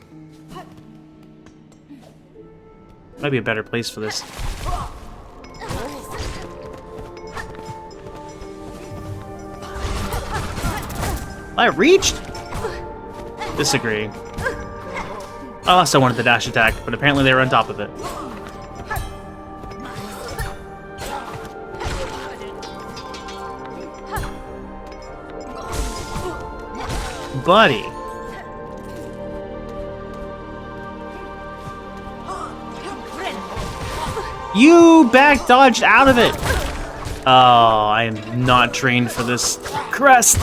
Might be a better place for this. I reached? Disagree. I also wanted the dash attack, but apparently they were on top of it. Buddy. You back dodged out of it. Oh, I am not trained for this crest.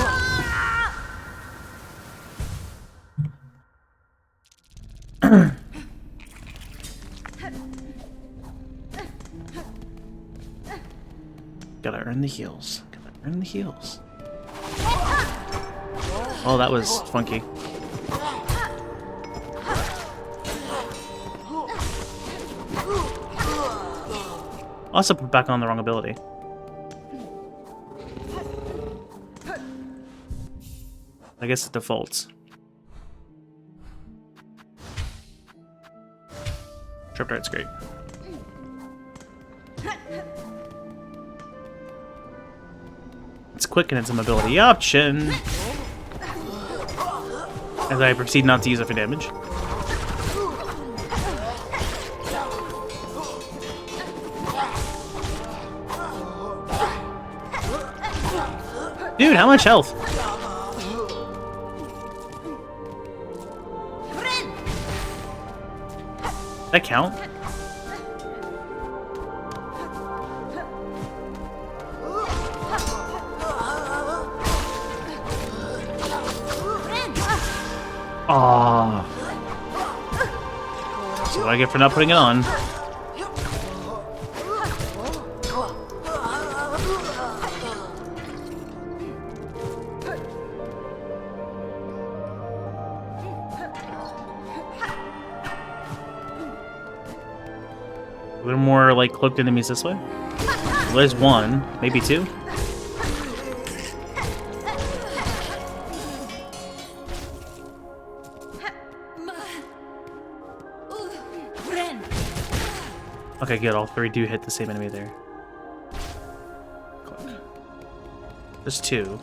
Gotta earn the heals. Gotta earn the heals. Oh, that was funky. Also put back on the wrong ability. I guess it defaults. Trip dart's great. It's quick and it's a mobility option. As I proceed not to use it for damage. Dude, how much health? That count? Aww. So what I get for not putting it on. A little more like cloaked enemies this way. Well, there's one, maybe two. Okay, good. All three do hit the same enemy there. There's two.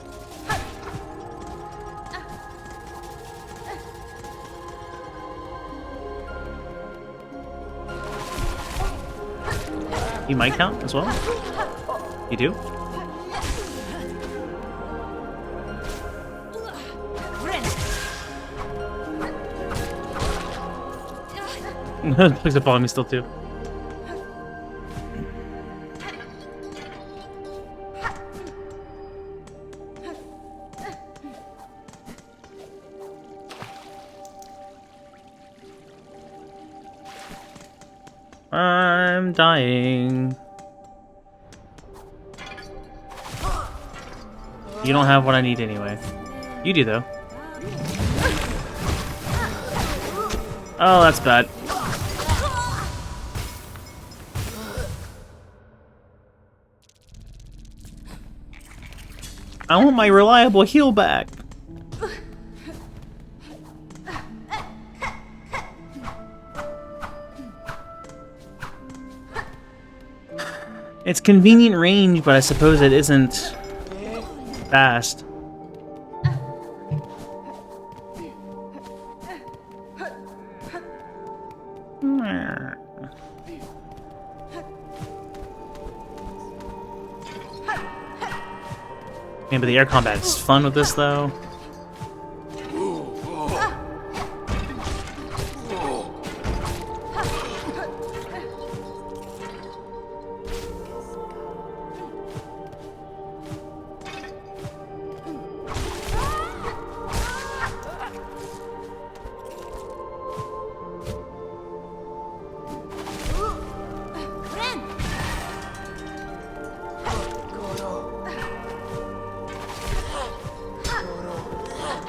You might count as well. You do? Please follow me still too. I'm dying. You don't have what I need anyway. You do though. Oh, that's bad. I want my reliable heal back. It's convenient range, but I suppose it isn't fast. Man, but the air combat is fun with this, though.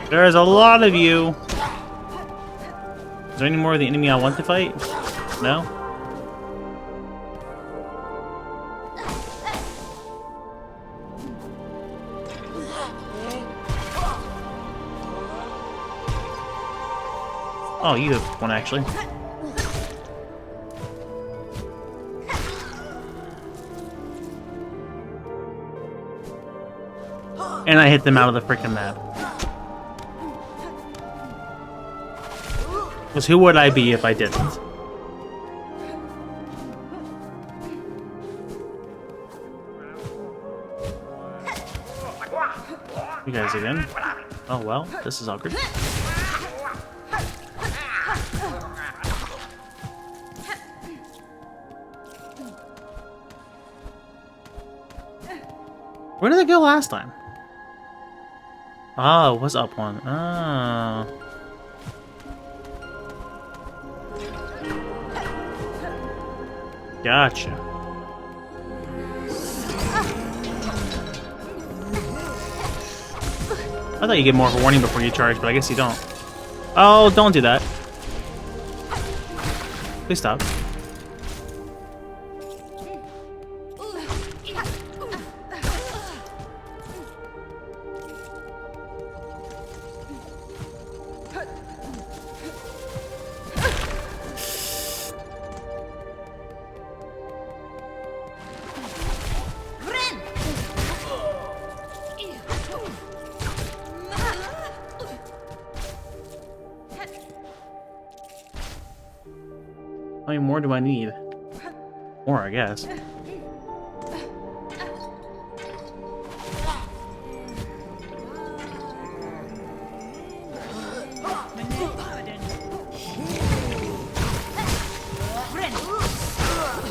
There's a lot of you. Is there any more of the enemy I want to fight? No? Oh, you have one actually. And I hit them out of the freaking map. Because who would I be if I didn't? You guys again? Oh well, this is awkward. Where did it go last time? Oh, it was up one. Oh. Gotcha. I thought you get more of a warning before you charge, but I guess you don't. Oh, don't do that. Please stop. How many more do I need? More, I guess.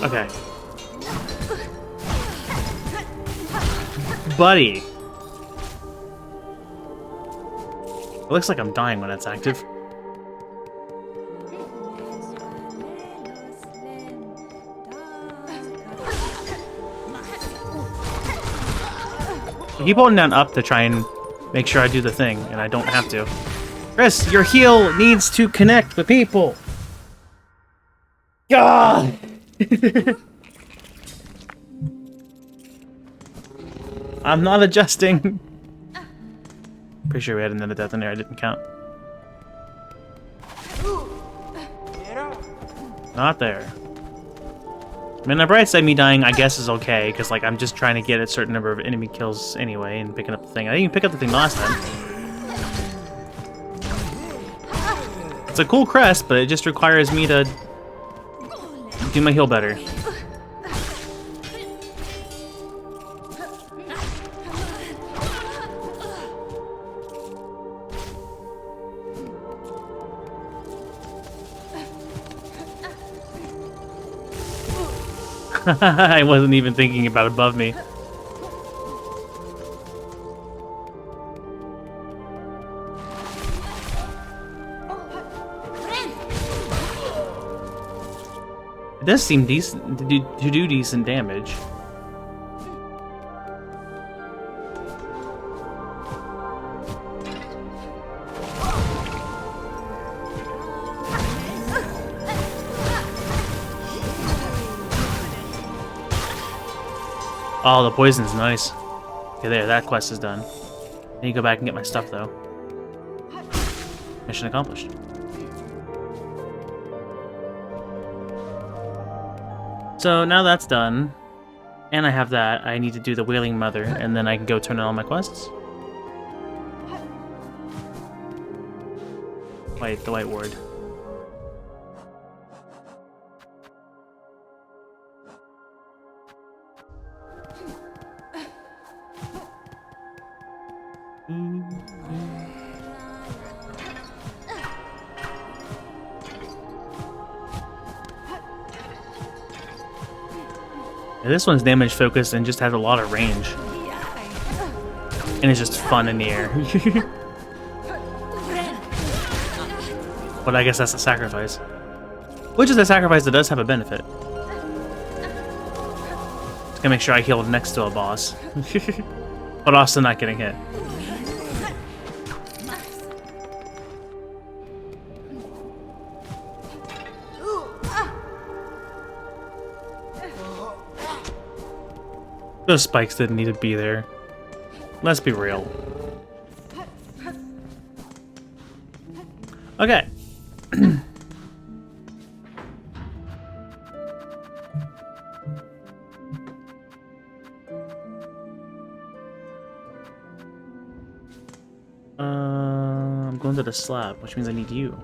Okay. Buddy! It looks like I'm dying when it's active. I keep holding down up to try and make sure I do the thing, and I don't have to. Chris, your heal needs to connect with people! God! I'm not adjusting. Pretty sure we had another death in there. I didn't count. Not there. I mean, the bright side, me dying, I guess, is okay, because, like, I'm just trying to get a certain number of enemy kills anyway, and picking up the thing. I didn't even pick up the thing last time. It's a cool crest, but it just requires me to do my heal better. I wasn't even thinking about above me. It does seem decent to do decent damage. Oh, the poison's nice. Okay, there, that quest is done. I need to go back and get my stuff, though. Mission accomplished. So now that's done, and I have that, I need to do the Wailing Mother, and then I can go turn in all my quests. Wait, the White Ward. This one's damage focused and just has a lot of range. And it's just fun in the air. But I guess that's a sacrifice. Which is a sacrifice that does have a benefit. Just gonna make sure I heal next to a boss. But also not getting hit. Those spikes didn't need to be there. Let's be real. Okay. I'm going to the slab, which means I need you.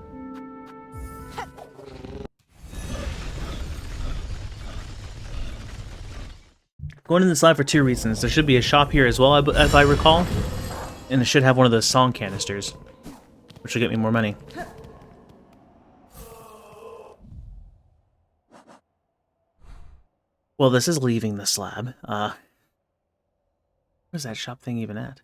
Going in the slab for two reasons. There should be a shop here as well, if I recall. And it should have one of those song canisters, which will get me more money. Well, this is leaving the slab. Where's that shop thing even at?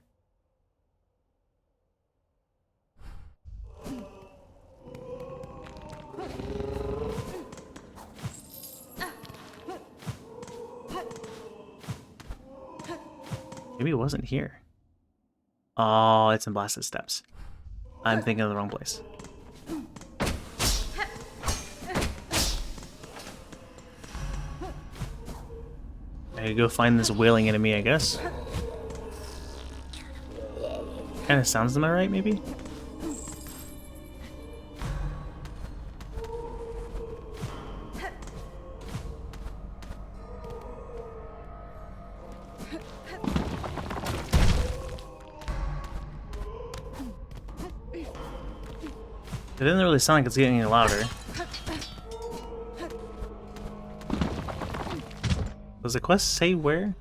Maybe it wasn't here. Oh, it's in Blasted Steps. I'm thinking of the wrong place. I go find this wailing enemy, I guess. Kinda sounds to my right, maybe? It didn't really sound like it's getting any louder. Does the quest say where?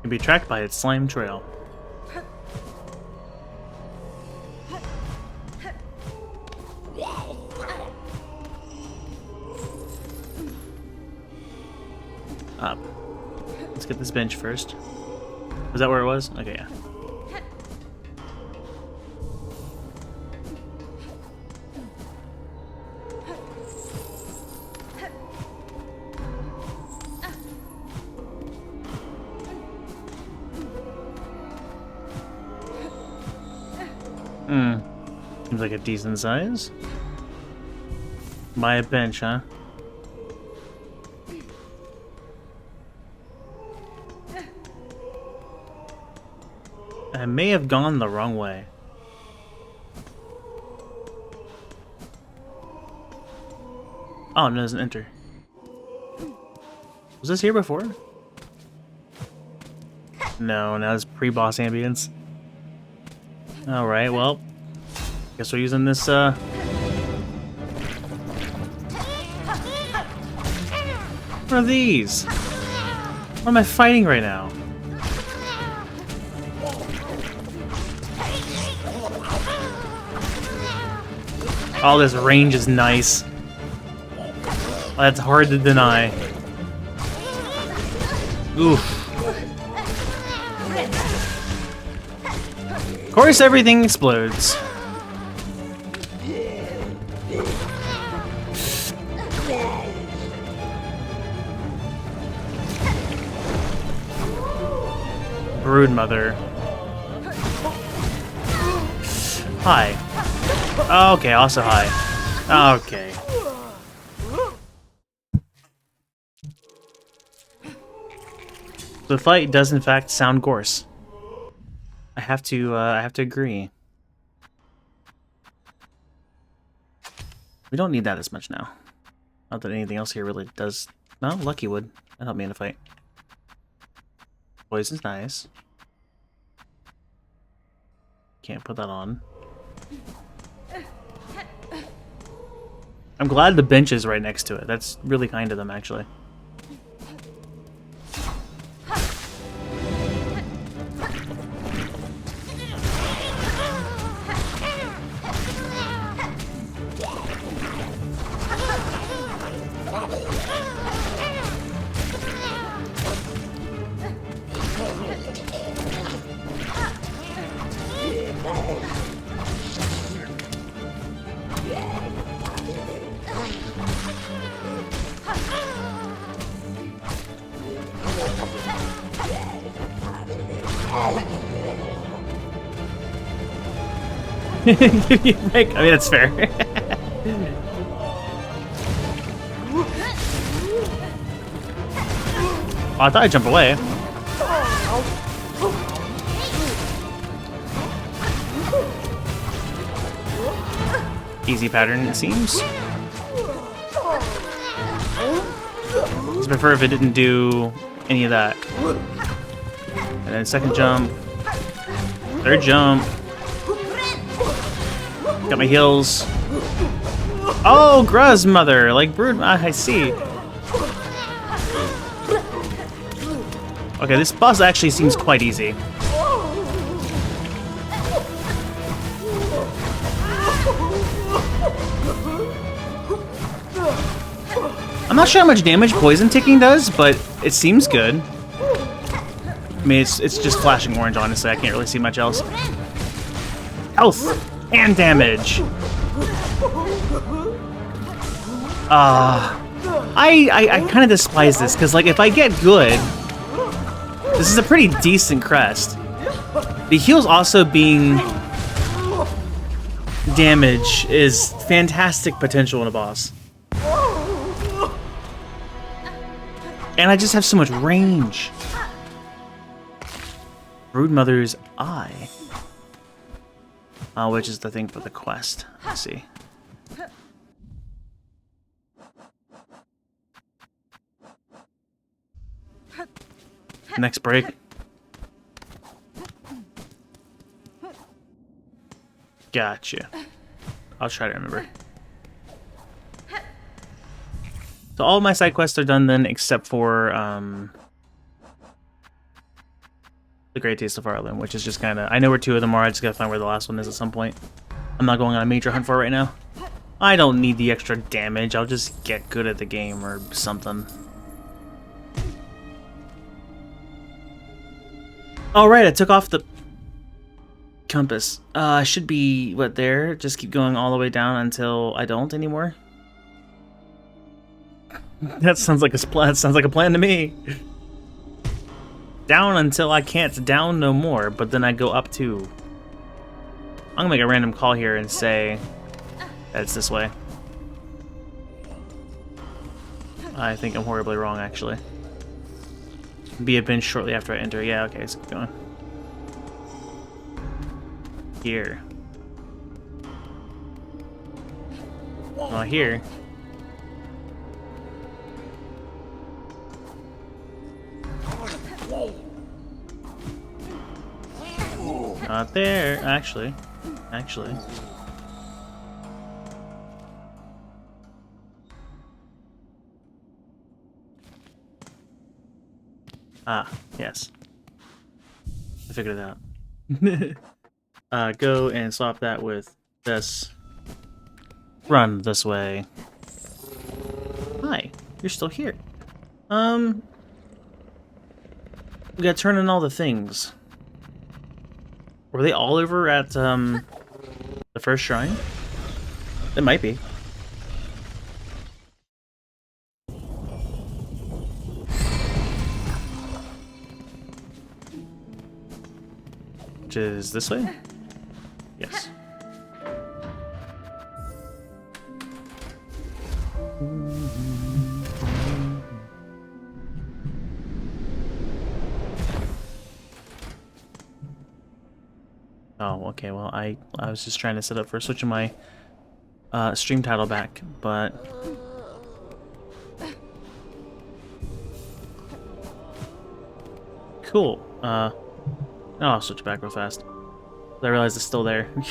Can be tracked by its slime trail. Up. Let's get this bench first. Was that where it was? Okay, yeah. Seems like a decent size. Buy a bench, huh? I may have gone the wrong way. Oh, no, it doesn't enter. Was this here before? No, now it's pre-boss ambience. Alright, well. Guess we're using this, What are these? What am I fighting right now? Oh, this range is nice. Oh, that's hard to deny. Oof. Of course, everything explodes. Broodmother. Hi. Okay, also hi. Okay. The fight does in fact sound gorse. I have to agree. We don't need that as much now. Not that anything else here really does. No, Lucky would. That helped me in a fight. Poison's nice. Can't put that on. I'm glad the bench is right next to it. That's really kind of them, actually. I mean, that's fair. Oh, I thought I'd jump away. Easy pattern, it seems. I'd prefer if it didn't do any of that. And then second jump. Third jump. Got my heals. Oh, Gruz mother, like brood. I see. Okay, this boss actually seems quite easy. I'm not sure how much damage poison ticking does, but it seems good. I mean, it's just flashing orange, honestly. I can't really see much else. Health and damage. I kind of despise this, because, like, if I get good, this is a pretty decent crest. The heals also being damage is fantastic potential in a boss. And I just have so much range. Broodmother's Eye. Which is the thing for the quest. Let's see. Next break. Gotcha. I'll try to remember. So all my side quests are done then, except for the Great Taste of Ireland, which is just kind of... I know where 2 of them are, I just gotta find where the last one is at some point. I'm not going on a major hunt for it right now. I don't need the extra damage, I'll just get good at the game or something. Alright, I took off the compass. I should be, what, there? Just keep going all the way down until I don't anymore? That sounds like a plan to me. Down until I can't down no more, but then I go up too. I'm gonna make a random call here and say that it's this way. I think I'm horribly wrong, actually. Be a bench shortly after I enter. Yeah, okay, so keep going. Here. Not here. Not there, actually. Ah, yes. I figured it out. Go and swap that with this. Run this way. Hi, you're still here. We gotta turn in all the things. Were they all over at, the first shrine? It might be. Which is this way? Yes. Oh, okay, well, I was just trying to set up for switching my stream title back, but... Cool. Oh, I'll switch back real fast. I realize it's still there. I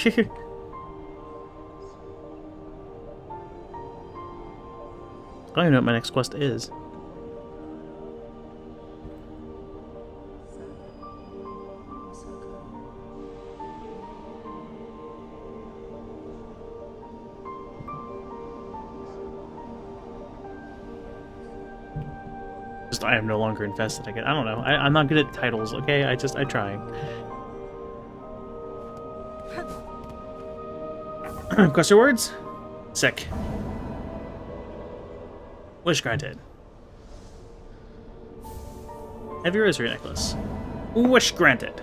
don't even know what my next quest is. Just, I am no longer infested again. I don't know. I'm not good at titles, okay? I try. Quest rewards? Sick. Wish granted. Heavy rosary necklace. Wish granted.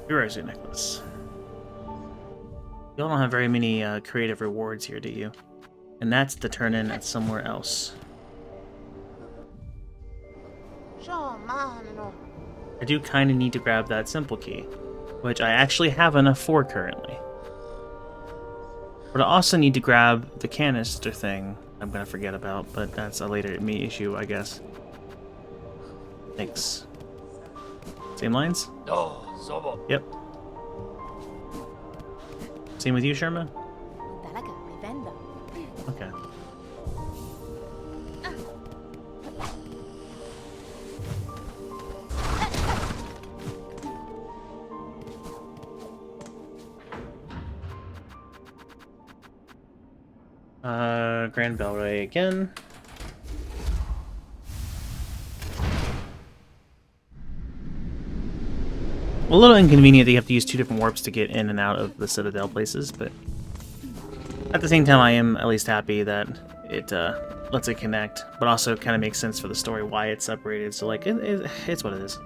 Your rosary necklace. Y'all don't have very many creative rewards here, do you? And that's to turn in at somewhere else. I do kind of need to grab that simple key, which I actually have enough for currently. But I also need to grab the canister thing I'm gonna forget about, but that's a later me issue, I guess. Thanks. Same lines? Yep. Same with you, Sharma? Okay. Grand Belray again. A little inconvenient that you have to use 2 different warps to get in and out of the Citadel places, but at the same time I am at least happy that it lets it connect, but also kind of makes sense for the story why it's separated, so like, it's what it is.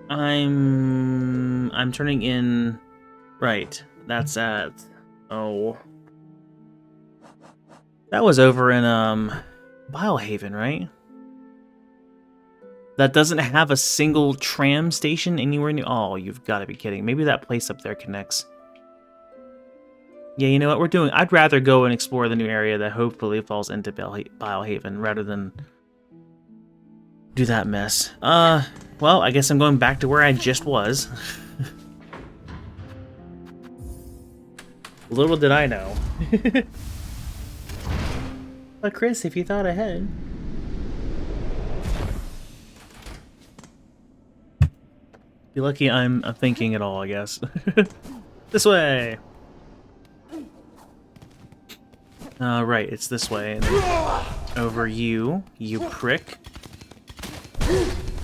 I'm turning in... Right, that's at... Oh... That was over in, Vilehaven, right? That doesn't have a single tram station anywhere near... Oh, you've got to be kidding. Maybe that place up there connects. Yeah, you know what we're doing? I'd rather go and explore the new area that hopefully falls into Vilehaven rather than do that mess. Well, I guess I'm going back to where I just was. Little did I know. But Chris, if you thought ahead. Be lucky I'm thinking at all, I guess. This way! Right, it's this way. And then over you, you prick.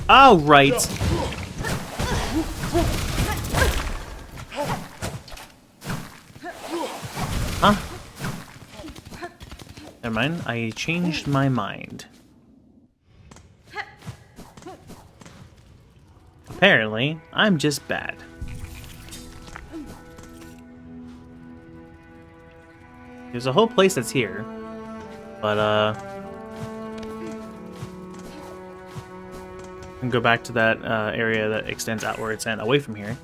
Oh, right! Huh? Never mind, I changed my mind. Apparently, I'm just bad. There's a whole place that's here, but I can go back to that area that extends outwards and away from here.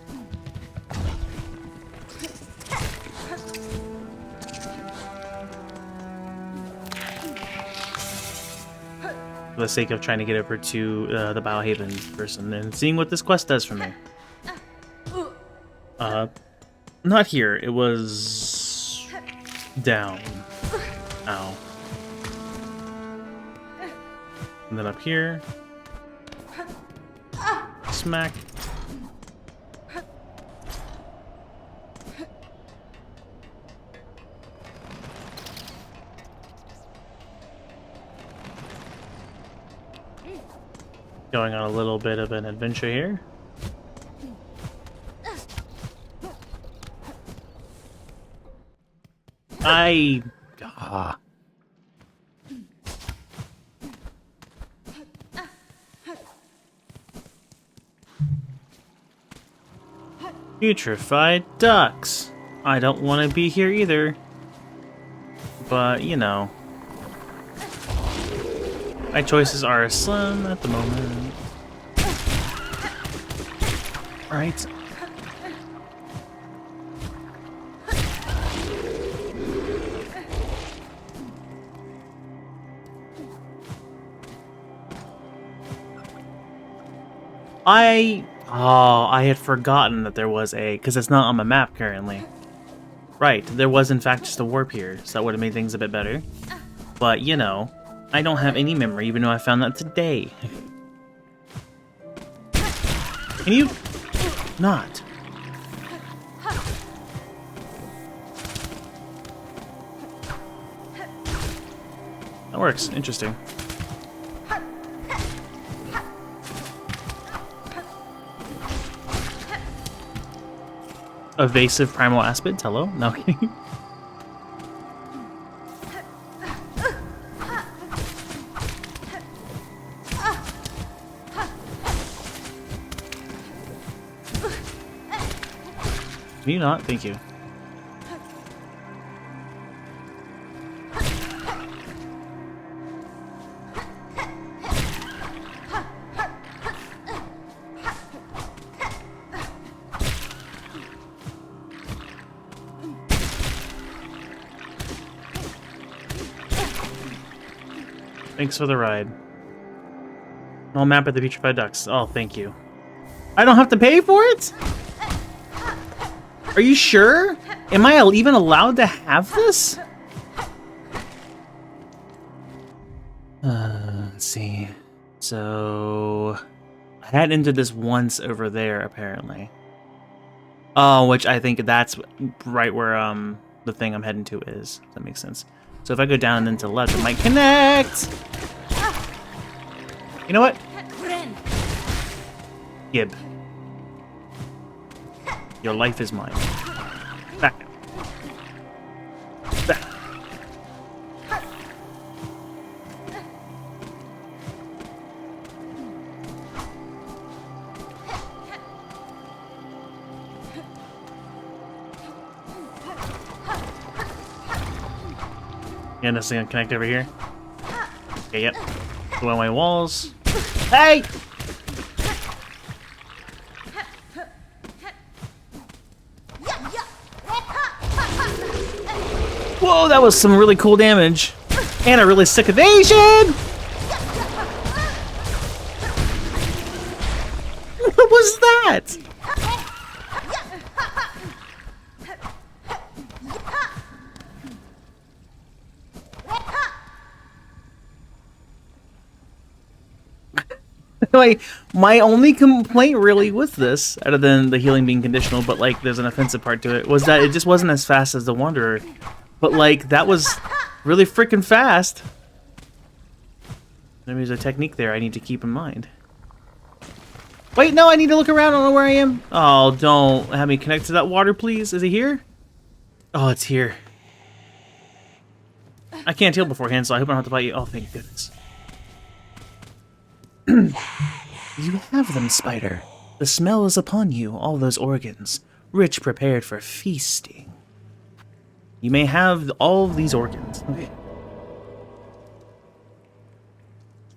For the sake of trying to get over to the Biohaven person and seeing what this quest does for me. Not here. It was down. Ow. And then up here. Smack. Going on a little bit of an adventure here. Putrefied ducks. I don't want to be here either. But, you know. My choices are slim at the moment. Right. I had forgotten that there was a, because it's not on my map currently. Right, there was in fact just a warp here, so that would have made things a bit better. But, you know, I don't have any memory, even though I found that today. Can you not? That works. Interesting. Evasive primal aspid. Hello? No. Can you not? Thank you. Thanks for the ride. No map of the Putrefied Ducks. Oh, thank you. I don't have to pay for it? Are you sure? Am I even allowed to have this? Let's see. So I had entered this once over there, apparently. Oh, which I think that's right where the thing I'm heading to is. That makes sense. So if I go down and then to the left, it might connect. You know what? Gib. Your life is mine. Back. Back. Yeah, this thing gonna connect over here. Okay, yep. Go on my walls. Hey! Whoa, that was some really cool damage. And a really sick evasion! What was that? my only complaint really with this, other than the healing being conditional, but like there's an offensive part to it, was that it just wasn't as fast as the Wanderer. But like that was really freaking fast. There's a technique there I need to keep in mind. Wait, no, I need to look around. I don't know where I am. Oh, don't have me connect to that water, please. Is it here? Oh, it's here. I can't heal beforehand, so I hope I don't have to fight you. Oh, thank goodness. You have them, Spider. The smell is upon you, all those organs, rich prepared for feasting. You may have all of these organs. Okay.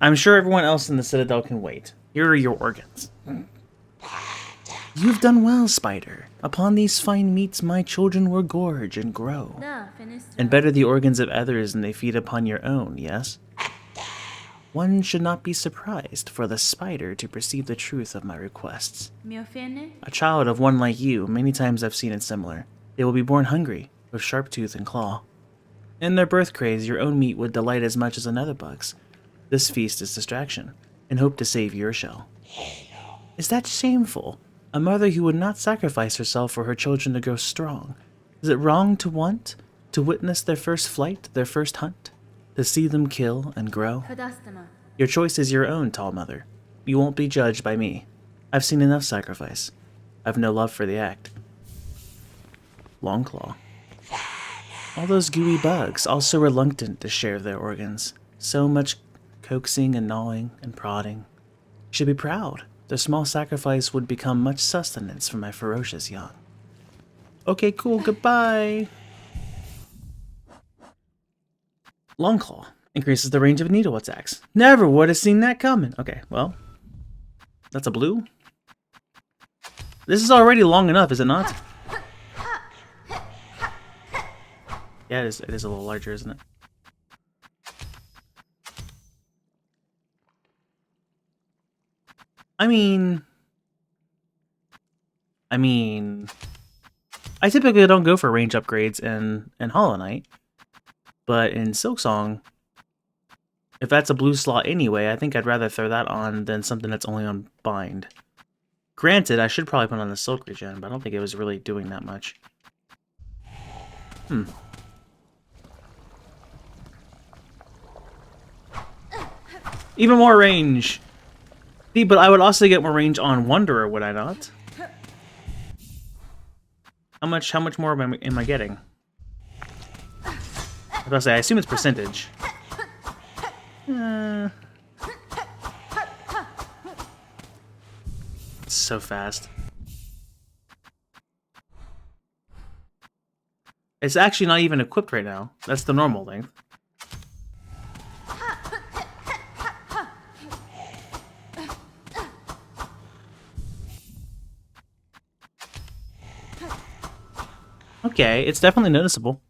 I'm sure everyone else in the Citadel can wait. Here are your organs. You've done well, Spider. Upon these fine meats my children will gorge and grow. And better the organs of others than they feed upon your own, yes? One should not be surprised for the spider to perceive the truth of my requests. A child of one like you, many times I've seen it similar. They will be born hungry, with sharp tooth and claw. In their birth craze, your own meat would delight as much as another bug's. This feast is distraction, and hope to save your shell. Is that shameful? A mother who would not sacrifice herself for her children to grow strong. Is it wrong to want to witness their first flight, their first hunt? To see them kill and grow? Your choice is your own, tall mother. You won't be judged by me. I've seen enough sacrifice. I've no love for the act. Longclaw. All those gooey bugs, all so reluctant to share their organs. So much coaxing and gnawing and prodding. You should be proud. The small sacrifice would become much sustenance for my ferocious young. Okay, cool, goodbye. Longclaw increases the range of needle attacks. Never would have seen that coming. Okay, well, that's a blue. This is already long enough, is it not? Yeah, it is a little larger, isn't it? I mean, I typically don't go for range upgrades in Hollow Knight, but in Silksong, if that's a blue slot anyway, I think I'd rather throw that on than something that's only on bind. Granted, I should probably put on the Silk Regen, but I don't think it was really doing that much. Even more range! See, but I would also get more range on Wanderer, would I not? How much more am I getting? I was about to say, I assume it's percentage. It's so fast. It's actually not even equipped right now. That's the normal length. Okay, it's definitely noticeable.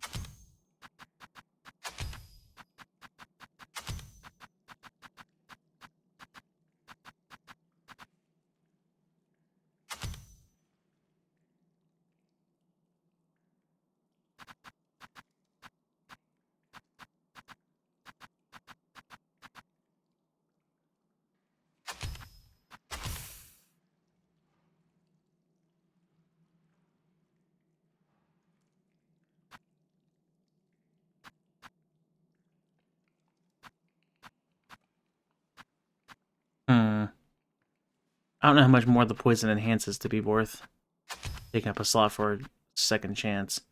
I don't know how much more the poison enhances to be worth taking up a slot for a second chance.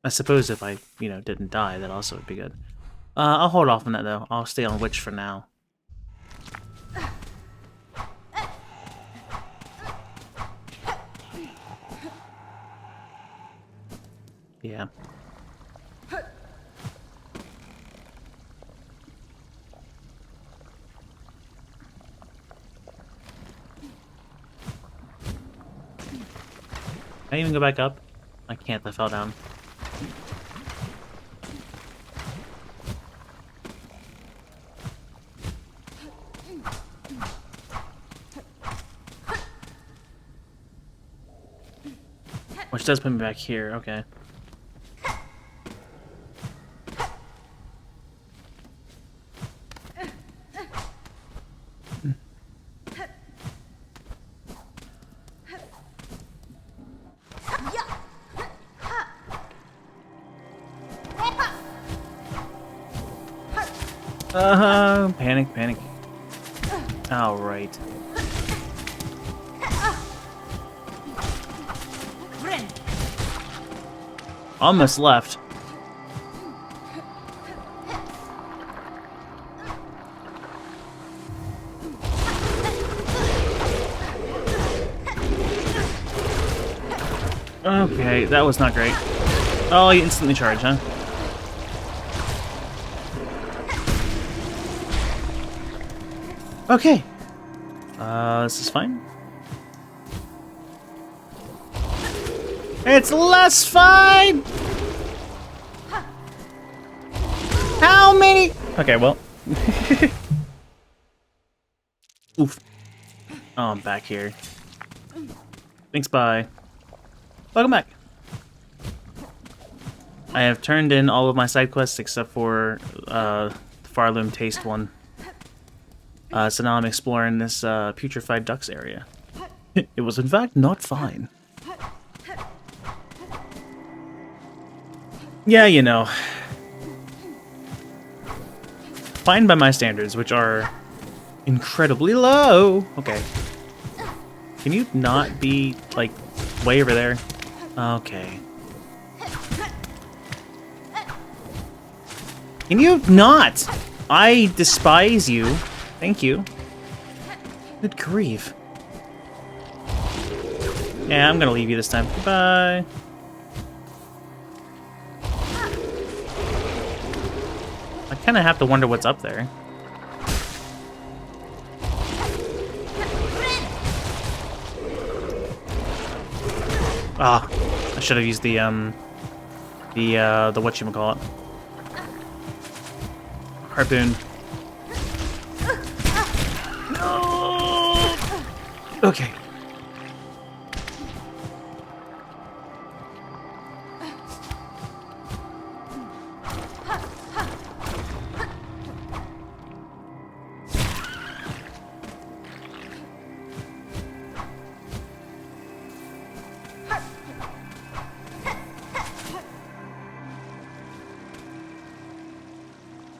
I suppose if I, didn't die, that also would be good. I'll hold off on that, though. I'll stay on Witch for now. Yeah. Can I even go back up? I can't, I fell down. Which does put me back here, okay. Panic, panic. All right. Almost left. Okay, that was not great. Oh, you instantly charge, huh? Okay. This is fine. It's less fine! How many? Okay, well. Oof. Oh, I'm back here. Thanks, bye. Welcome back. I have turned in all of my side quests except for the Farloom Taste one. So now I'm exploring this putrefied ducks area. It was in fact not fine. Yeah, you know. Fine by my standards, which are incredibly low. Okay. Can you not be, like, way over there? Okay. Can you not? I despise you. Thank you. Good grief. Yeah, I'm gonna leave you this time. Goodbye. I kind of have to wonder what's up there. Ah, I should have used the whatchamacallit. Harpoon. No! Okay.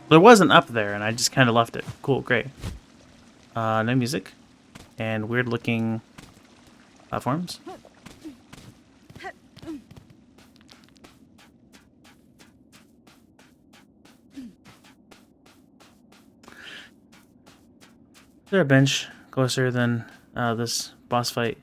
There wasn't up there, and I just kind of left it. Cool, great. No music. And weird-looking platforms. Is there a bench closer than this boss fight?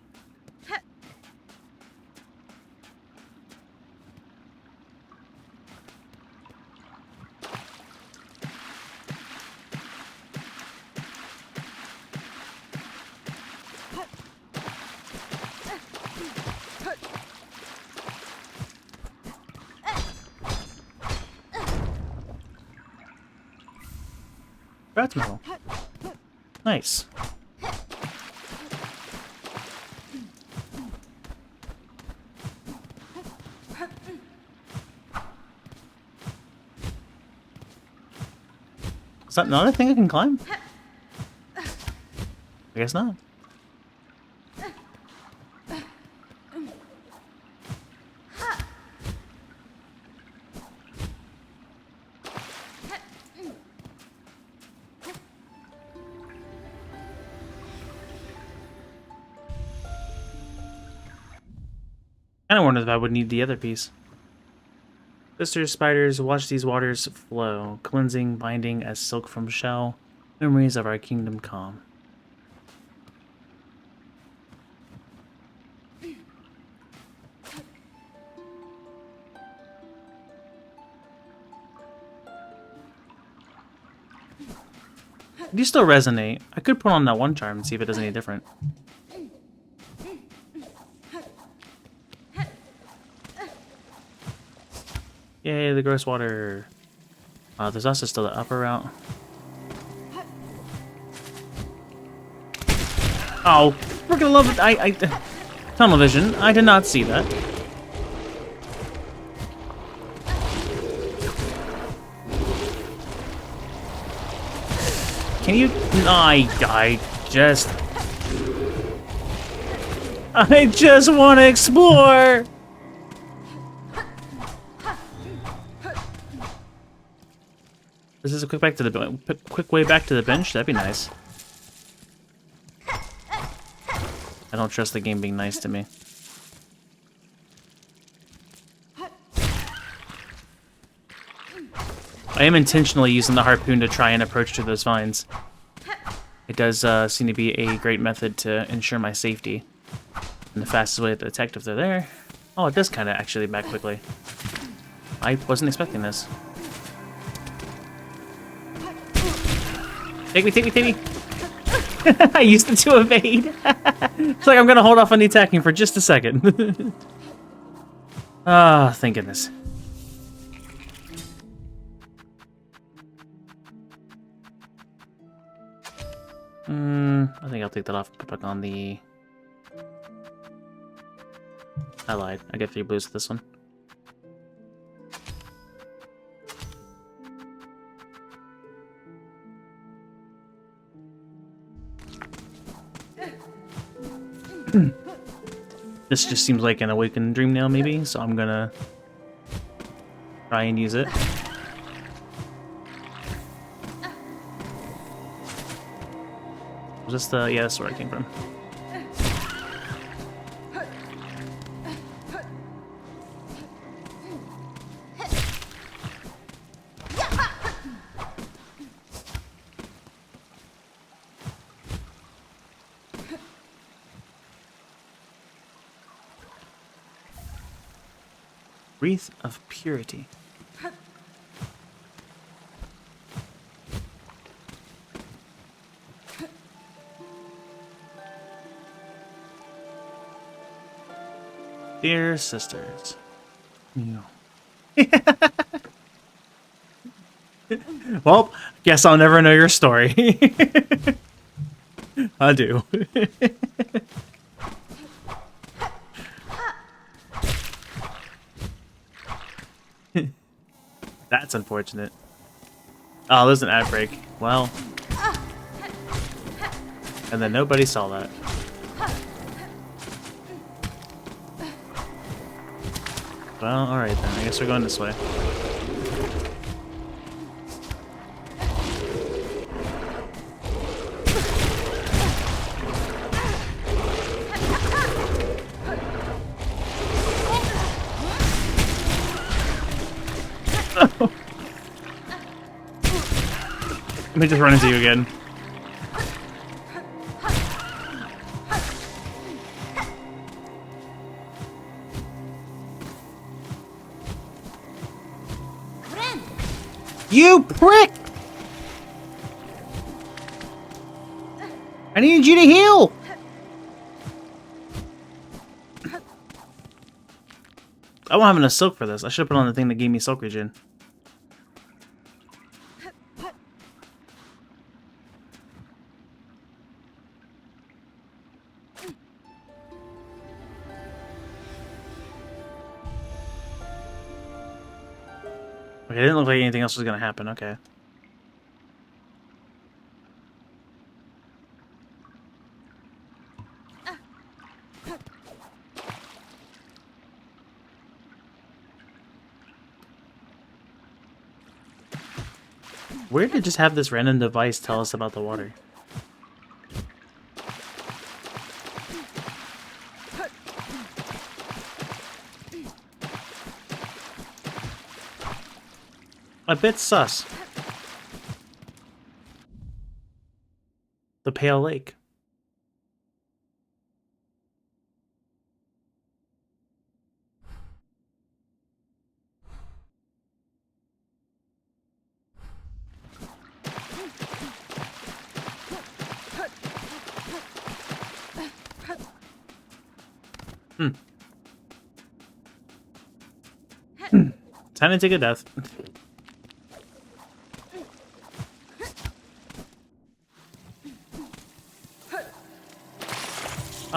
Rat's metal. Nice. Is that not a thing I can climb? I guess not. I wondered if I would need the other piece. Sisters, spiders, watch these waters flow, cleansing, binding as silk from shell, memories of our kingdom calm. Do you still resonate? I could put on that one charm and see if it does any different. Yay, the gross water. There's also still the upper route. Oh, we're gonna love it. Tunnel vision. I did not see that. Can you? I just want to explore. This is a quick way back to the bench. That'd be nice. I don't trust the game being nice to me. I am intentionally using the harpoon to try and approach to those vines. It does seem to be a great method to ensure my safety. And the fastest way to detect if they're there. Oh, it does kind of actually back quickly. I wasn't expecting this. Take me, take me, take me! I used it to evade! It's like I'm gonna hold off on the attacking for just a second. Ah, thank goodness. I think I'll take that off and put back on the... I lied. I get 3 blues with this one. This just seems like an awakened dream now, maybe, so I'm gonna try and use it. Was this the... yeah, that's where I came from. Wreath of Purity. Dear sisters. You. Well, guess I'll never know your story. I do. That's unfortunate. Oh, there's an ad break. Well. And then nobody saw that. Well, alright then. I guess we're going this way. Let me just run into you again. You prick! I needed you to heal! I won't have enough silk for this. I should have put on the thing that gave me silk regen. Okay, it didn't look like anything else was gonna happen, okay. Where did it just have this random device tell us about the water? A bit sus. The Pale Lake. Time to take a death.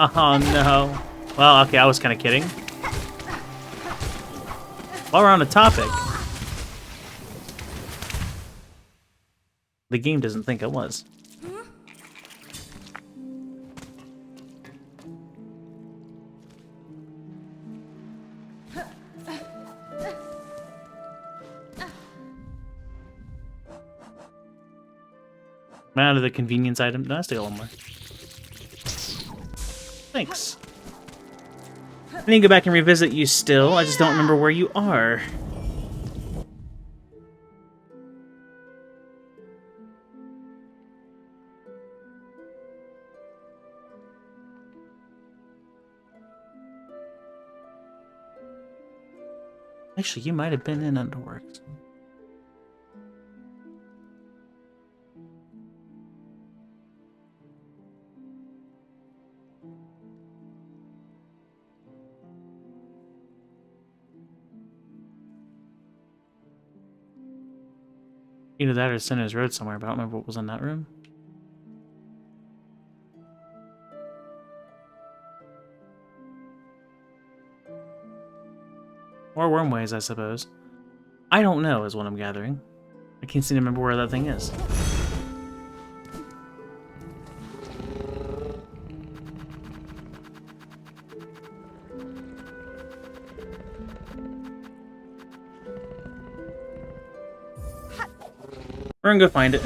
Oh no. Well, okay, I was kind of kidding. While we're on the topic, the game doesn't think I was. I'm out of the convenience item. No, I still got one more. Thanks. I need to go back and revisit you still. I just don't remember where you are. Actually, you might have been in Underworks. Either that or Sinner's Road somewhere, but I don't remember what was in that room. Or Wormways, I suppose. I don't know, is what I'm gathering. I can't seem to remember where that thing is. We're gonna go find it.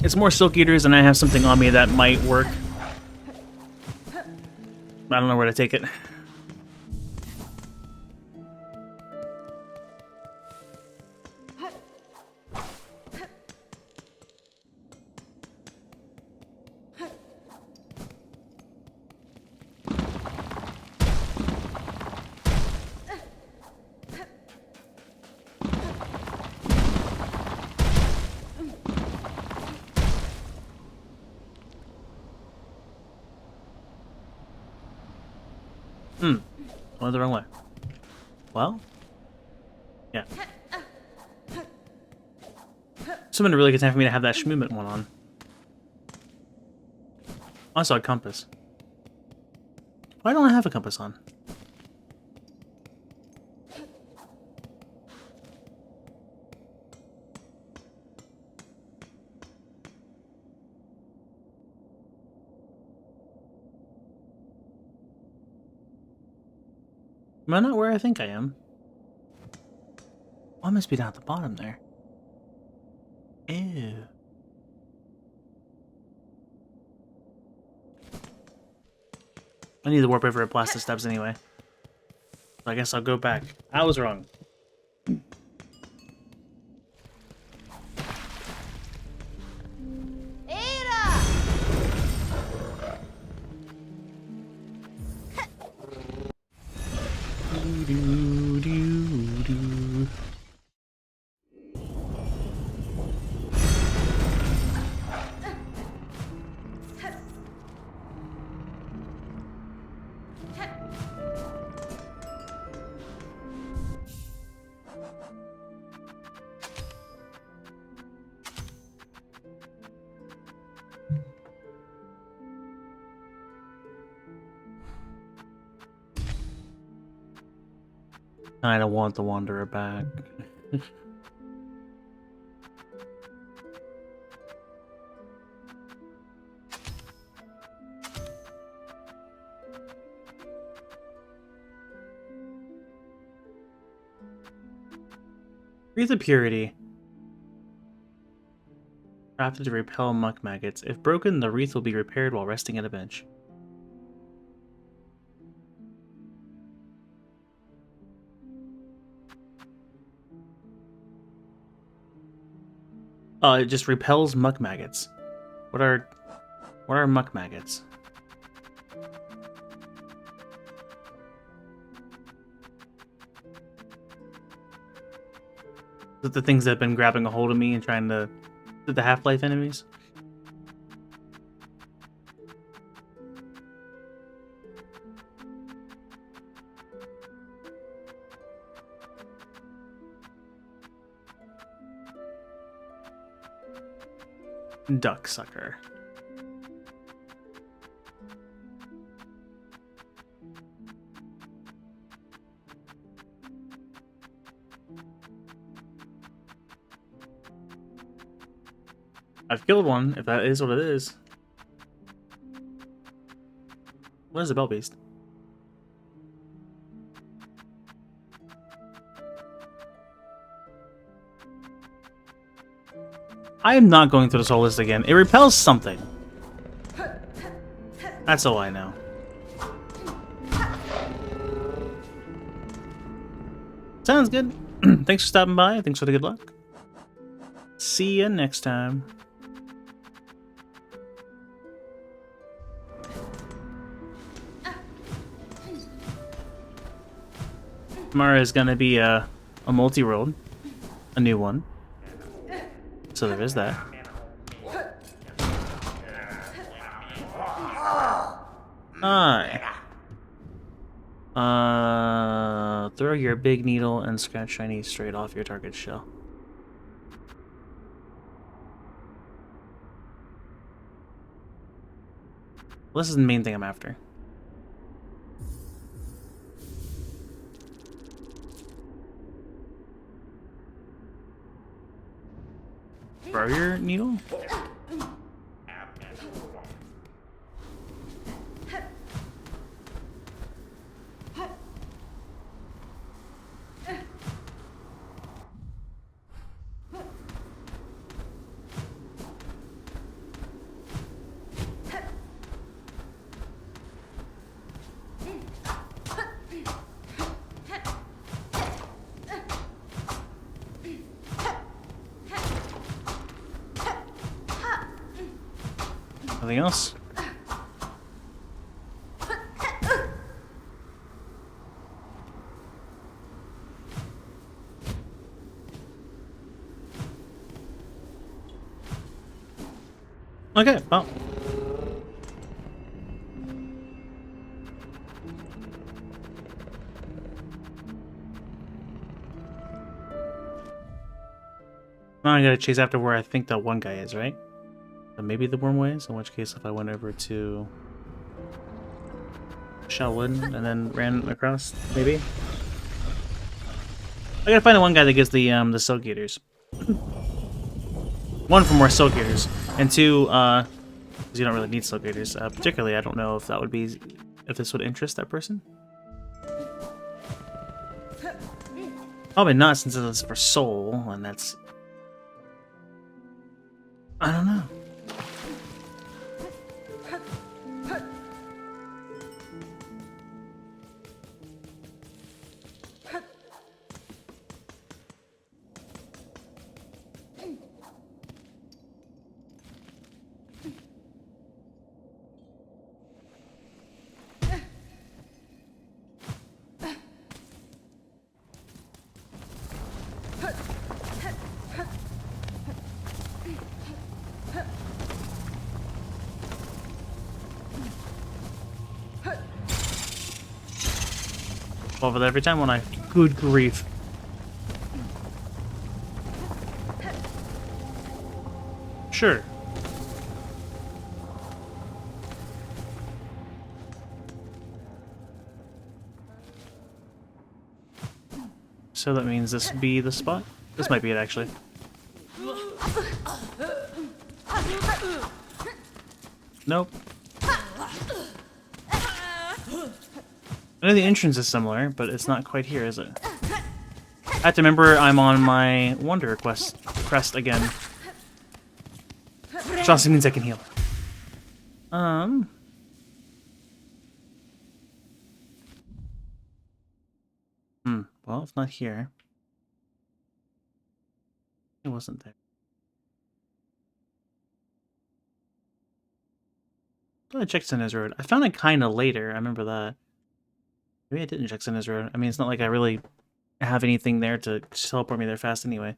It's more Silk Eaters, and I have something on me that might work. I don't know where to take it. Went the wrong way. Well? Yeah. This would have been a really good time for me to have that Schmoomit one on. Also a compass. Why don't I have a compass on? Am I not where I think I am? Oh, I must be down at the bottom there. Ew. I need to warp over at Plastic Steps anyway. So I guess I'll go back. I was wrong. I don't want the Wanderer back. Wreath of Purity. Crafted to repel muck maggots. If broken, the wreath will be repaired while resting at a bench. It just repels muck maggots. What are muck maggots? Is it the things that have been grabbing a hold of me and trying to... Is it the Half-Life enemies? Ducksucker. I've killed one, if that is what it is. What is a bell beast? I am not going through this whole list again. It repels something. That's all I know. Sounds good. Thanks for stopping by. Thanks for the good luck. See you next time. Tomorrow is gonna be a multi-world, a new one. So there is that. Hi. Throw your big needle and scratch shiny straight off your target's shell. Well, this is the main thing I'm after. Throw your needle? Nothing else? Okay, well. Now I gotta chase after where I think that one guy is, right? Maybe the wormways, in which case if I went over to Shellwood and then ran across, maybe? I gotta find the one guy that gives the Silk Eaters. One for more Silk Eaters, and two, because you don't really need Silk Eaters. Particularly, I don't know if that would be, if this would interest that person. Probably not, since it's for soul, and that's... I don't know. Over there every time when I... Good grief. Sure. So that means this would be the spot? This might be it, actually. Nope. I know the entrance is similar, but it's not quite here, is it? I have to remember I'm on my Wonder crest again. Which also means I can heal. Well, it's not here. It wasn't there. I thought I checked Sinner's Road. I found it kind of later. I remember that. Maybe I didn't check Sinner's Road. I mean, it's not like I really have anything there to teleport me there fast anyway.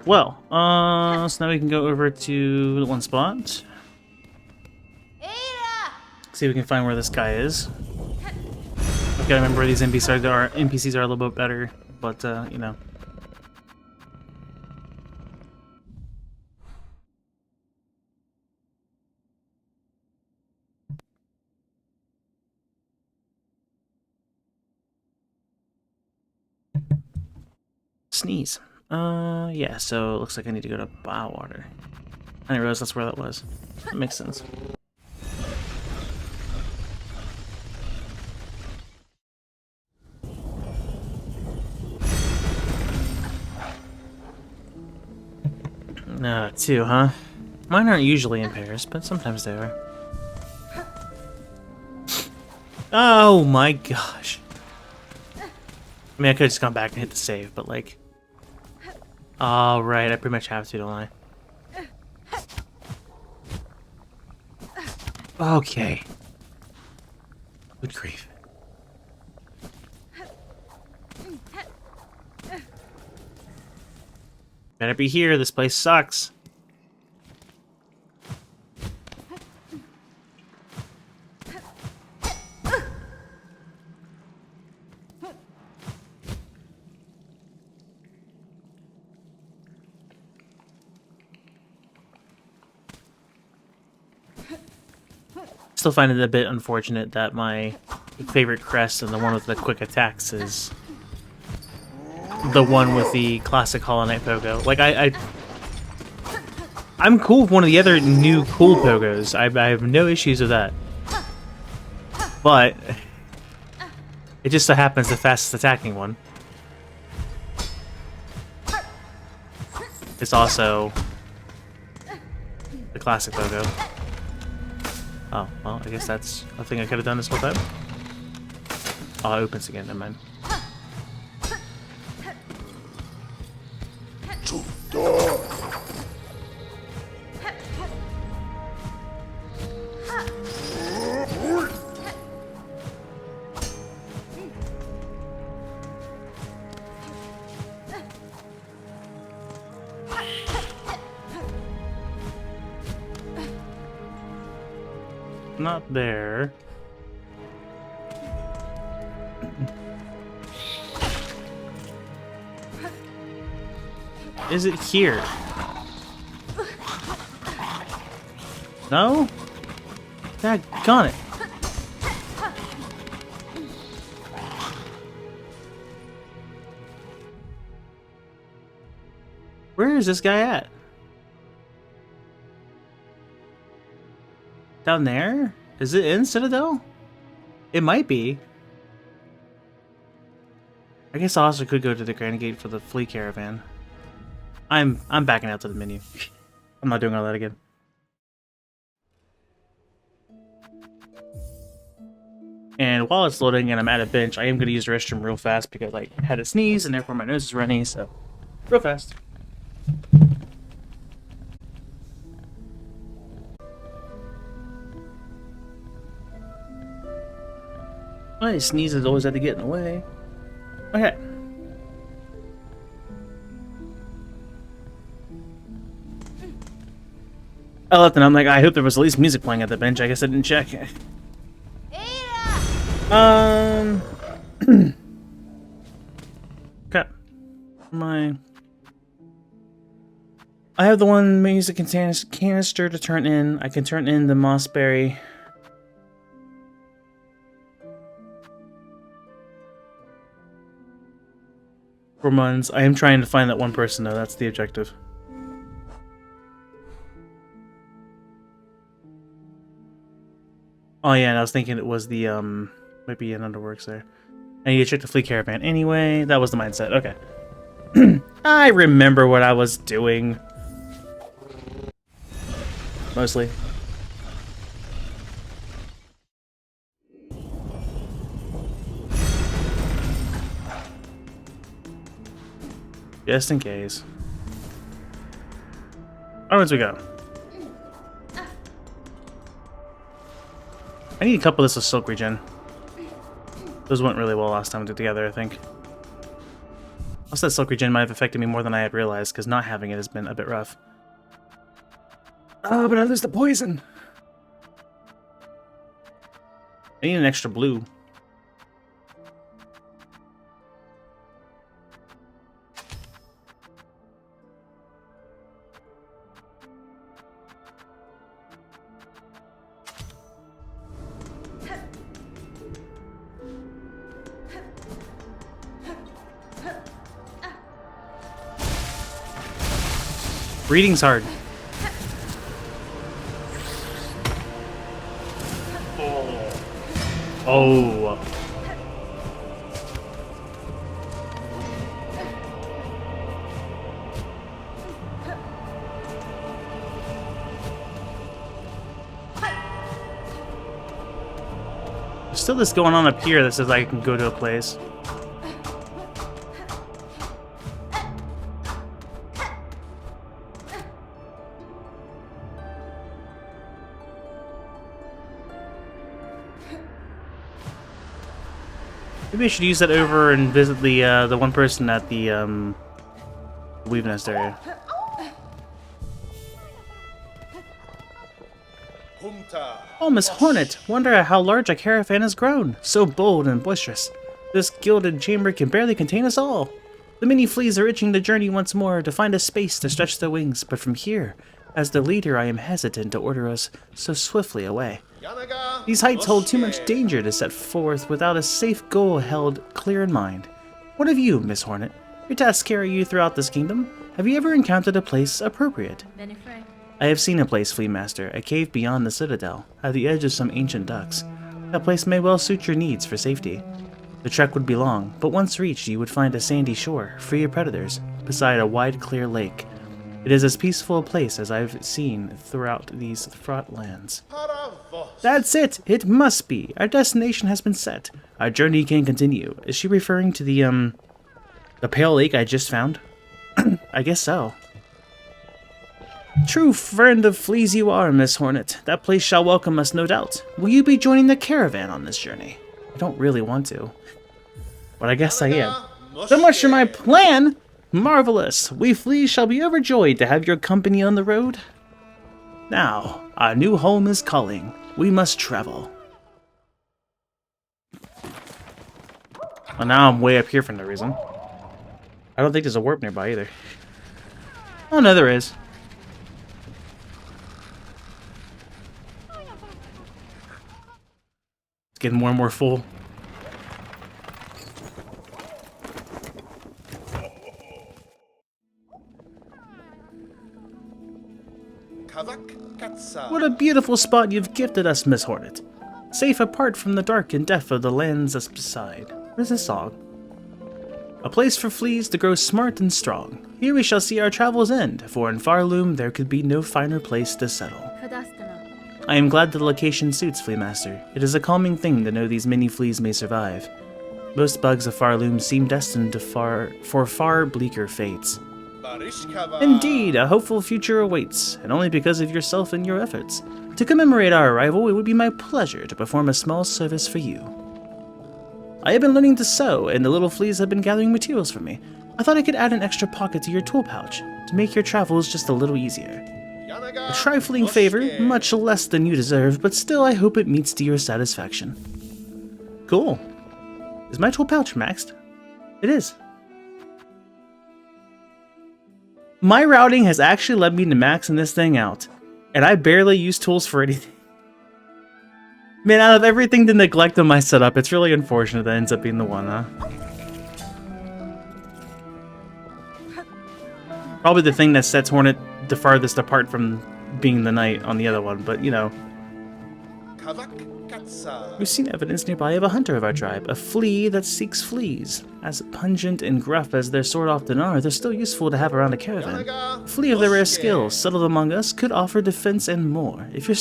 Well, so now we can go over to the one spot. See if we can find where this guy is. I've got to remember where these NPCs are a little bit better, but, you know. Sneeze. Yeah, so it looks like I need to go to Bywater. I didn't realize that's where that was. That makes sense. Two, huh? Mine aren't usually in pairs, but sometimes they are. Oh my gosh. I mean, I could have just gone back and hit the save, but like... Oh, right, I pretty much have to, don't I? Okay. Good grief. Better be here, this place sucks. Still find it a bit unfortunate that my favorite crest and the one with the quick attacks is the one with the classic Hollow Knight pogo. Like, I'm cool with one of the other new cool pogos. I have no issues with that. But it just so happens the fastest attacking one is also the classic pogo. Oh, well, I guess that's a thing I could have done this whole time. Oh, it opens again, never mind. Not there. Is it here? No? Daggone it. Where is this guy at? Down there? Is it in Citadel? It might be. I guess I also could go to the Grand Gate for the Flea Caravan. I'm backing out to the menu. I'm not doing all that again. And while it's loading and I'm at a bench, I am going to use the restroom real fast because I had a sneeze and therefore my nose is runny, so real fast. My sneezes always had to get in the way. Okay. I left and I'm like, I hope there was at least music playing at the bench. I guess I didn't check. Okay. I have the one music canister to turn in. I can turn in the mossberry. For months. I am trying to find that one person though. That's the objective. Oh yeah, and I was thinking it was the might be an underworks there. I need to check the Flea Caravan anyway. That was the mindset. Okay. I remember what I was doing. Mostly. Just in case. Onwards we go. I need a couple of this with Silk Regen. Those went really well last time we did together, I think. Also, that silk regen might have affected me more than I had realized, because not having it has been a bit rough. Oh, but I lose the poison! I need an extra blue. Reading's hard. Oh. There's still this going on up here that says I can go to a place. Maybe I should use that over and visit the one person at the Weave Nest area. Oh, Miss Hornet! Wonder how large our caravan has grown. So bold and boisterous. This gilded chamber can barely contain us all. The mini fleas are itching to journey once more to find a space to stretch their wings, but from here, as the leader, I am hesitant to order us so swiftly away. These heights hold too much danger to set forth without a safe goal held clear in mind. What of you, Miss Hornet? Your tasks carry you throughout this kingdom. Have you ever encountered a place appropriate? I have seen a place, Flea Master, a cave beyond the citadel, at the edge of some ancient ducks. That place may well suit your needs for safety. The trek would be long, but once reached you would find a sandy shore, free of predators, beside a wide clear lake. It is as peaceful a place as I've seen throughout these fraught lands. That's it! It must be! Our destination has been set. Our journey can continue. Is she referring to the pale lake I just found? I guess so. True friend of fleas you are, Miss Hornet. That place shall welcome us, no doubt. Will you be joining the caravan on this journey? I don't really want to, but I guess I am. So much for my plan! Marvelous! We fleas shall be overjoyed to have your company on the road. Now, our new home is calling. We must travel. Well, now I'm way up here for no reason. I don't think there's a warp nearby either. Oh no, there is. It's getting more and more full. What a beautiful spot you've gifted us, Miss Hornet. Safe apart from the dark and death of the lands beside. What is this song? A place for fleas to grow smart and strong. Here we shall see our travels end, for in Farloom there could be no finer place to settle. I am glad the location suits, Flea Master. It is a calming thing to know these mini fleas may survive. Most bugs of Farloom seem destined to for far bleaker fates. Indeed, a hopeful future awaits, and only because of yourself and your efforts. To commemorate our arrival, it would be my pleasure to perform a small service for you. I have been learning to sew, and the little fleas have been gathering materials for me. I thought I could add an extra pocket to your tool pouch, to make your travels just a little easier. A trifling favor, much less than you deserve, but still I hope it meets to your satisfaction. Cool. Is my tool pouch maxed? It is. My routing has actually led me to maxing this thing out, and I barely use tools for anything. Man, out of everything to neglect in my setup, it's really unfortunate that ends up being the one, huh? Probably the thing that sets Hornet the farthest apart from being the knight on the other one, but you know. We've seen evidence nearby of a hunter of our tribe, a flea that seeks fleas. As pungent and gruff as their sort often are, they're still useful to have around a caravan. A flea of their rare skills, settled among us, could offer defense and more. If you're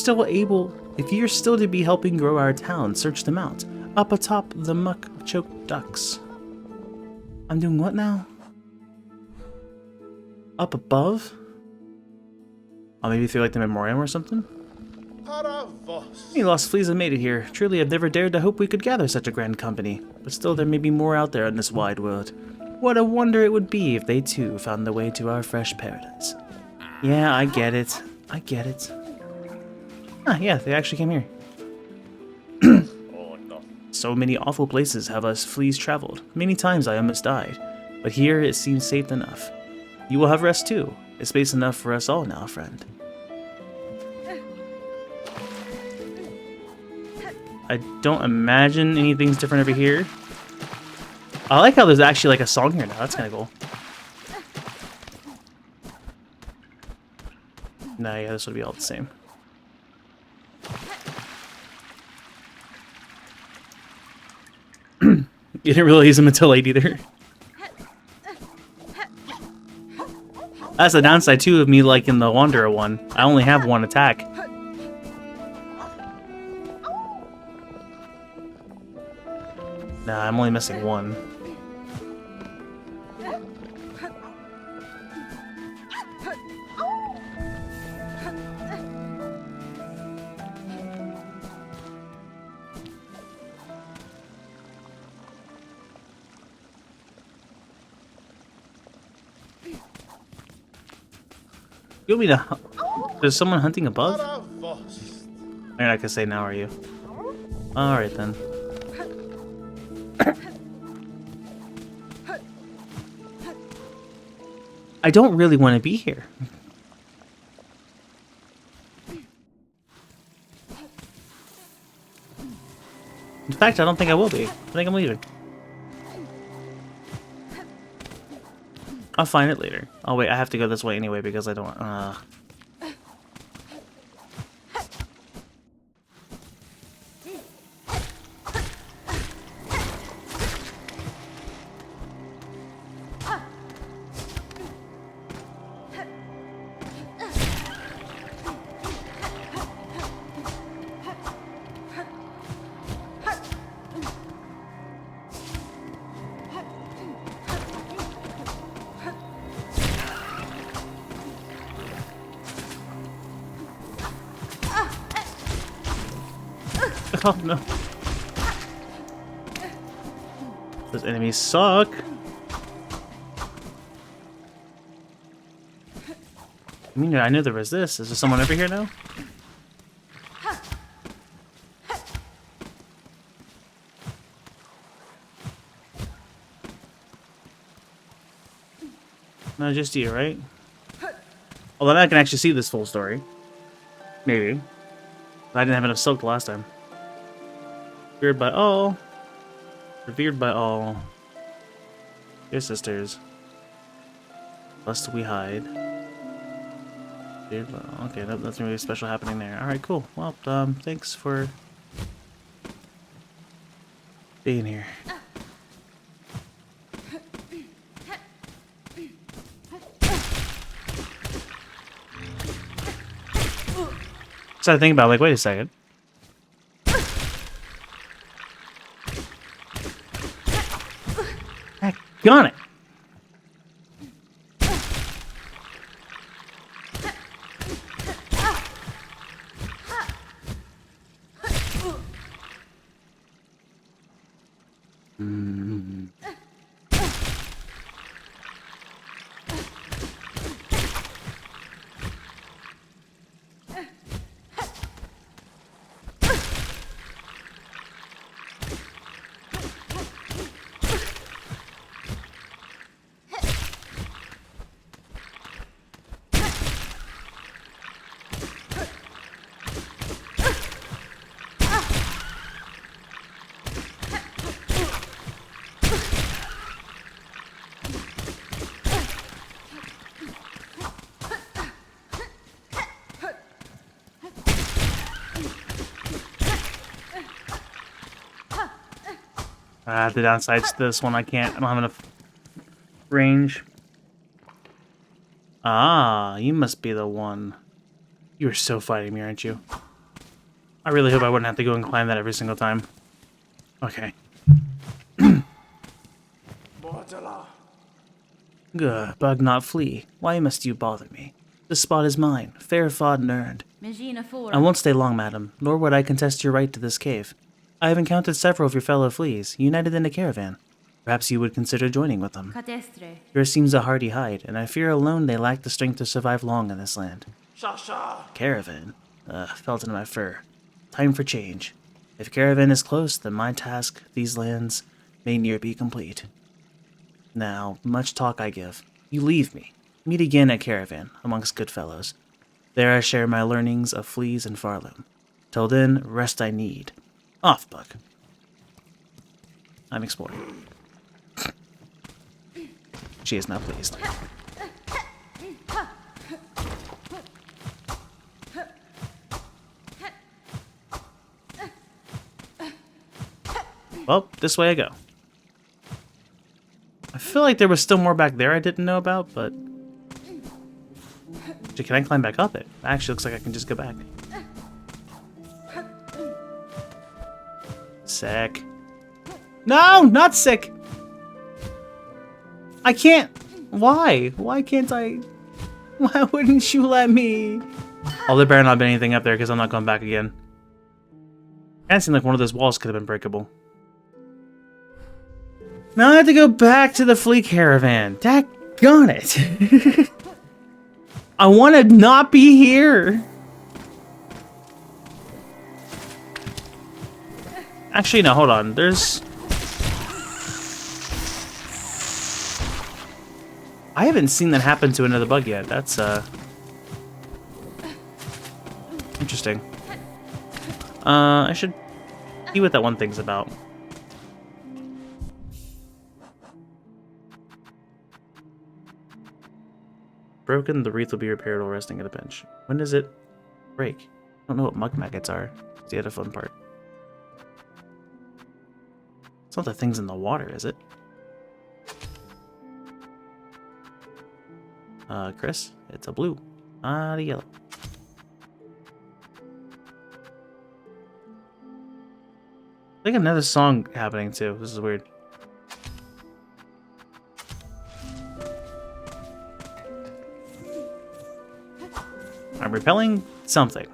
still to be helping grow our town, search them out. Up atop the muck-choked ducks. I'm doing what now? Up above? Oh, maybe through like the memoriam or something? Many lost fleas have made it here. Truly, I've never dared to hope we could gather such a grand company. But still, there may be more out there in this wide world. What a wonder it would be if they too found the way to our fresh paradise. Yeah, I get it. I get it. Ah, yeah, they actually came here. Oh no. So many awful places have us fleas traveled. Many times I almost died, but here it seems safe enough. You will have rest too. It's space enough for us all now, friend. I don't imagine anything's different over here. I like how there's actually like a song here now. That's kind of cool. Nah, yeah, this would be all the same. You didn't really use them until late either. That's the downside too of me liking the Wanderer one. I only have one attack. Nah, I'm only missing one. You want me to... There's someone hunting above? You're not gonna say now, are you? Alright then. I don't really want to be here. In fact, I don't think I will be. I think I'm leaving. I'll find it later. Oh wait, I have to go this way anyway because I don't... Oh no. Those enemies suck. I mean, I knew there was this. Is there someone over here now? No, just you, right? Although I can actually see this full story. Maybe. I didn't have enough silk the last time. Revered by all. Revered by all. Dear sisters. Lest we hide. Revered by all. Okay, that's really special happening there. Alright, cool. Well, thanks for being here. So I think about like, wait a second. Heck, got it. The downside to this one, I don't have enough range. Ah, you must be the one. You are so fighting me, aren't you? I really hope I wouldn't have to go and climb that every single time. Okay. Gah, bug not flee. Why must you bother me? This spot is mine, fair fought and earned. I won't stay long, madam, nor would I contest your right to this cave. I have encountered several of your fellow fleas, united in a caravan. Perhaps you would consider joining with them. Cadestre. Yours seems a hardy hide, and I fear alone they lack the strength to survive long in this land. Caravan. Felt in my fur. Time for change. If caravan is close, then my task, these lands, may near be complete. Now, much talk I give. You leave me. Meet again at caravan, amongst good fellows. There I share my learnings of fleas and farloom. Till then, rest I need. Off, Buck. I'm exploring. She is not pleased. Well, this way I go. I feel like there was still more back there I didn't know about, but... Can I climb back up it? Actually, looks like I can just go back. Sick. No, not sick! I can't... Why? Why can't I... Why wouldn't you let me? Oh, there better not have been anything up there, because I'm not going back again. It seemed like one of those walls could have been breakable. Now I have to go back to the flea caravan. Daggone it. I want to not be here. Actually, no, hold on. There's... I haven't seen that happen to another bug yet. That's, interesting. I should see what that one thing's about. Broken, the wreath will be repaired while resting at a bench. When does it break? I don't know what mug maggots are. It's the other fun part. It's not the things in the water, is it? Chris, it's a blue, not a yellow. I think another song happening too. This is weird. I'm repelling something.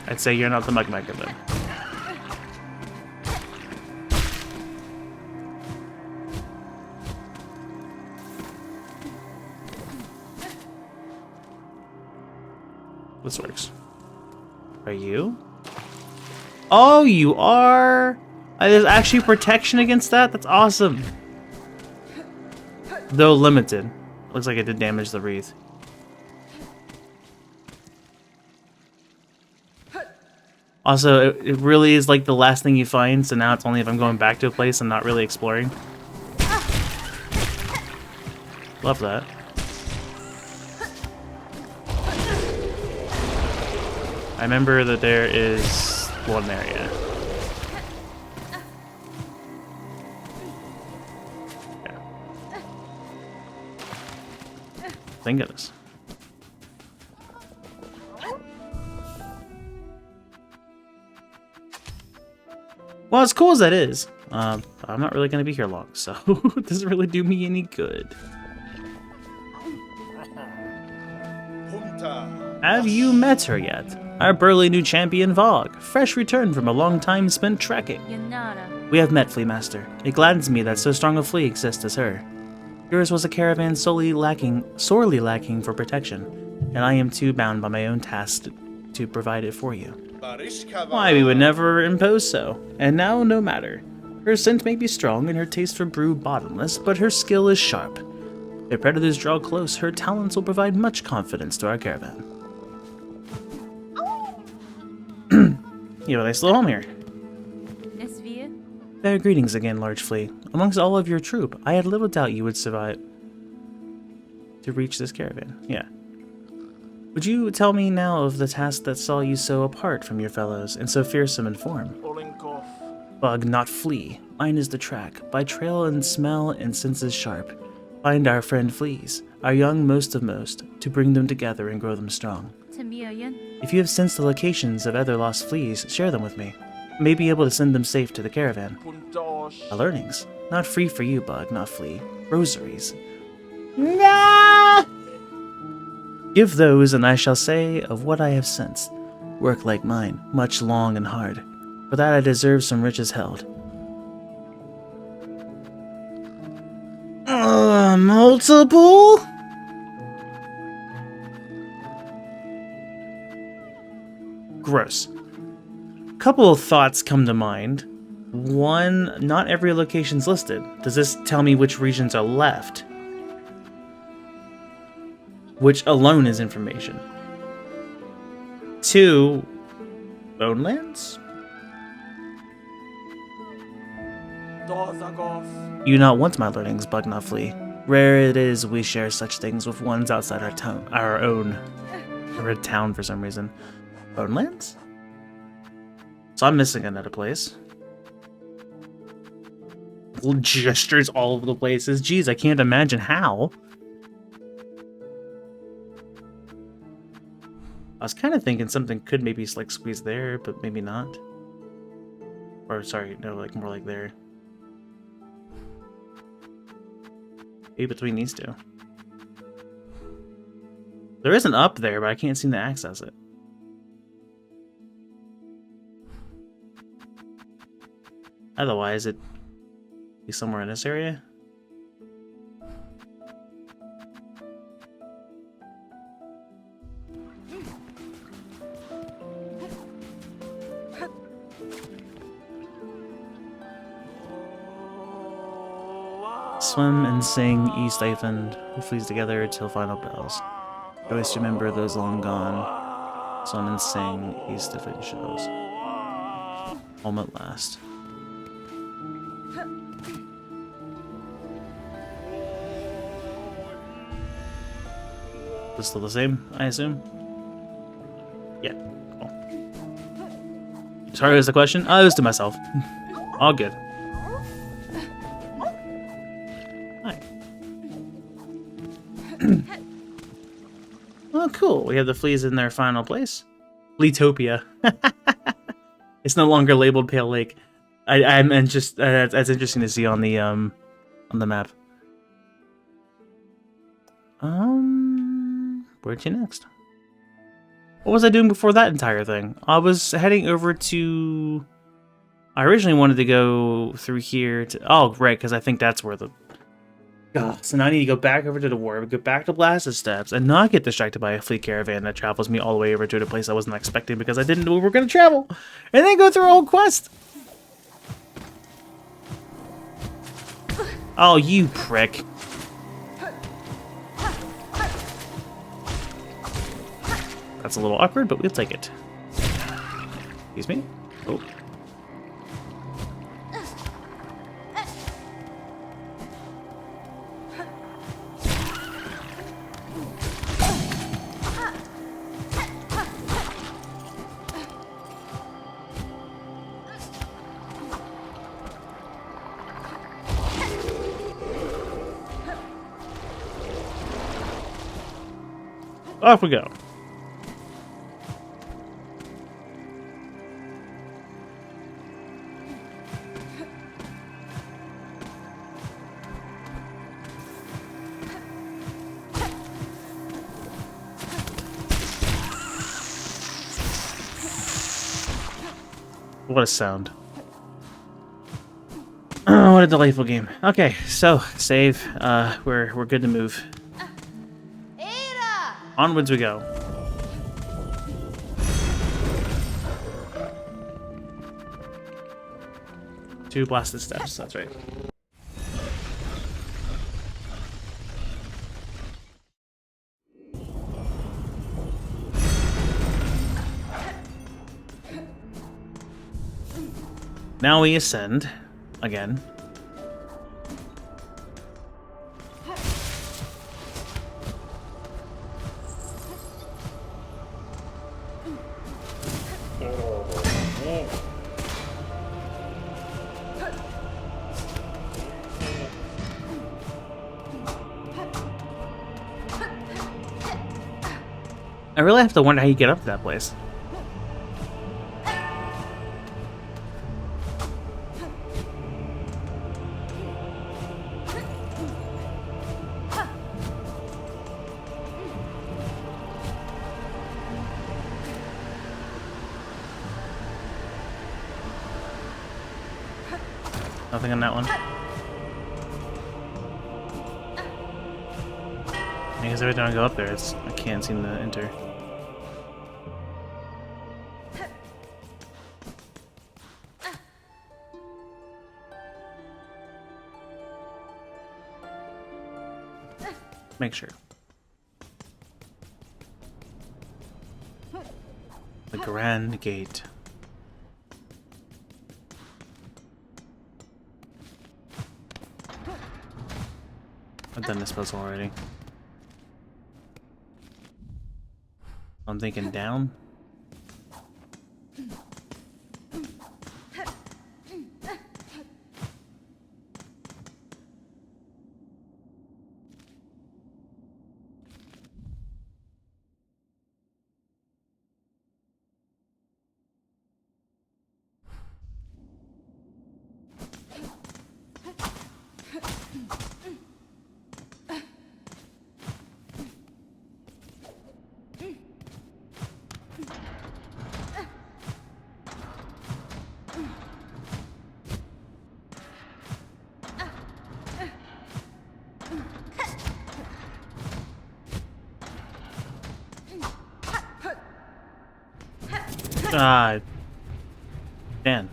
I'd say you're not the mug maggot then. This works. Are you? Oh, you are! There's actually protection against that? That's awesome. Though limited. Looks like it did damage the wreath. Also, it really is like the last thing you find, so now it's only if I'm going back to a place and not really exploring. Love that. I remember that there is one area. Yeah. Thank goodness. Well, as cool as that is, I'm not really going to be here long, so it doesn't really do me any good. Have you met her yet? Our burly new champion Vogue, fresh returned from a long time spent trekking. Yanara. We have met, Flea Master. It gladdens me that so strong a flea exists as her. Yours was a caravan sorely lacking for protection, and I am too bound by my own task to provide it for you. Why, we would never impose so. And now, no matter. Her scent may be strong and her taste for brew bottomless, but her skill is sharp. If predators draw close, her talents will provide much confidence to our caravan. You have a nice little home here. Fair greetings again, large flea. Amongst all of your troop, I had little doubt you would survive to reach this caravan. Yeah. Would you tell me now of the task that saw you so apart from your fellows and so fearsome in form? Bug, not flea. Mine is the track. By trail and smell and senses sharp. Find our friend fleas, our young most of most, to bring them together and grow them strong. If you have sensed the locations of other lost fleas, share them with me. I may be able to send them safe to the caravan. The learnings. Not free for you, Bug, not flea. Rosaries. Nah! Give those, and I shall say of what I have sensed. Work like mine, much long and hard. For that I deserve some riches held. Multiple? Gross. Couple of thoughts come to mind. One, not every location's listed. Does this tell me which regions are left? Which alone is information. Two, Bonelands? You not want my learnings, bug not flee. Rare it is we share such things with ones outside our town, our own. Or a town for some reason. Bonelands? So I'm missing another place. Little gestures all over the places. Jeez, I can't imagine how. I was kind of thinking something could maybe like squeeze there, but maybe not. Or sorry, no, like more like there. Maybe between these two. There is an up there, but I can't seem to access it. Otherwise, it'd be somewhere in this area. Swim and sing, East Iceland, who flees together till final bells. Always remember those long gone. Swim and sing, East Iceland shows. Home at last. Is this still the same, I assume? Yeah, cool. Sorry, was the question? Oh, it was to myself. All good. Oh, cool. We have the fleas in their final place. Fleetopia. It's no longer labeled Pale Lake. I'm just that's interesting to see on the map. Where to next? What was I doing before that entire thing? I was heading over to. I originally wanted to go through here to. Oh, right, because I think that's where the. God, so now I need to go back over to the wharf, go back to Blasted Steps, and not get distracted by a fleet caravan that travels me all the way over to the place I wasn't expecting because I didn't know we were going to travel, and then go through a whole quest. Oh, you prick. That's a little awkward, but we'll take it. Excuse me? Oh. Off we go. What a sound. Oh, what a delightful game. Okay, so save. We're good to move. Onwards we go. Two Blasted Steps, that's right. Now we ascend again. I really have to wonder how you get up to that place. Nothing on that one. Because every time I go up there, I can't seem to enter. Make sure. The Grand Gate. I've done this puzzle already. I'm thinking down. Fan.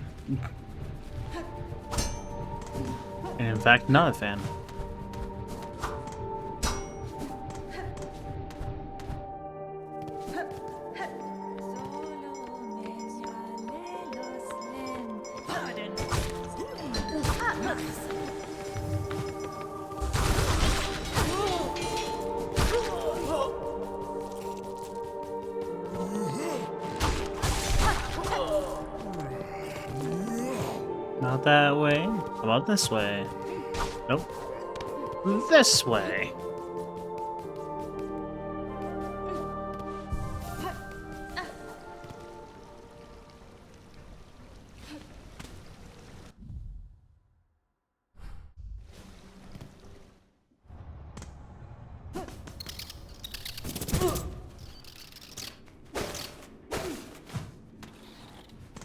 And in fact, not a fan. Not that way. How about this way? Nope. This way.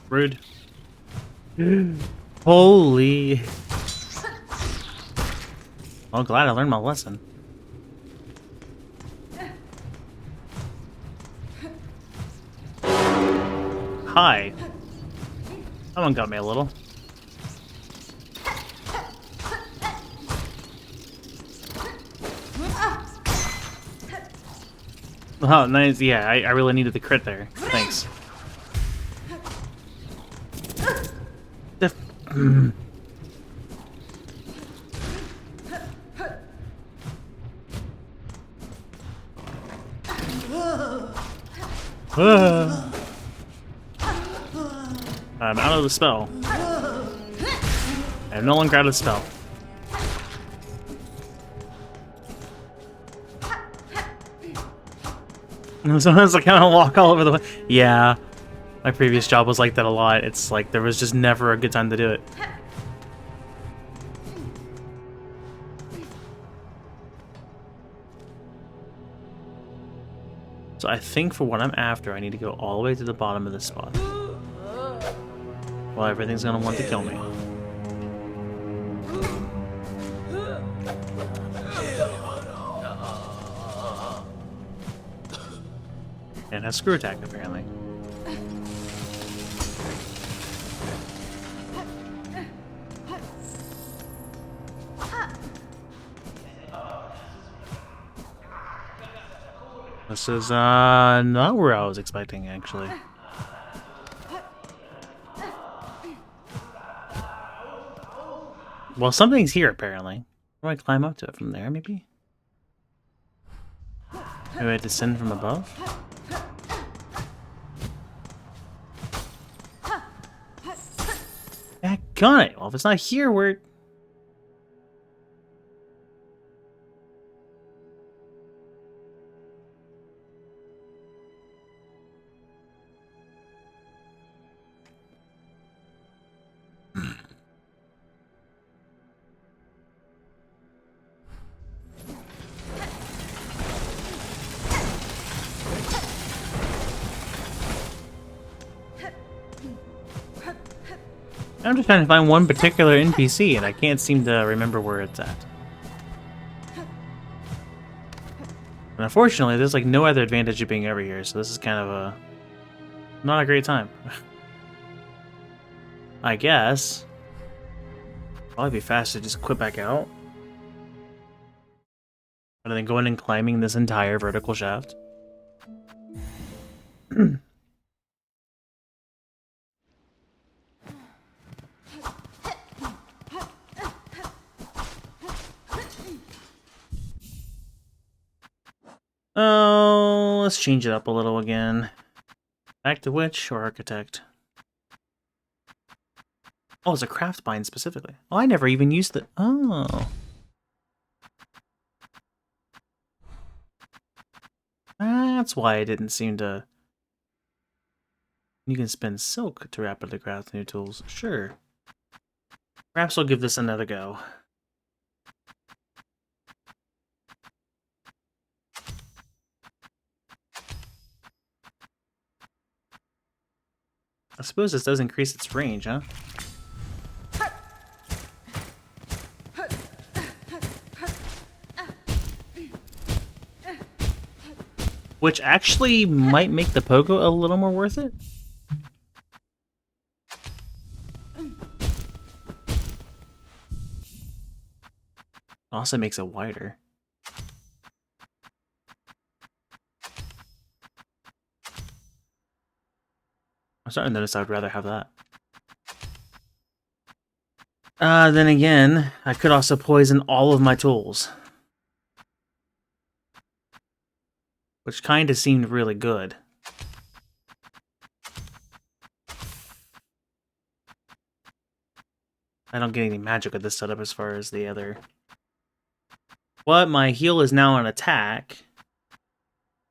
Rude. Holy. Well, glad I learned my lesson. Hi. That one got me a little. Oh, nice. Yeah, I really needed the crit there. Thanks. I'm out of the spell. I am no longer out of the spell. Sometimes I kind of walk all over the way. Yeah, my previous job was like that a lot. It's like there was just never a good time to do it. So I think for what I'm after, I need to go all the way to the bottom of this spot. Well, everything's gonna want to kill me. And has screw attack, apparently. This is, not where I was expecting, actually. Well, something's here, apparently. Where do I climb up to it? From there, maybe? Maybe I descend from above? Got it. Well, if it's not here, where... I'm just trying to find one particular NPC, and I can't seem to remember where it's at. And unfortunately, there's like no other advantage of being over here, so this is kind of a... not a great time. I guess. Probably be faster to just quit back out. Rather than going and climbing this entire vertical shaft. Oh, let's change it up a little again. Back to witch or architect? Oh, it's a craft bind specifically. Oh, I never even used it. Oh. That's why I didn't seem to... You can spend silk to rapidly craft new tools. Sure. Perhaps I'll give this another go. I suppose this does increase its range, huh? Which actually might make the pogo a little more worth it. Also makes it wider. I'm starting to notice I'd rather have that. Then again, I could also poison all of my tools. Which kind of seemed really good. I don't get any magic with this setup as far as the other. But my heal is now an attack.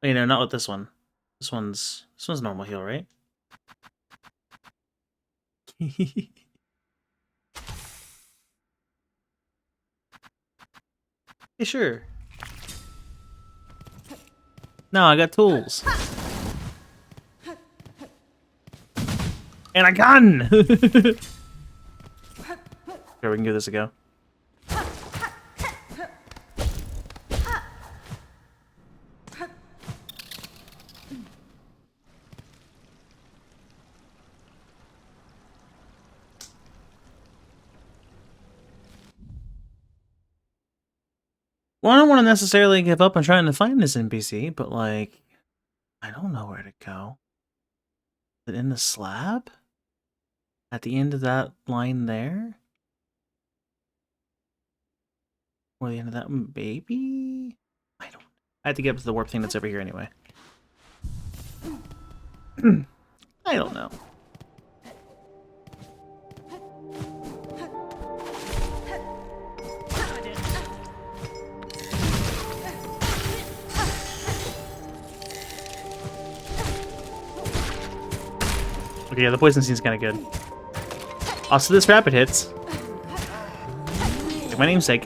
Wait, no, not with this one. This one's normal heal, right? Yeah, sure. No, I got tools. And a gun! Okay, we can give this a go. Well, I don't want to necessarily give up on trying to find this NPC, but like, I don't know where to go. Is it in the slab? At the end of that line there? Or the end of that maybe? I don't... I have to get up to the warp thing that's over here anyway. I don't know. Okay, yeah, the poison seems kind of good. Also, this rapid hits. Like my namesake.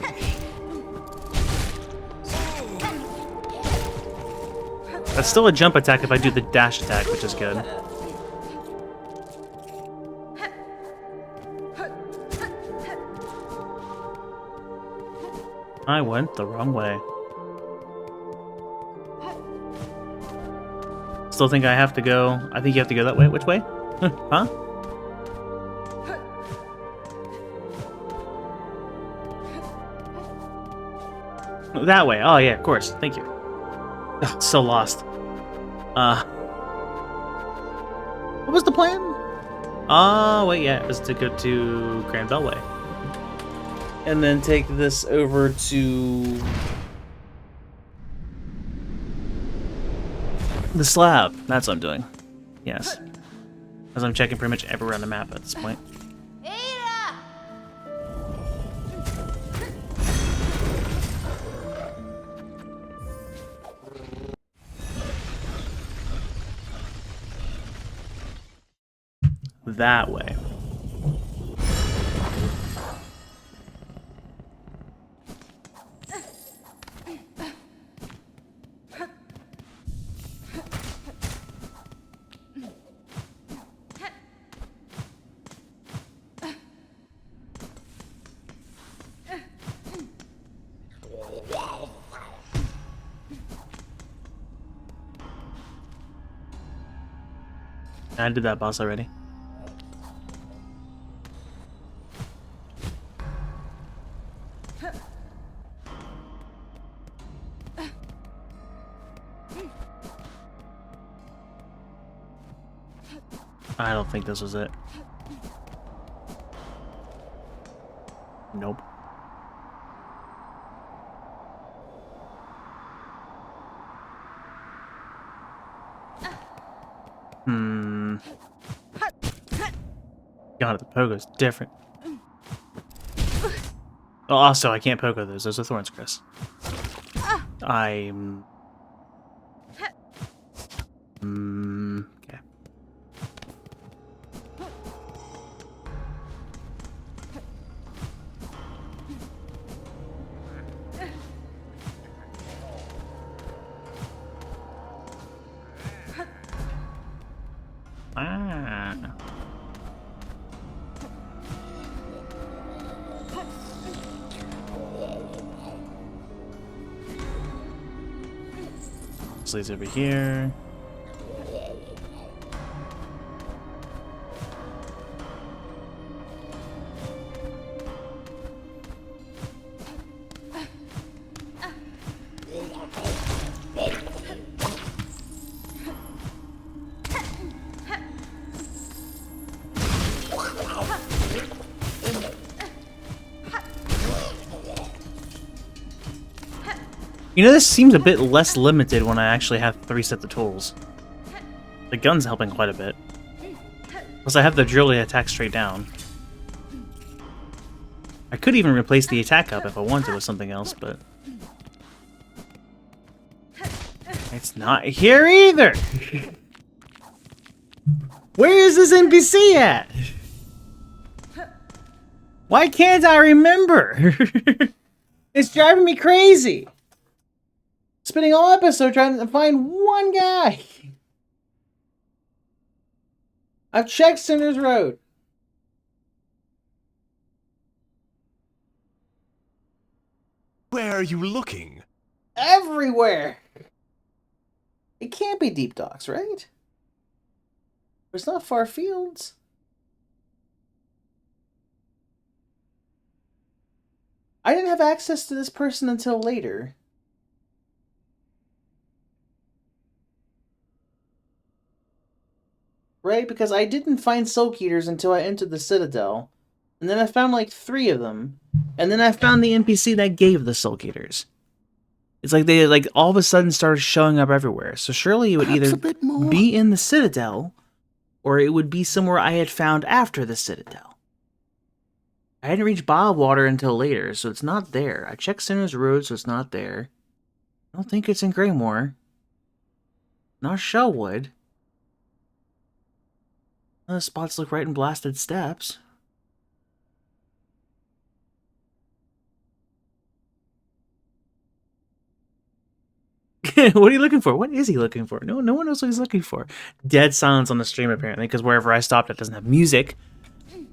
That's still a jump attack if I do the dash attack, which is good. I went the wrong way. Still think I have to go... I think you have to go that way. Which way? Huh? That way. Oh, yeah, of course. Thank you. Ugh, so lost. What was the plan? Wait, yeah, it was to go to Grand Bellway. And then take this over to... the slab. That's what I'm doing. Yes. As I'm checking pretty much everywhere on the map at this point. That way. I did that boss already. I don't think this was it. Nope. God, the pogo's different. Oh, also, I can't pogo those. Those are thorns, Chris. I'm... okay. Ah. Slays over here. You know, this seems a bit less limited when I actually have 3 sets of tools. The gun's helping quite a bit. Plus I have the drill to attack straight down. I could even replace the attack up if I wanted with something else, but... it's not here either! Where is this NPC at? Why can't I remember? It's driving me crazy! Spending all episode trying to find one guy. I've checked Cinder's Road. Where are you looking? Everywhere. It can't be Deep Docks, right? It's not far fields. I didn't have access to this person until later. Right? Because I didn't find Silk Eaters until I entered the Citadel. And then I found like 3 of them. And then I found the NPC that gave the Silk Eaters. It's like they like all of a sudden started showing up everywhere. So surely it would either be in the Citadel, or it would be somewhere I had found after the Citadel. I hadn't reached Bobwater until later, so it's not there. I checked Sinner's Road, so it's not there. I don't think it's in Greymoor. Not Shellwood. Those spots look right in Blasted Steps. What are you looking for? What is he looking for? No one knows what he's looking for. Dead silence on the stream, apparently, because wherever I stopped, it doesn't have music.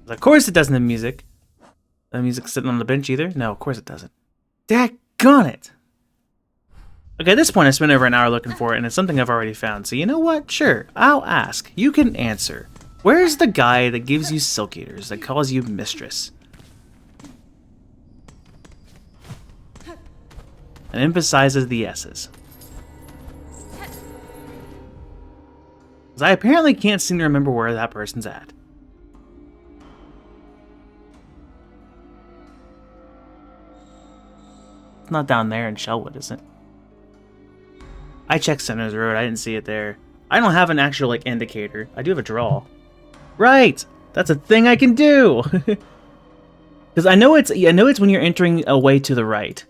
Of course it doesn't have music. The music's sitting on the bench either? No, of course it doesn't. Daggone it! Okay, at this point, I spent over an hour looking for it, and it's something I've already found. So you know what? Sure, I'll ask. You can answer. Where's the guy that gives you Silk Eaters, that calls you mistress? And emphasizes the S's. Because I apparently can't seem to remember where that person's at. It's not down there in Shellwood, is it? I checked Center's Road, I didn't see it there. I don't have an actual, like, indicator. I do have a draw. Right! That's a thing I can do! Because I know it's when you're entering a way to the right.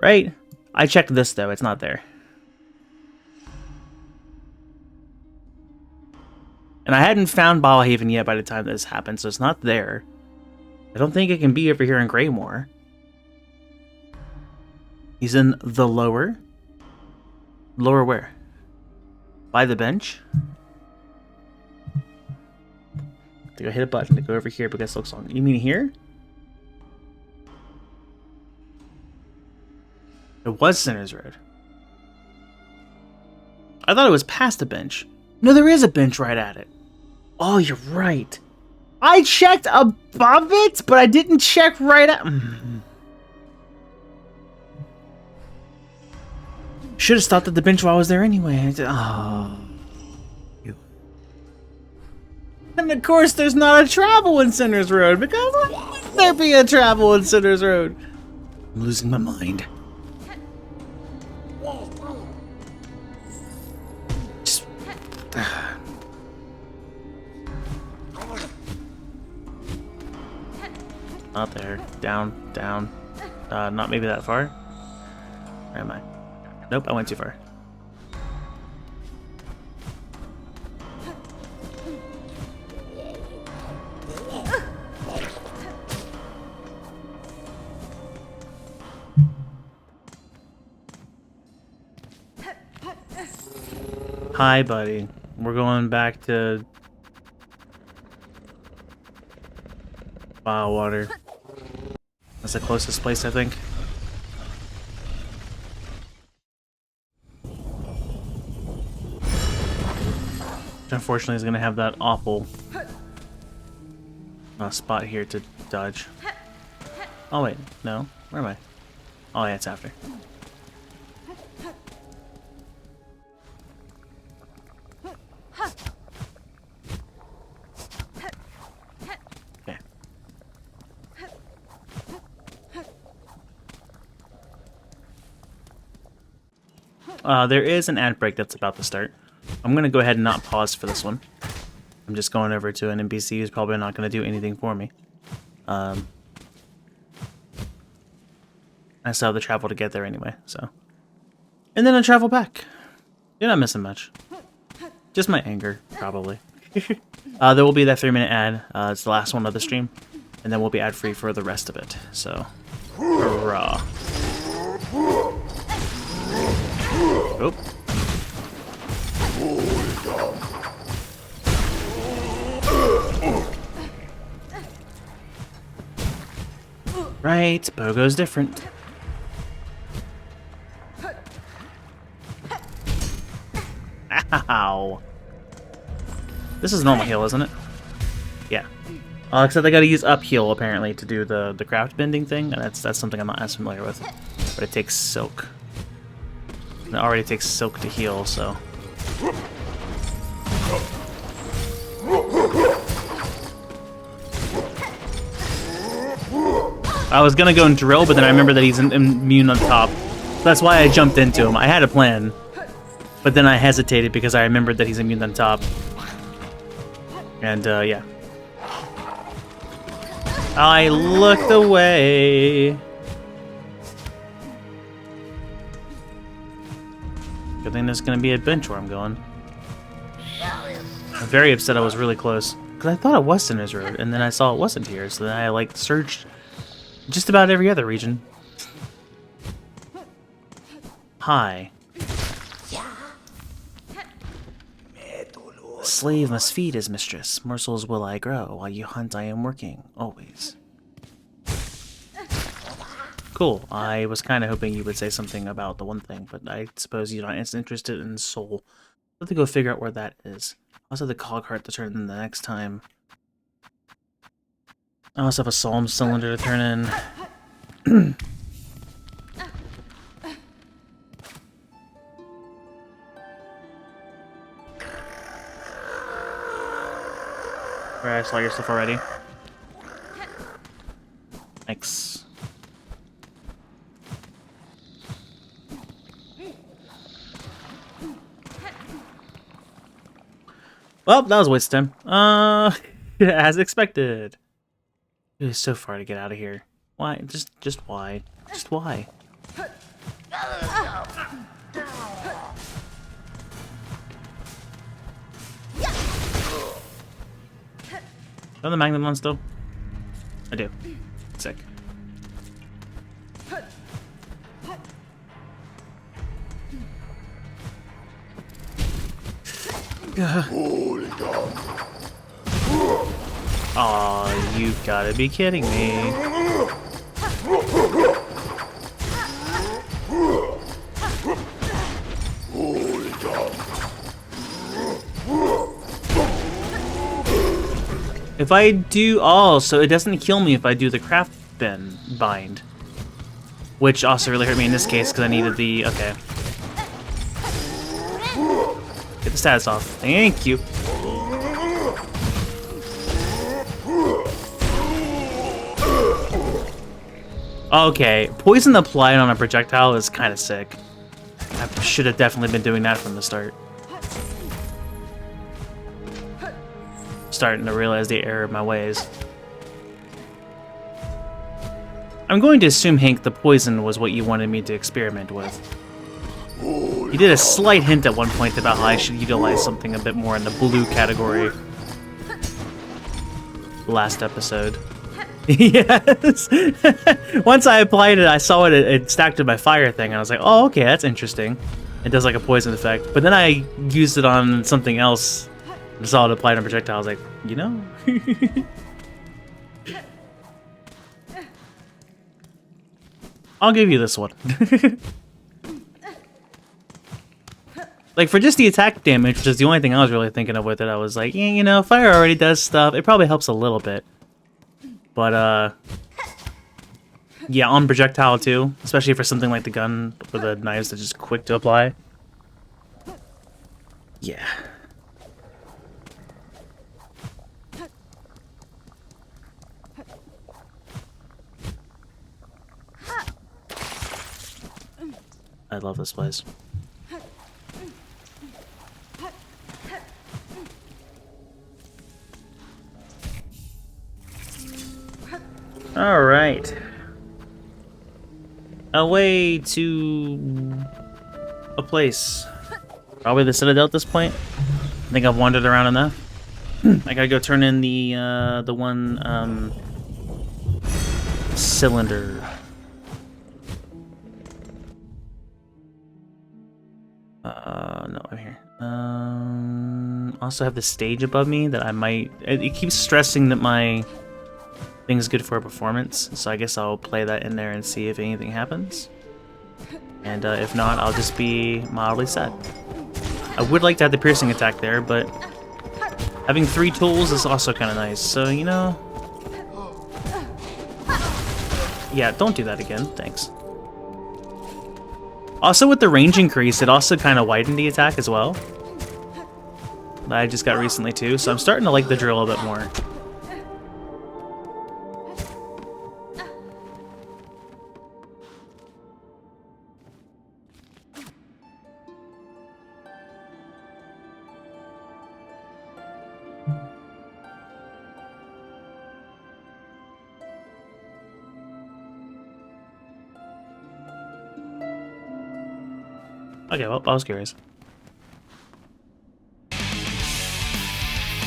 Right? I checked this, though. It's not there. And I hadn't found Ballhaven yet by the time this happened, so it's not there. I don't think it can be over here in Greymoor. He's in the lower. Lower where? By the bench? I think I hit a button to go over here because Silksong. You mean here? It was Center's Road. I thought it was past the bench. No, there is a bench right at it. Oh, you're right. I checked above it, but I didn't check right at... Should have stopped at the bench while I was there anyway. Oh. And of course, there's not a travel in Sinners Road, because why would there be a travel in Sinners Road? I'm losing my mind. Just... Not there. Down, down. Not maybe that far. Where am I? Nope, I went too far. Hi, buddy. We're going back to Water. That's the closest place, I think. Which unfortunately is going to have that awful spot here to dodge. Oh wait, no. Where am I? Oh yeah, it's after. Okay. There is an ad break that's about to start. I'm going to go ahead and not pause for this one. I'm just going over to an NPC who's probably not going to do anything for me. I still have the travel to get there anyway, so. And then I travel back. You're not missing much. Just my anger, probably. There will be that 3-minute ad. It's the last one of the stream. And then we'll be ad-free for the rest of it, so. Hurrah. Oh. Right, Bogo's different. Ow. This is normal heal, isn't it? Yeah. Except I gotta use up heal, apparently, to do the craft bending thing, and that's something I'm not as familiar with. But it takes silk. And it already takes silk to heal, so... I was gonna go and drill, but then I remember that he's immune on top. So that's why I jumped into him. I had a plan. But then I hesitated because I remembered that he's immune on top. And, yeah. I looked away. Good thing there's gonna be a bench where I'm going. I'm very upset I was really close. Because I thought it was Sinners Road, and then I saw it wasn't here, so then I, like, searched just about every other region. Hi. The slave must feed his mistress. Morsels will I grow. While you hunt, I am working. Always. Cool. I was kind of hoping you would say something about the one thing, but I suppose you're not interested in soul. I'll have to go figure out where that is. I also have the cog heart to turn in the next time. I also have a psalm cylinder to turn in. Alright, I saw your stuff already. Thanks. Well, that was a waste of time. As expected. It was so far to get out of here. Why? Just why? Just why? Do the Magnum one still? I do. Sick. Aw, you gotta be kidding me. If I do... Oh, so it doesn't kill me if I do the craft bind. Which also really hurt me in this case because I needed the... Okay. Get the status off. Thank you. Okay, poison applied on a projectile is kind of sick. I should have definitely been doing that from the start. Starting to realize the error of my ways. I'm going to assume, Hank, the poison was what you wanted me to experiment with. You did a slight hint at one point about how I should utilize something a bit more in the blue category. Last episode. Yes! Once I applied it, I saw it stacked in my fire thing, and I was like, oh, okay, that's interesting. It does like a poison effect. But then I used it on something else, and saw it applied on projectile. I was like, you know? I'll give you this one. Like, for just the attack damage, which is the only thing I was really thinking of with it, I was like, yeah, you know, fire already does stuff. It probably helps a little bit. But, yeah, on projectile, too. Especially for something like the gun, where the knives are just quick to apply. Yeah. I love this place. All right. Away to a place. Probably the Citadel at this point. I think I've wandered around enough. I gotta go turn in the one cylinder. No, I'm here. Also have the stage above me that I might... It keeps stressing that my thing's good for a performance, so I guess I'll play that in there and see if anything happens. And if not, I'll just be mildly sad. I would like to have the piercing attack there, but having 3 tools is also kind of nice, so, you know... Yeah, don't do that again, thanks. Also, with the range increase, it also kind of widened the attack as well. That I just got recently, too, so I'm starting to like the drill a bit more. Okay, well, I was curious.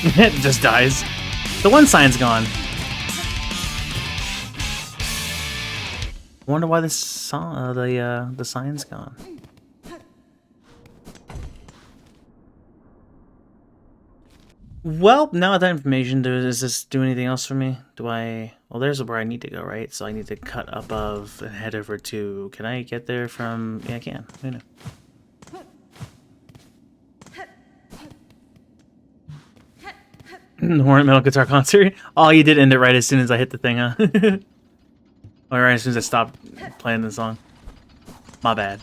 It just dies. The one sign's gone. I wonder why the sign's gone. Well, now with that information, does this do anything else for me? Do I... Well, there's where I need to go, right? So I need to cut above and head over to... Can I get there from... Yeah, I can. Who knew? The Hornet Metal Guitar Concert. Oh, you did end it right as soon as I hit the thing, huh? Or right as soon as I stopped playing the song. My bad.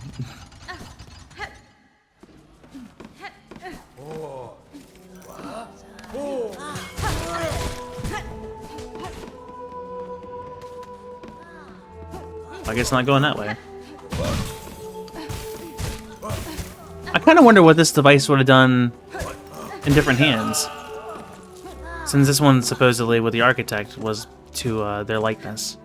I guess not going that way. I kind of wonder what this device would have done in different hands. Since this one, supposedly, with the architect, was to their likeness.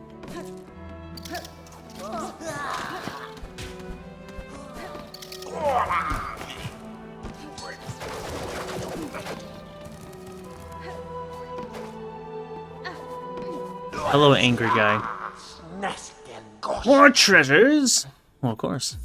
Hello, angry guy. More treasures! Well, of course.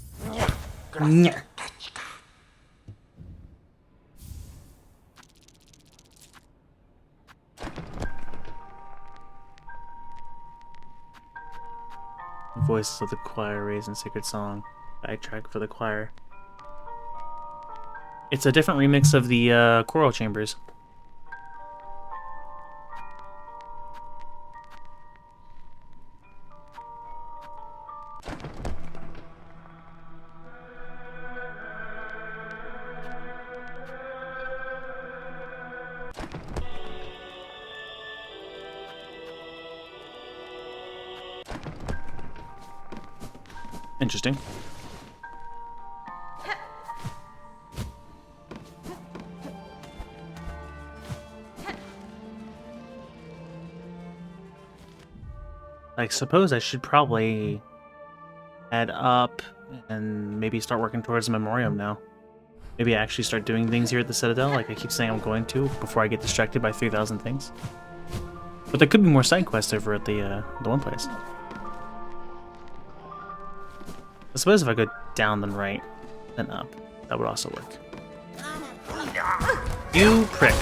Voices of the choir raised in sacred song. Backtrack for the choir. It's a different remix of the choral chambers. interesting. I suppose I should probably head up and maybe start working towards a memoriam now. Maybe I actually start doing things here at the Citadel, like I keep saying I'm going to, before I get distracted by 3,000 things. But there could be more side quests over at the one place. I suppose if I go down then right, then up, that would also work. You prick.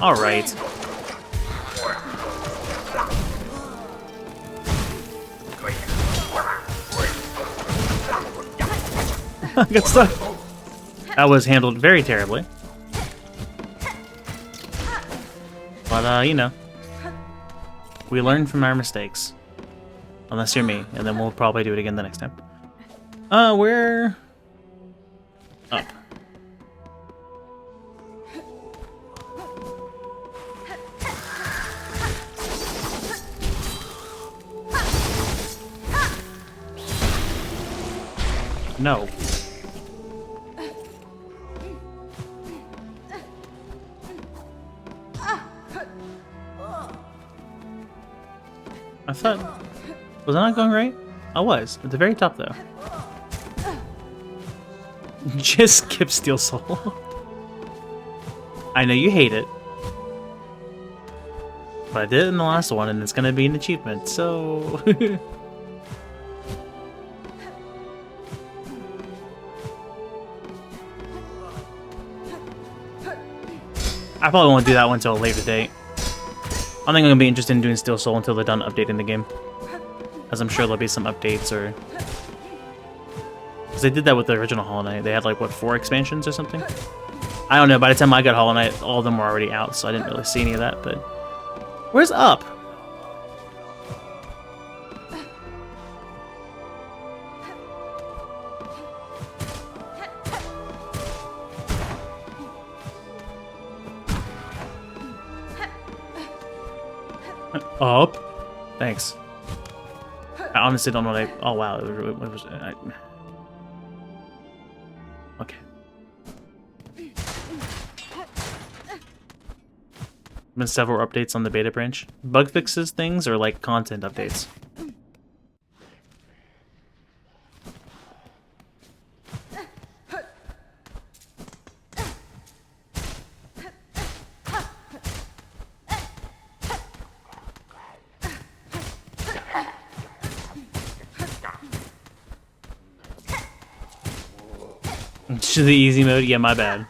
Alright. I got stuck. That was handled very terribly. But, you know. We learn from our mistakes. Unless you're me, and then we'll probably do it again the next time. We're... up. No. I thought... Was I not going right? I was. At the very top, though. Just skip Steel Soul. I know you hate it. But I did it in the last one, and it's gonna be an achievement, so... I probably won't do that one until a later date. I don't think I'm gonna be interested in doing Steel Soul until they're done updating the game. As I'm sure there'll be some updates or... Because they did that with the original Hollow Knight. They had like, what, 4 expansions or something? I don't know, by the time I got Hollow Knight, all of them were already out, so I didn't really see any of that, but... Where's up? Up? Thanks. I honestly don't know what I... Oh, wow. It was okay. Been several updates on the beta branch. Bug fixes things or like content updates? To the easy mode? Yeah, my bad.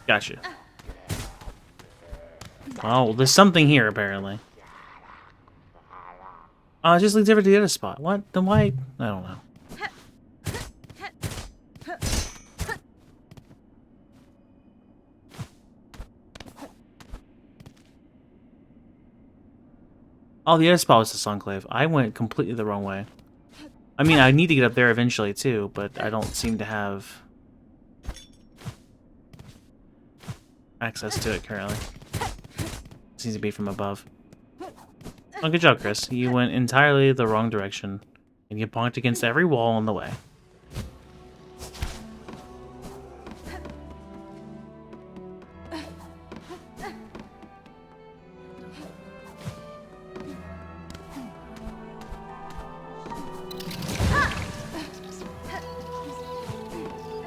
Gotcha. Oh, there's something here, apparently. Oh, it just leads over to the other spot. What? Then why? I don't know. Oh, the other spot was the Enclave. I went completely the wrong way. I mean, I need to get up there eventually, too, but I don't seem to have access to it currently. Seems to be from above. Oh, good job, Chris. You went entirely the wrong direction, and you bonked against every wall on the way.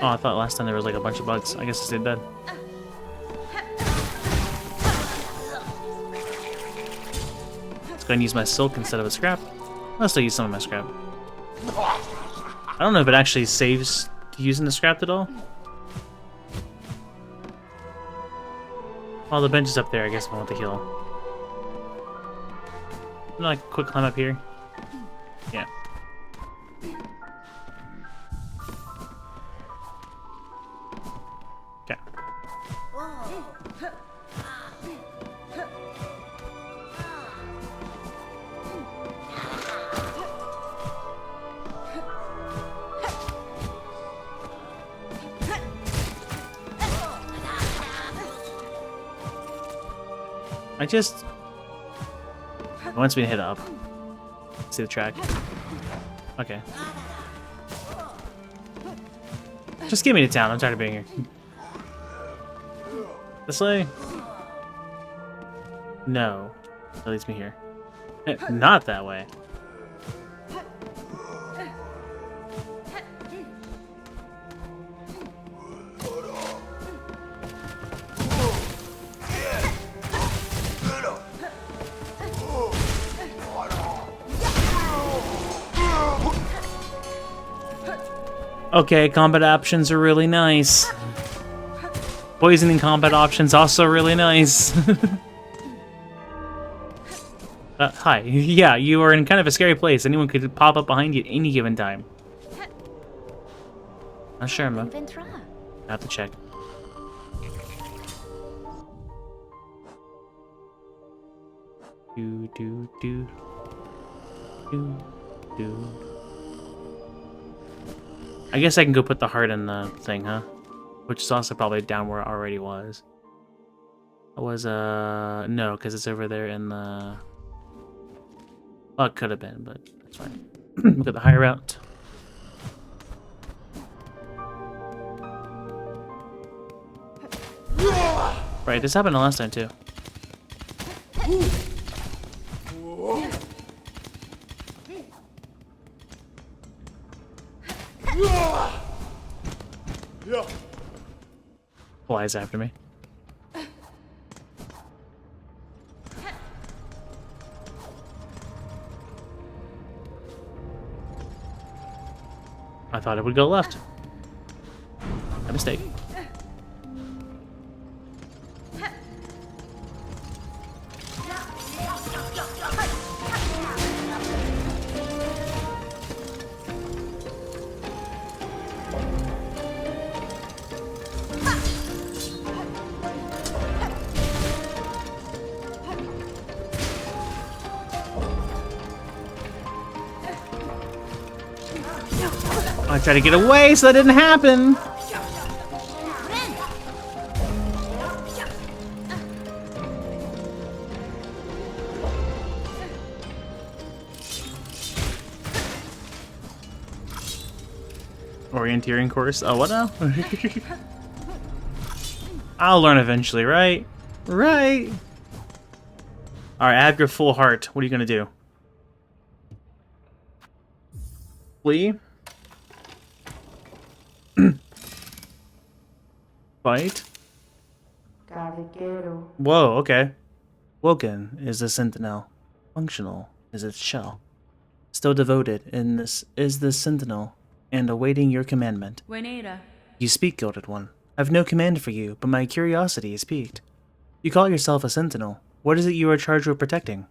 Oh, I thought last time there was like a bunch of bugs. I guess it's dead. Let's go and use my silk instead of a scrap. I'll still use some of my scrap. I don't know if it actually saves using the scrap at all. Oh, the bench is up there. I guess if I want to heal. Like a quick climb up here. Yeah. Okay. It wants me to hit up. See the track. Okay. Just get me to town. I'm tired of being here. This way? No. That leads me here. Not that way. Okay, combat options are really nice. Poisoning combat options also really nice. Hi. Yeah, you are in kind of a scary place. Anyone could pop up behind you at any given time. Not sure, man. I have to check. I guess I can go put the heart in the thing, huh? Which is also probably down where it already was. It was, no, because it's over there in the... Well, it could have been, but that's fine. Look at the higher route. Right, this happened the last time, too. Flies after me. I thought it would go left. A mistake. I tried to get away, so that didn't happen. Orienteering course. Oh, what now? I'll learn eventually, right? Right. All right, I have your full heart. What are you gonna do? Flee? Fight? Whoa, okay. Woken is the sentinel. Functional is its shell. Still devoted in this is the sentinel, and awaiting your commandment. Buenera. You speak, Gilded One. I've no command for you, but my curiosity is piqued. You call yourself a sentinel. What is it you are charged with protecting?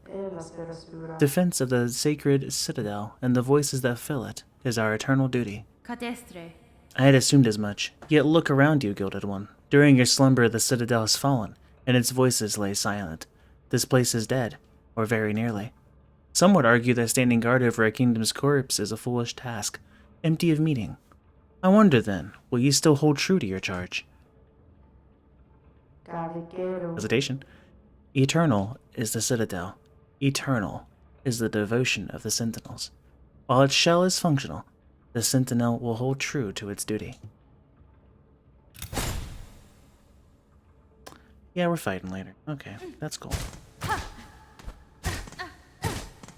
Defense of the sacred citadel and the voices that fill it is our eternal duty. Catestre. I had assumed as much. Yet look around you, Gilded One. During your slumber, the citadel has fallen, and its voices lay silent. This place is dead, or very nearly. Some would argue that standing guard over a kingdom's corpse is a foolish task, empty of meaning. I wonder then, will you still hold true to your charge? Hesitation. Eternal is the citadel. Eternal is the devotion of the sentinels. While its shell is functional, the sentinel will hold true to its duty. Yeah, we're fighting later. Okay, that's cool.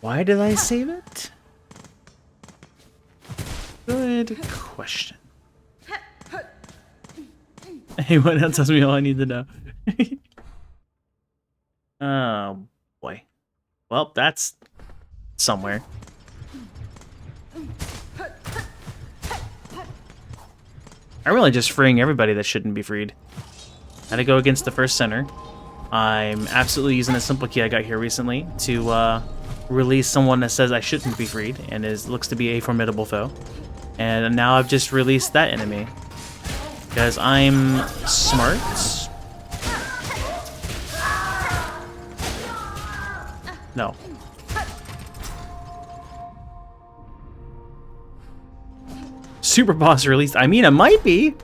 Why did I save it? Good question. Hey, what else tells me all I need to know? Oh, boy. Well, that's somewhere. I'm really just freeing everybody that shouldn't be freed. Had to go against the first center. I'm absolutely using a simple key I got here recently to release someone that says I shouldn't be freed and looks to be a formidable foe. And now I've just released that enemy. Because I'm smart. No. Super boss released. I mean, it might be.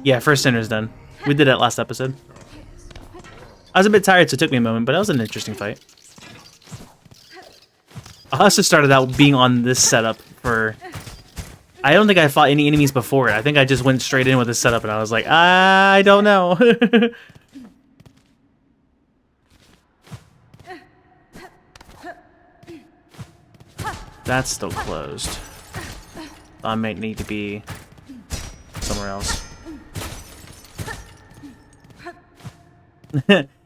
Yeah, first center's done. We did that last episode. I was a bit tired, so it took me a moment, but that was an interesting fight. I also started out being on this setup for... I don't think I fought any enemies before it. I think I just went straight in with this setup, and I was like, I don't know. That's still closed. I might need to be somewhere else.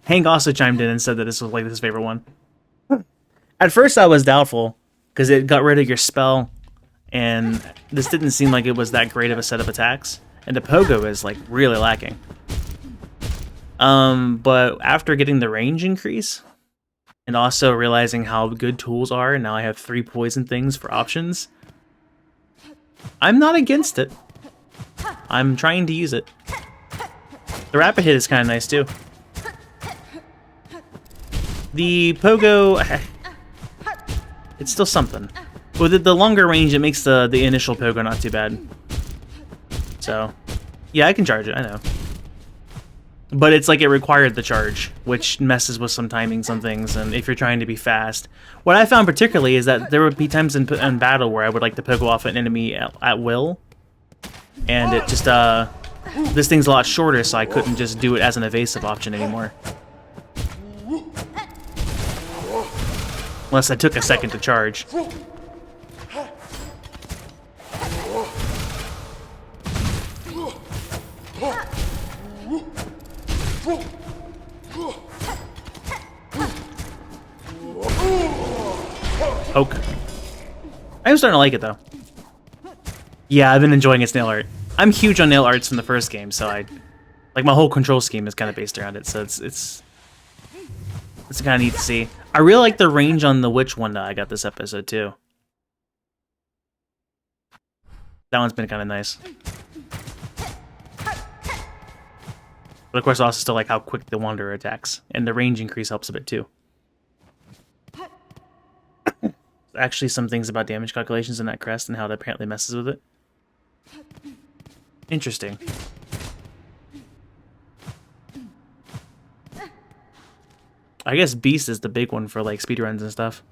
Hank also chimed in and said that this was like his favorite one. At first I was doubtful, because it got rid of your spell, and this didn't seem like it was that great of a set of attacks. And the pogo is like really lacking. But after getting the range increase, and also realizing how good tools are, and now I have 3 poison things for options, I'm not against it. I'm trying to use it. The rapid hit is kind of nice too. The pogo, it's still something. With the longer range, it makes the initial pogo not too bad. So, yeah, I can charge it, I know. But it's like it required the charge, which messes with some timings on things, and if you're trying to be fast. What I found particularly is that there would be times in battle where I would like to pogo off an enemy at will, and it just, this thing's a lot shorter, so I couldn't just do it as an evasive option anymore. Unless I took a second to charge. Poke. I'm starting to like it though. Yeah, I've been enjoying its nail art. I'm huge on nail arts from the first game, so like my whole control scheme is kind of based around it. So it's kind of neat to see. I really like the range on the witch one that I got this episode too. That one's been kind of nice. But of course, I also still like how quick the Wanderer attacks, and the range increase helps a bit too. Actually, some things about damage calculations in that crest and how it apparently messes with it. Interesting. I guess Beast is the big one for like speedruns and stuff.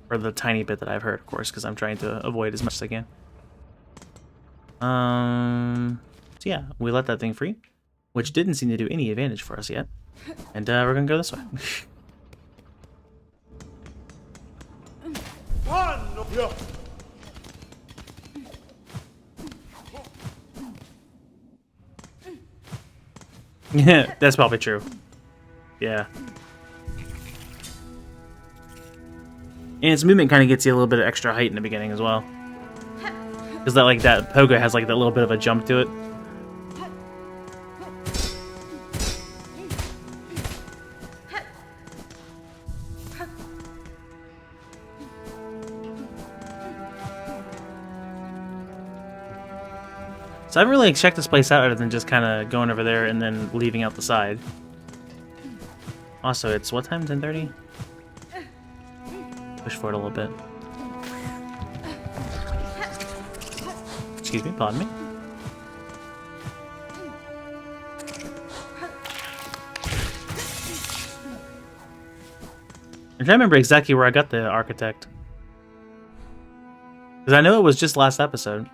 Or the tiny bit that I've heard, of course, because I'm trying to avoid as much as I can. So yeah, we let that thing free, which didn't seem to do any advantage for us yet. And we're gonna go this way. Yeah, that's probably true. Yeah. And its movement kind of gets you a little bit of extra height in the beginning as well. Because that pogo has like that little bit of a jump to it. So I haven't really checked this place out other than just kind of going over there and then leaving out the side. Also, it's what time? 10:30? Push forward a little bit. Excuse me, pardon me. I'm trying to remember exactly where I got the architect. Because I know it was just last episode.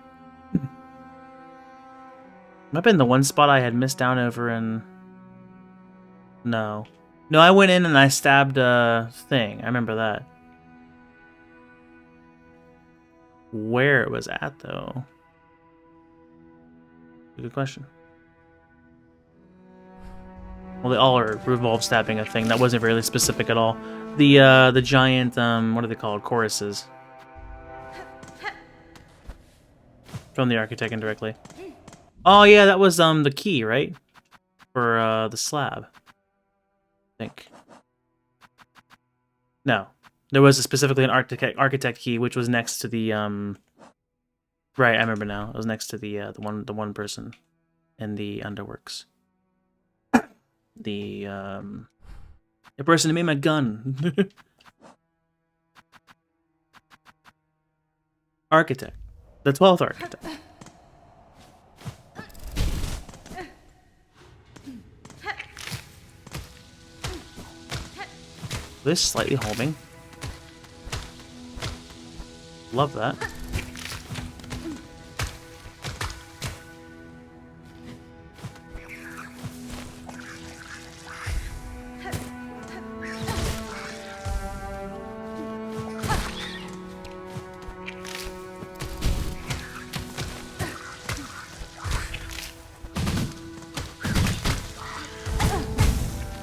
Might have been the one spot I had missed down over in... No. No, I went in and I stabbed a thing. I remember that. Where it was at, though. Good question. Well, they all revolve stabbing a thing. That wasn't really specific at all. The giant, what are they called? Choruses. From the architect indirectly. Oh yeah, that was the key, right? For the slab. I think. No. There was specifically an architect key which was next to the right, I remember now. It was next to the one person in the underworks. The person who made my gun. Architect. The 12th architect. This slightly homing. Love that.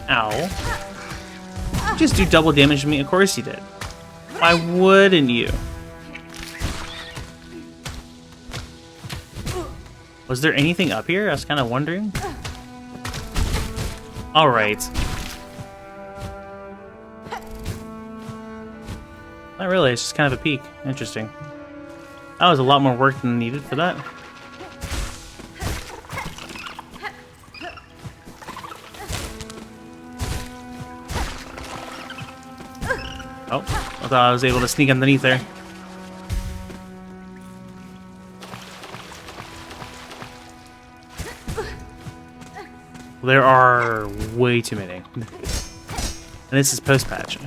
Ow. Just do double damage to me? Of course you did. Why wouldn't you? Was there anything up here? I was kind of wondering. Alright. Not really, it's just kind of a peek. Interesting. That was a lot more work than needed for that. Oh, I thought I was able to sneak underneath there. There are way too many. And this is post-patch.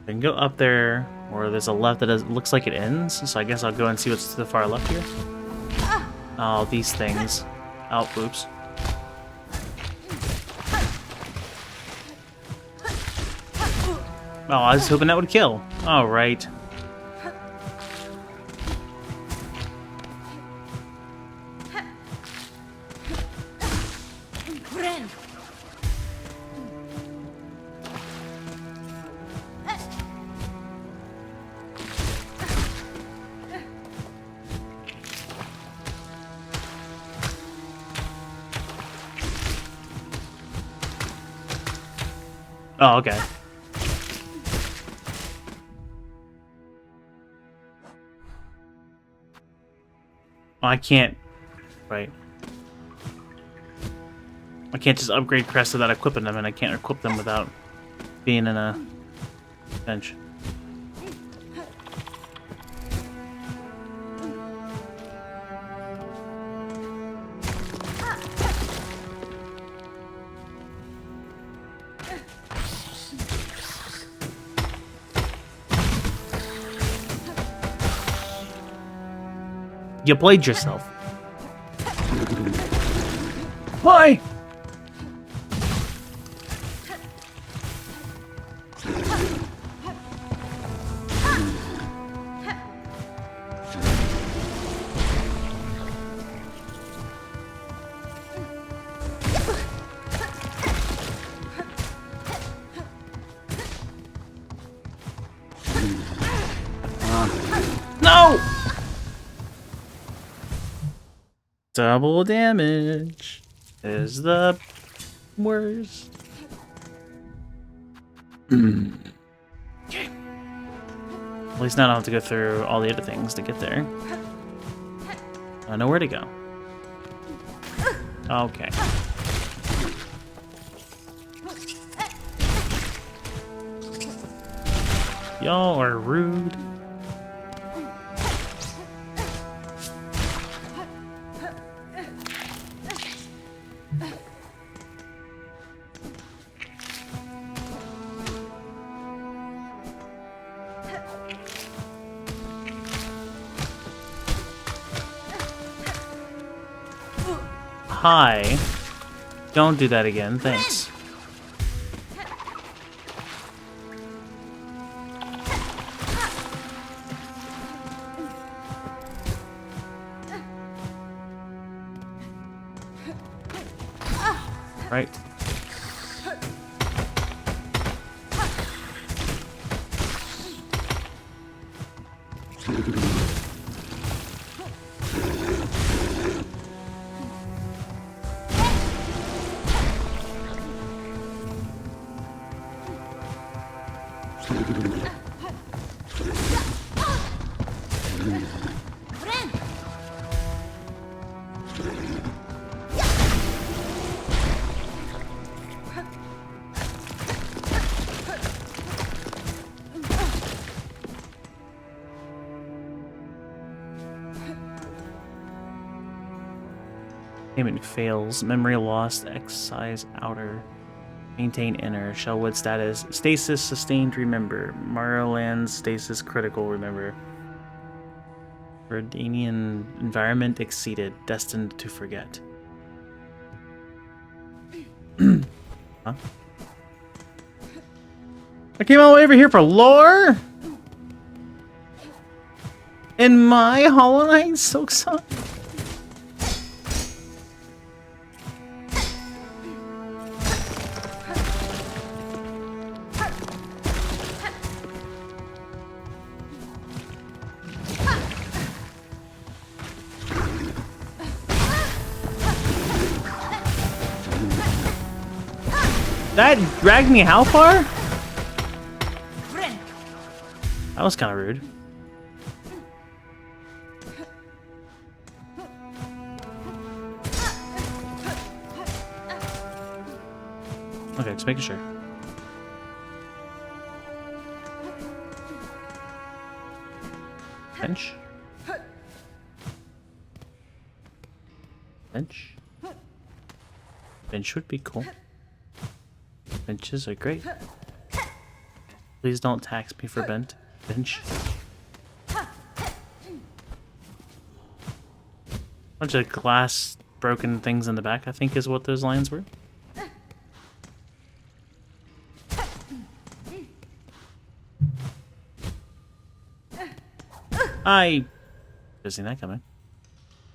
I can go up there, or there's a left that looks like it ends, so I guess I'll go and see what's to the far left here. Oh, these things. Oh, oops. Oh, I was hoping that would kill. Alright. Oh, okay. Oh, I can't... Right. I can't just upgrade crests without equipping them, and I can't equip them without being in a bench. You played yourself. Why? No! Double damage is the worst. Okay. At least now I don't have to go through all the other things to get there. I know where to go. Okay. Y'all are rude. Hi. Don't do that again, thanks. Right. Payment fails. Memory lost. Excise outer. Maintain inner. Shellwood status. Stasis sustained, remember. Mario Land's stasis critical, remember. Verdanian environment exceeded. Destined to forget. Huh? I came all the way over here for lore? In my Hollow Knight Silksong? That dragged me how far? That was kind of rude. Okay, just making sure. Bench. Bench. Bench would be cool. Benches are great. Please don't tax me for bench. Bunch of glass broken things in the back, I think is what those lines were. I just seen that coming.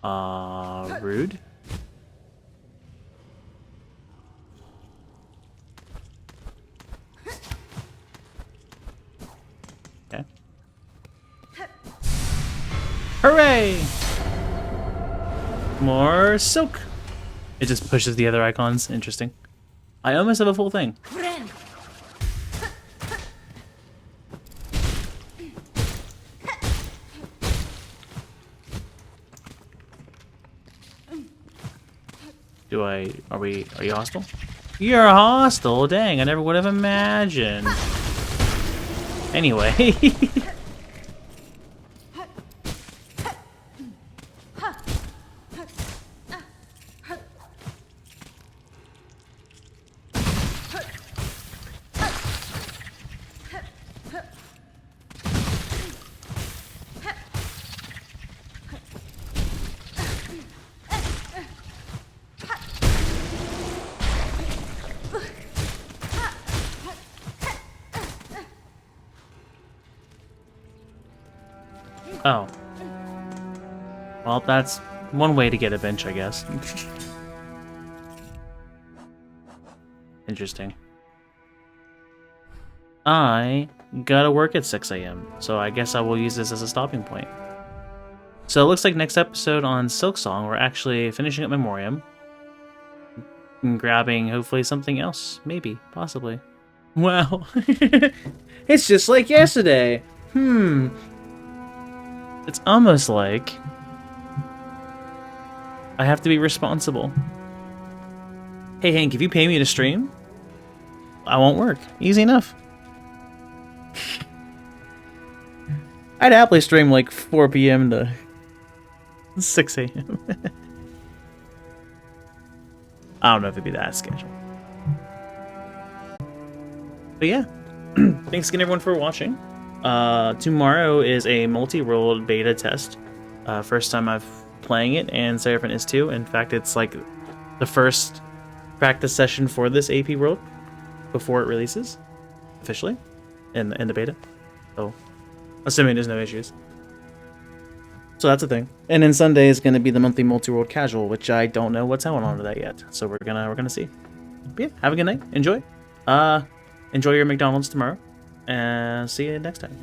Rude. Okay. Hooray! More silk. It just pushes the other icons. Interesting. I almost have a full thing. Are you hostile? You're hostile? Dang, I never would have imagined. Anyway. Oh. Well, that's one way to get a bench, I guess. Interesting. I gotta work at 6 a.m., so I guess I will use this as a stopping point. So it looks like next episode on Silksong, we're actually finishing up Memoriam. And grabbing, hopefully, something else. Maybe. Possibly. Wow. It's just like yesterday. It's almost like I have to be responsible. Hey Hank, if you pay me to stream, I won't work. Easy enough. I'd happily stream like 4 p.m. to 6 a.m. I don't know if it'd be that schedule. But yeah. Thanks again everyone for watching. Tomorrow is a multi-world beta test. First time I've playing it, and Seraphim is too. In fact, it's like the first practice session for this AP world before it releases officially in the beta. So, assuming there's no issues. So that's a thing. And then Sunday is going to be the monthly multi-world casual, which I don't know what's going on with that yet. So we're gonna see. But yeah, have a good night. Enjoy. Enjoy your McDonald's tomorrow. And see you next time.